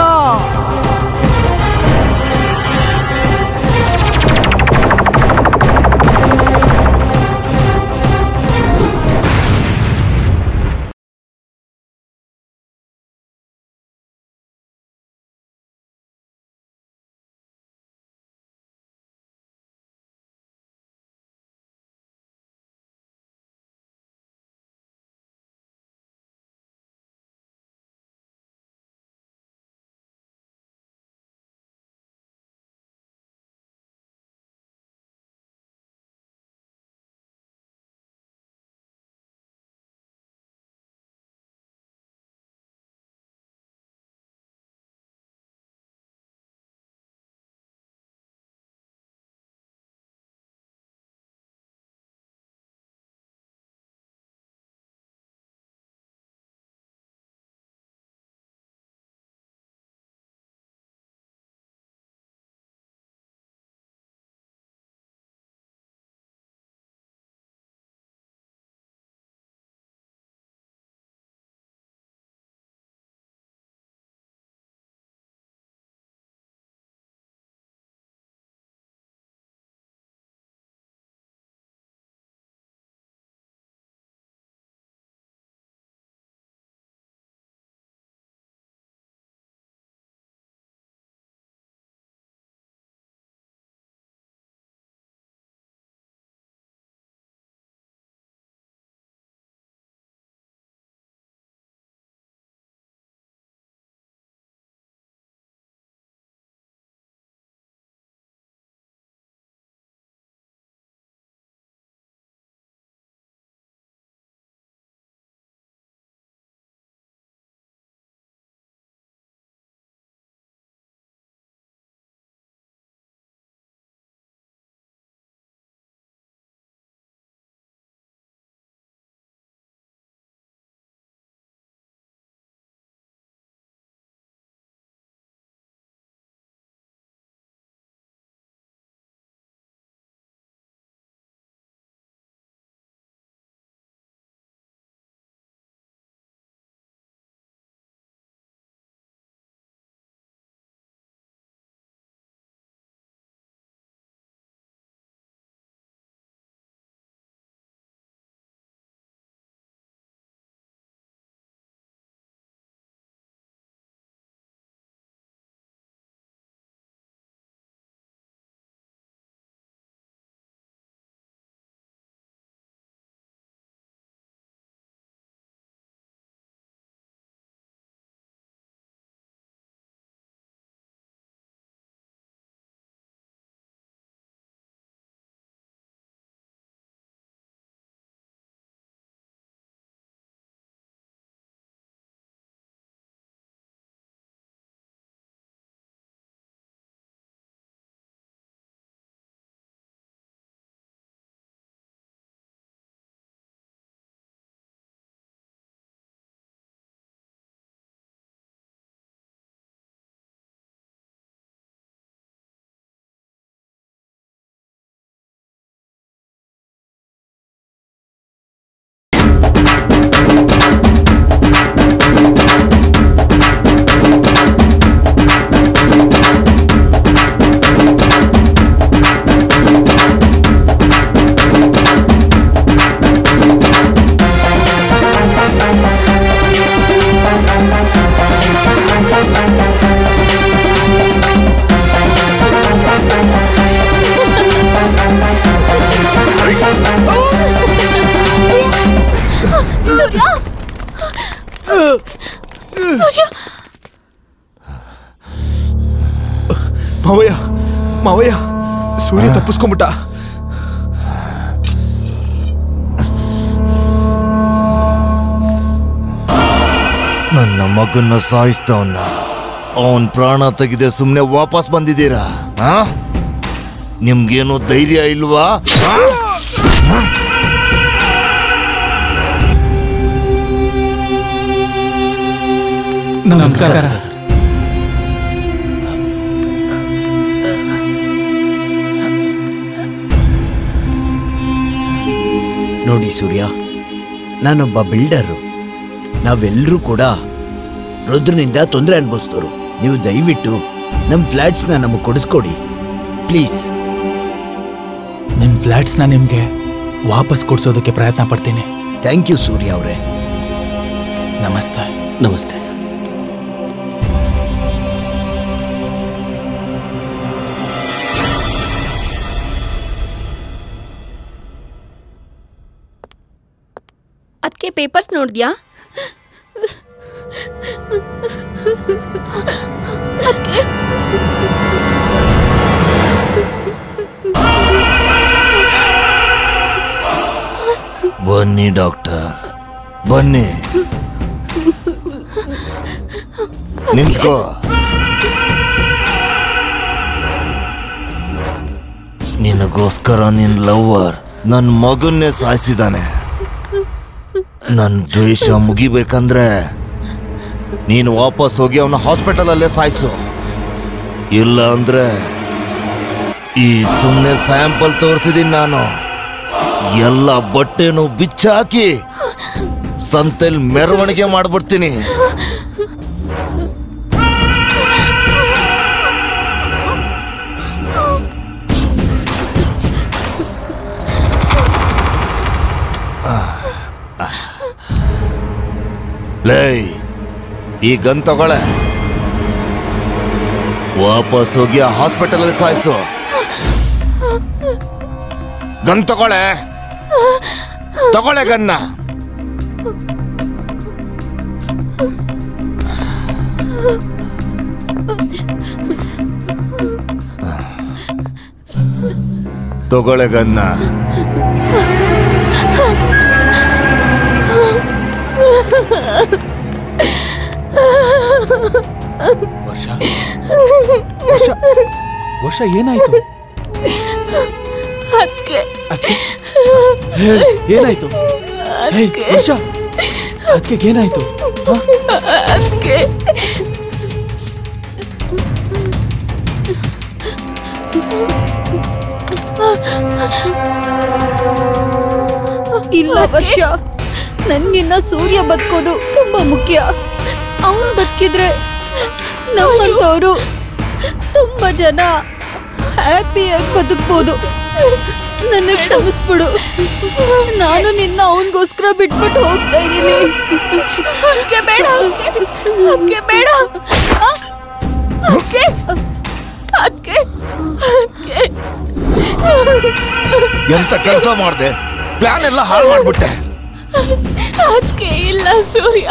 ಮಾವಯ್ಯ ಮಾವಯ್ಯ ಸೂರ್ಯ ತಪ್ಪಿಸ್ಕೊಂಬಿಟ್ಟ. ನನ್ನ ಮಗನ್ನ ಸಾಯಿಸ್ತವನ್ನ ಅವನ್ ಪ್ರಾಣ ತೆಗೆದೆ ಸುಮ್ನೆ ವಾಪಸ್ ಬಂದಿದ್ದೀರಾ? ನಿಮ್ಗೇನು ಧೈರ್ಯ ಇಲ್ವಾ? ನಮಸ್ಕಾರ. ನೋಡಿ ಸೂರ್ಯ, ನಾನೊಬ್ಬ ಬಿಲ್ಡರು. ನಾವೆಲ್ಲರೂ ಕೂಡ ರುದ್ರನಿಂದ ತೊಂದರೆ ಅನುಭವಿಸ್ತೋರು. ನೀವು ದಯವಿಟ್ಟು ನಮ್ಮ ಫ್ಲ್ಯಾಟ್ಸ್ನ ನಮಗೆ ಕೊಡಿಸ್ಕೊಡಿ ಪ್ಲೀಸ್. ನಿಮ್ಮ ಫ್ಲ್ಯಾಟ್ಸ್ನ ನಿಮಗೆ ವಾಪಸ್ ಕೊಡ್ಸೋದಕ್ಕೆ ಪ್ರಯತ್ನ ಪಡ್ತೀನಿ. ಥ್ಯಾಂಕ್ ಯು ಸೂರ್ಯ ಅವರೇ. ನಮಸ್ತೆ. ನಮಸ್ತೆ. ಅದಕ್ಕೆ ಪೇಪರ್ಸ್ ನೋಡಿದ್ಯಾ? ಬನ್ನಿ ಡಾಕ್ಟರ್, ಬನ್ನಿ. ನಿಂತ್ಕೋ. ನಿನಗೋಸ್ಕರ ನಿನ್ ಲವ್ವರ್ ನನ್ನ ಮಗನ್ನೇ ಸಾಯಿಸಿದಾನೆ. ನನ್ ದ್ವೇಷ ಮುಗಿಬೇಕಂದ್ರೆ ನೀನು ವಾಪಸ್ ಹೋಗಿ ಅವನ ಹಾಸ್ಪಿಟಲ್ ಅಲ್ಲೇ ಸಾಯಿಸು. ಇಲ್ಲ ಅಂದ್ರೆ ಈ ಸುಮ್ಮನೆ ಸ್ಯಾಂಪಲ್ ತೋರಿಸಿದೀನಿ ನಾನು. ಎಲ್ಲ ಬಟ್ಟೆನೂ ಬಿಚ್ಚಾಕಿ ಸಂತೆಲ್ ಮೆರವಣಿಗೆ ಮಾಡ್ಬಿಡ್ತೀನಿ. ಲೇ, ಈ ಗನ್ ತಗೊಳ್ಳೆ. ವಾಪಸ್ ಹೋಗಿ ಆ ಹಾಸ್ಪಿಟಲ್ ಅಲ್ಲಿ ಸಾಯಿಸು. ಗನ್ ತಗೊಳ್ಳೆ, ತಗೊಳ್ಳೆ ಗನ್ನ. ತಗೊಳ್ಳೆ ಗನ್ನ. ವರ್ಷ ವರ್ಷ ವರ್ಷ ಏನಾಯ್ತು? ಏನಾಯ್ತು? ವರ್ಷ ಅದಕ್ಕೆ ಏನಾಯ್ತು? ಇಲ್ಲ ವರ್ಷ, ನನ್ನಿನ್ನ ಸೂರ್ಯ ಬದುಕೋದು ತುಂಬಾ ಮುಖ್ಯ. ಅವನು ಬದುಕಿದ್ರೆ ನಮ್ಮಂತವ್ರು ತುಂಬಾ ಜನ ಹ್ಯಾಪಿಯಾಗಿ ಬದುಕ್ಬೋದು. ನನ್ನ ಕ್ಷಮಿಸ್ಬಿಡು. ನಾನು ನಿನ್ನ ಅವನಿಗೋಸ್ಕರ ಬಿಟ್ಬಿಟ್ಟು ಹೋಗ್ತಾ ಇದ್ದೀನಿ. ಎಂತ ಕೆಲಸ ಮಾಡಿದೆ? ಪ್ಲಾನ್ ಎಲ್ಲ ಹಾಳು ಮಾಡ್ಬಿಟ್ಟೆ. ಅದಕ್ಕೆ ಇಲ್ಲ ಸೂರ್ಯ.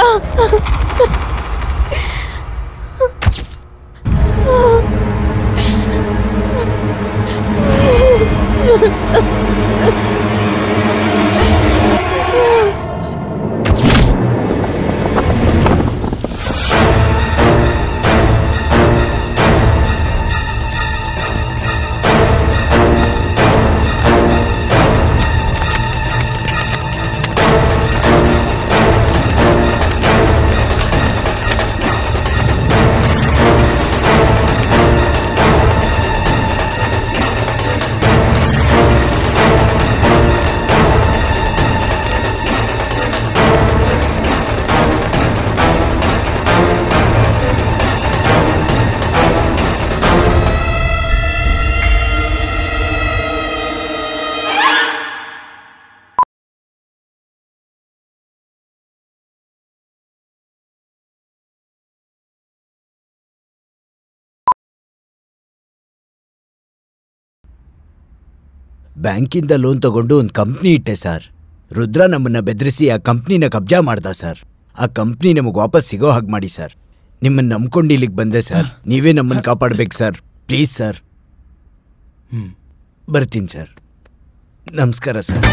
ಬ್ಯಾಂಕಿಂದ ಲೋನ್ ತಗೊಂಡು ಒಂದು ಕಂಪ್ನಿ ಇಟ್ಟೆ ಸರ್. ರುದ್ರ ನಮ್ಮನ್ನ ಬೆದರಿಸಿ ಆ ಕಂಪ್ನಿನ ಕಬ್ಜಾ ಮಾಡ್ದ ಸರ್. ಆ ಕಂಪ್ನಿ ನಮಗೆ ವಾಪಸ್ ಸಿಗೋ ಹಾಗೆ ಮಾಡಿ ಸರ್. ನಿಮ್ಮನ್ನು ನಂಬ್ಕೊಂಡು ಇಲ್ಲಿಗೆ ಬಂದೆ ಸರ್. ನೀವೇ ನಮ್ಮನ್ನು ಕಾಪಾಡ್ಬೇಕು ಸರ್, ಪ್ಲೀಸ್ ಸರ್. ಬರ್ತೀನಿ ಸರ್. ನಮಸ್ಕಾರ sir.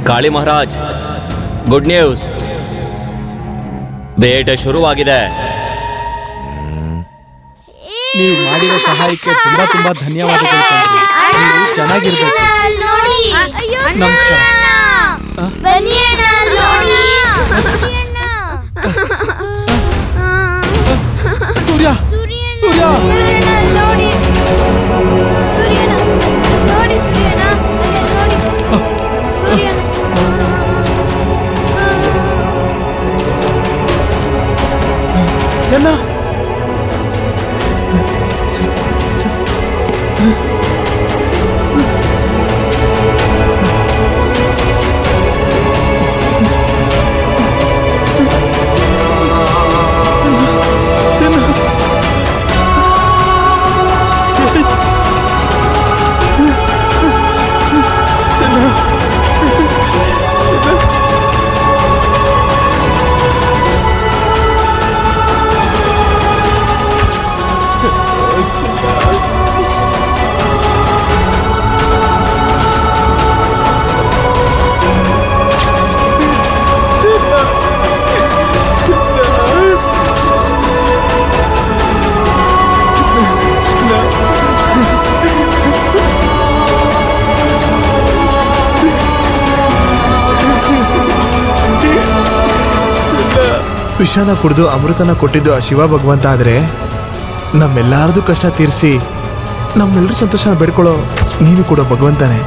Kali Maharaj, good news, ಬೇಟೆ ಶುರುವಾಗಿದೆ. ನೀವು ಮಾಡಿರೋ ಸಹಾಯಕ್ಕೆ ತುಂಬಾ ತುಂಬಾ ಧನ್ಯವಾದಗಳು ಕಣ್ರಿ. ನೀವು ಚೆನ್ನಾಗಿರ್ಬೇಕು. ನಮಸ್ಕಾರ. ಸೂರ್ಯ ಸೂರ್ಯ ನೋಡಿ ಸೂರ್ಯನ ನೋಡಿ ಸೂರ್ಯನ ನೋಡಿ ಸೂರ್ಯನ ಚೆನ್ನ ವಿಷನ ಕುಡಿದು ಅಮೃತನ ಕೊಟ್ಟಿದ್ದು ಆ ಶಿವ ಭಗವಂತ ಆದ್ರೆ ನಮ್ಮೆಲ್ಲಾರ್ದು ಕಷ್ಟ ತೀರಿಸಿ ನಮ್ಮೆಲ್ಲರೂ ಸಂತೋಷ ಬೇಡ್ಕೊಳ್ಳೋ ನೀನು ಕೂಡ ಭಗವಂತನೇ.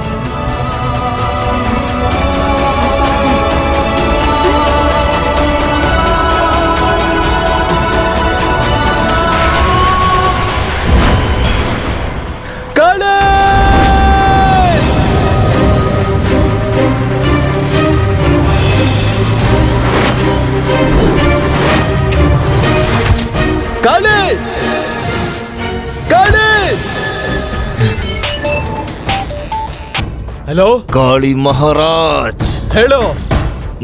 ಹಲೋ ಕಾಳಿ ಮಹಾರಾಜ್, ಹೇಳು.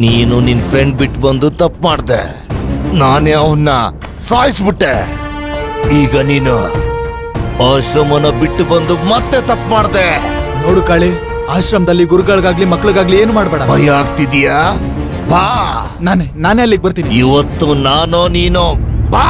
ನೀನು ನಿನ್ ಫ್ರೆಂಡ್ ಬಿಟ್ಟು ಬಂದು ತಪ್ಪು ಮಾಡ್ದೆ, ನಾನೇ ಅವನ್ನ ಸಾಯಿಸ್ಬಿಟ್ಟೆ. ಈಗ ನೀನು ಆಶ್ರಮನ ಬಿಟ್ಟು ಬಂದು ಮತ್ತೆ ತಪ್ಪು ಮಾಡ್ದೆ. ನೋಡು ಕಾಳಿ, ಆಶ್ರಮದಲ್ಲಿ ಗುರುಗಳಿಗಾಗ್ಲಿ ಮಕ್ಳಿಗಾಗ್ಲಿ ಏನು ಮಾಡ್ಬೇಡ. ಭಯ ಆಗ್ತಿದ್ಯಾ? ಬಾ, ನಾನೇ ಅಲ್ಲಿಗೆ ಬರ್ತೀನಿ. ಇವತ್ತು ನಾನು ನೀನು ಬಾ.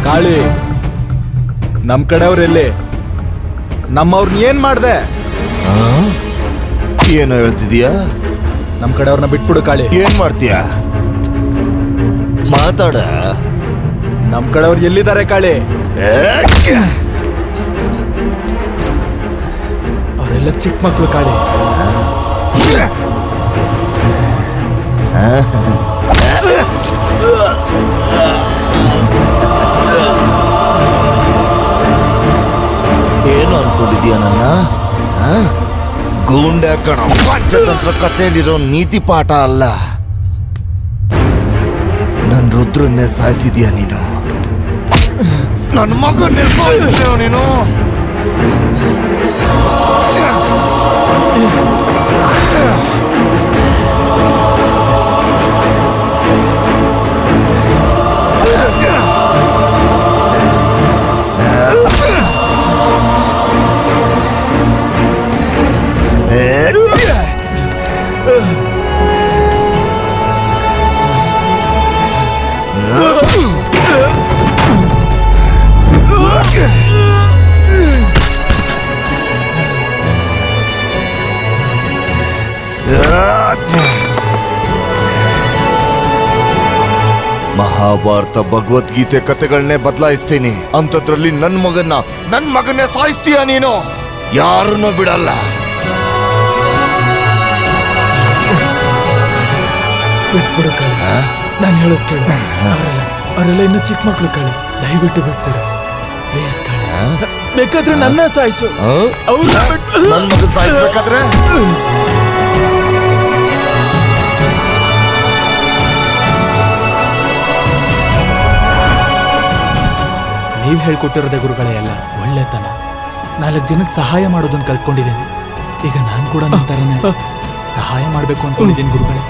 ಕಾಳಿ, ನಮ್ ಕಡೆಯವ್ರೆಲ್ಲಿ? ನಮ್ಮವ್ರನ್ನ ಏನ್ ಮಾಡ್ದೆ? ಏನು ಹೇಳ್ತಿದೀಯಾ? ನಮ್ ಕಡೆಯವ್ರನ್ನ ಬಿಟ್ಬಿಡು ಕಾಳಿ. ಏನ್ ಮಾಡ್ತೀಯ? ಮಾತಾಡ. ನಮ್ ಕಡೆಯವ್ರು ಎಲ್ಲಿದ್ದಾರೆ ಕಾಳಿ? ಅವರೆಲ್ಲ ಚಿಕ್ಕ ಮಕ್ಳು ಕಾಳಿ. ಏನು ಅನ್ಕೊಂಡಿದ್ಯಾ ನನ್ನ? ಗೂಂಡೆ ಕಣ, ಪಂಚತಂತ್ರ ಕಥೆಯಲ್ಲಿರೋ ನೀತಿ ಪಾಠ ಅಲ್ಲ. ನನ್ ರುದ್ರನ್ನೇ ಸಾಯಿಸಿದ್ಯಾ ನೀನು, ನನ್ನ ಮಗನ್ನೇ ಸಾಯಿಸಿದ್ಯಾ ನೀನು. ಮಹಾಭಾರತ ಭಗವದ್ಗೀತೆ ಕತೆಗಳನ್ನೇ ಬದಲಾಯಿಸ್ತೀನಿ ಅಂತದ್ರಲ್ಲಿ ನನ್ ಮಗನ್ನೇ ಸಾಯಿಸ್ತೀಯ ನೀನು? ಯಾರನ್ನೂ ಬಿಡಲ್ಲ. ಬಿಟ್ಬಿಡು ಕಾಳಿ, ನಾನು ಹೇಳೋದು ಕೇಳು. ಅವರೆಲ್ಲ ಇನ್ನು ಚಿಕ್ಕ ಮಕ್ಳು ಕಾಳಿ, ದಯವಿಟ್ಟು ಬಿಟ್ಬಿಡು ಪ್ಲೀಸ್ ಕಾಳಿ. ಬೇಕಾದ್ರೆ ನನ್ನ ಸಾಯಿಸು. ನನ್ ಮಗನ್ ಸಾಯಿಸ್ಬೇಕಾದ್ರೆ ನೀವ್ ಹೇಳ್ಕೊಟ್ಟಿರೋದೇ ಗುರುಗಳೇ ಎಲ್ಲ ಒಳ್ಳೆತನ. 4 ಜನಕ್ಕೆ ಸಹಾಯ ಮಾಡೋದನ್ನ ಕಲ್ತ್ಕೊಂಡಿದ್ದೀನಿ. ಈಗ ನಾನು ಕೂಡ ನನ್ನ ತರನೇ ಸಹಾಯ ಮಾಡ್ಬೇಕು ಅನ್ಕೊಂಡಿದ್ದೀನಿ ಗುರುಗಳೇ.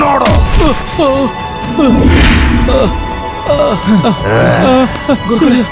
ನೋಡು ಗುರುಗಳೇ,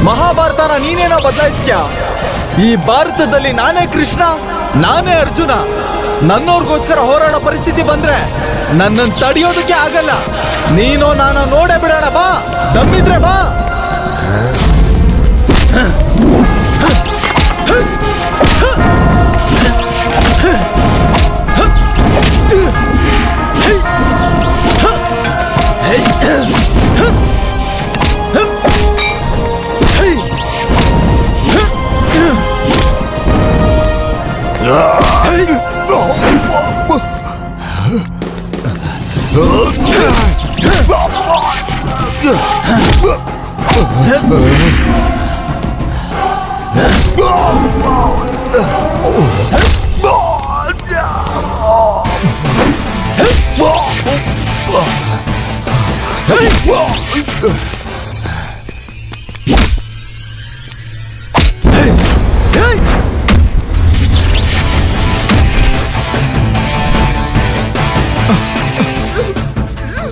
ಮಹಾಭಾರತನ ನೀನೇನೋ ಬದಲಾಯಿಸ್ತ್ಯಾ? ಈ ಭಾರತದಲ್ಲಿ ನಾನೇ ಕೃಷ್ಣ, ನಾನೇ ಅರ್ಜುನ. ನನ್ನೋರ್ಗೋಸ್ಕರ ಹೋರಾಡೋ ಪರಿಸ್ಥಿತಿ ಬಂದ್ರೆ ನನ್ನನ್ನು ತಡೆಯೋದಕ್ಕೆ ಆಗಲ್ಲ. ನೀನೋ ನಾನು ನೋಡೇ ಬಿಡೋಣ. ಬಾ, ದಮ್ಮಿದ್ರೆ ಬಾ.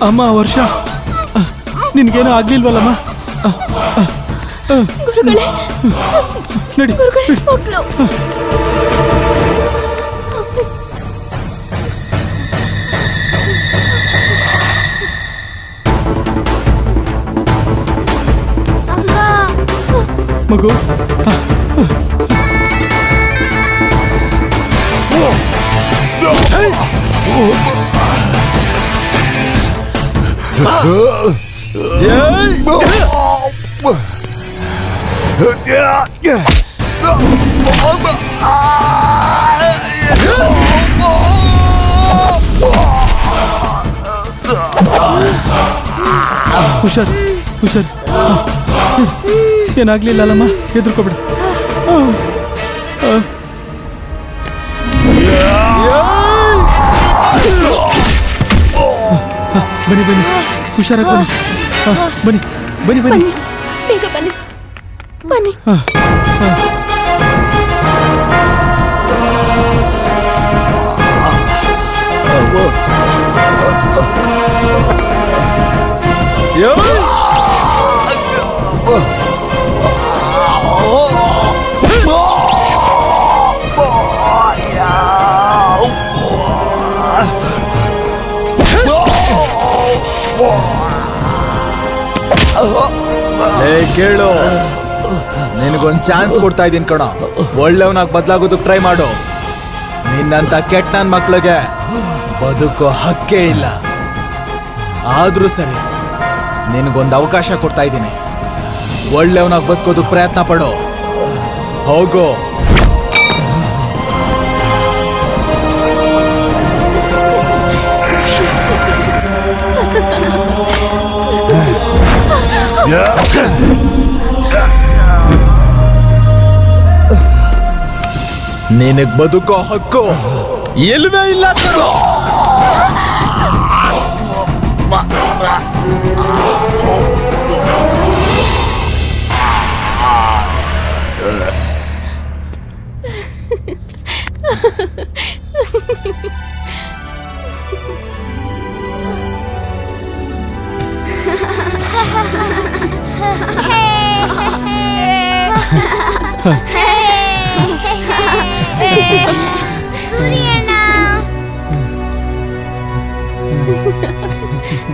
ಅಮ್ಮ, ವರ್ಷ ನಿನ್ಗೇನೋ ಆಗ್ಲಿಲ್ವಲ್ಲಮ್ಮ? ಗುರುಗಳೇ, ನಡಿ. ಗುರುಗಳೇ, ಮಕ್ಕಳು. ಮಗು, ಹುಷಾರ್ ಹುಷಾರ್. ಏನಾಗ್ಲಿಲ್ಲ ಅಲ್ಲಮ್ಮ, ಹೆದರ್ಕೋಬೇಡ. ಬನ್ನಿ ಬನ್ನಿ, ಹುಷಾರಾಗಿ ಬನ್ನಿ. ಬನ್ನಿ ಬನ್ನಿ ಬನ್ನಿ, ಬೇಗ ಬನ್ನಿ ಬನ್ನಿ. ಕೇಳು, ನಿನಗೊಂದ್ ಚಾನ್ಸ್ ಕೊಡ್ತಾ ಇದೀನಿ ಕಣ. ಒಳ್ಳೆವನಾಗಿ ಬದಲಾಗೋದಕ್ಕೆ ಟ್ರೈ ಮಾಡು. ನಿನ್ನಂತ ಕೆಟ್ಟ ನನ್ ಮಕ್ಳಿಗೆ ಬದುಕೋ ಹಕ್ಕೇ ಇಲ್ಲ. ಆದ್ರೂ ಸರಿ, ನಿನಗೊಂದು ಅವಕಾಶ ಕೊಡ್ತಾ ಇದ್ದೀನಿ. ಒಳ್ಳೆಯವನಾಗಿ ಬದುಕೋದು ಪ್ರಯತ್ನ ಪಡು. ಹೋಗೋ. ನಿನಗ್ ಬದುಕೋ ಹಕ್ಕು ಇಲ್ವೇ ಇಲ್ಲ ಕಣೋ.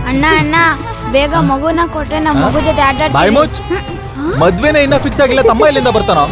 ಅಣ್ಣ ಅಣ್ಣ ಬೇಗ ಮಗುನ ಕೊಟ್ರೆ ನಮ್ಮ ಮಗು ಜೊತೆ ಆಟ ಬಾಯ್ ಮುಚ್ಚ್. ಮದ್ವೆನೇ ಇನ್ನ ಫಿಕ್ಸ್ ಆಗಿಲ್ಲ, ತಮ್ಮ ಎಲ್ಲಿಂದ ಬರ್ತಾನೋ?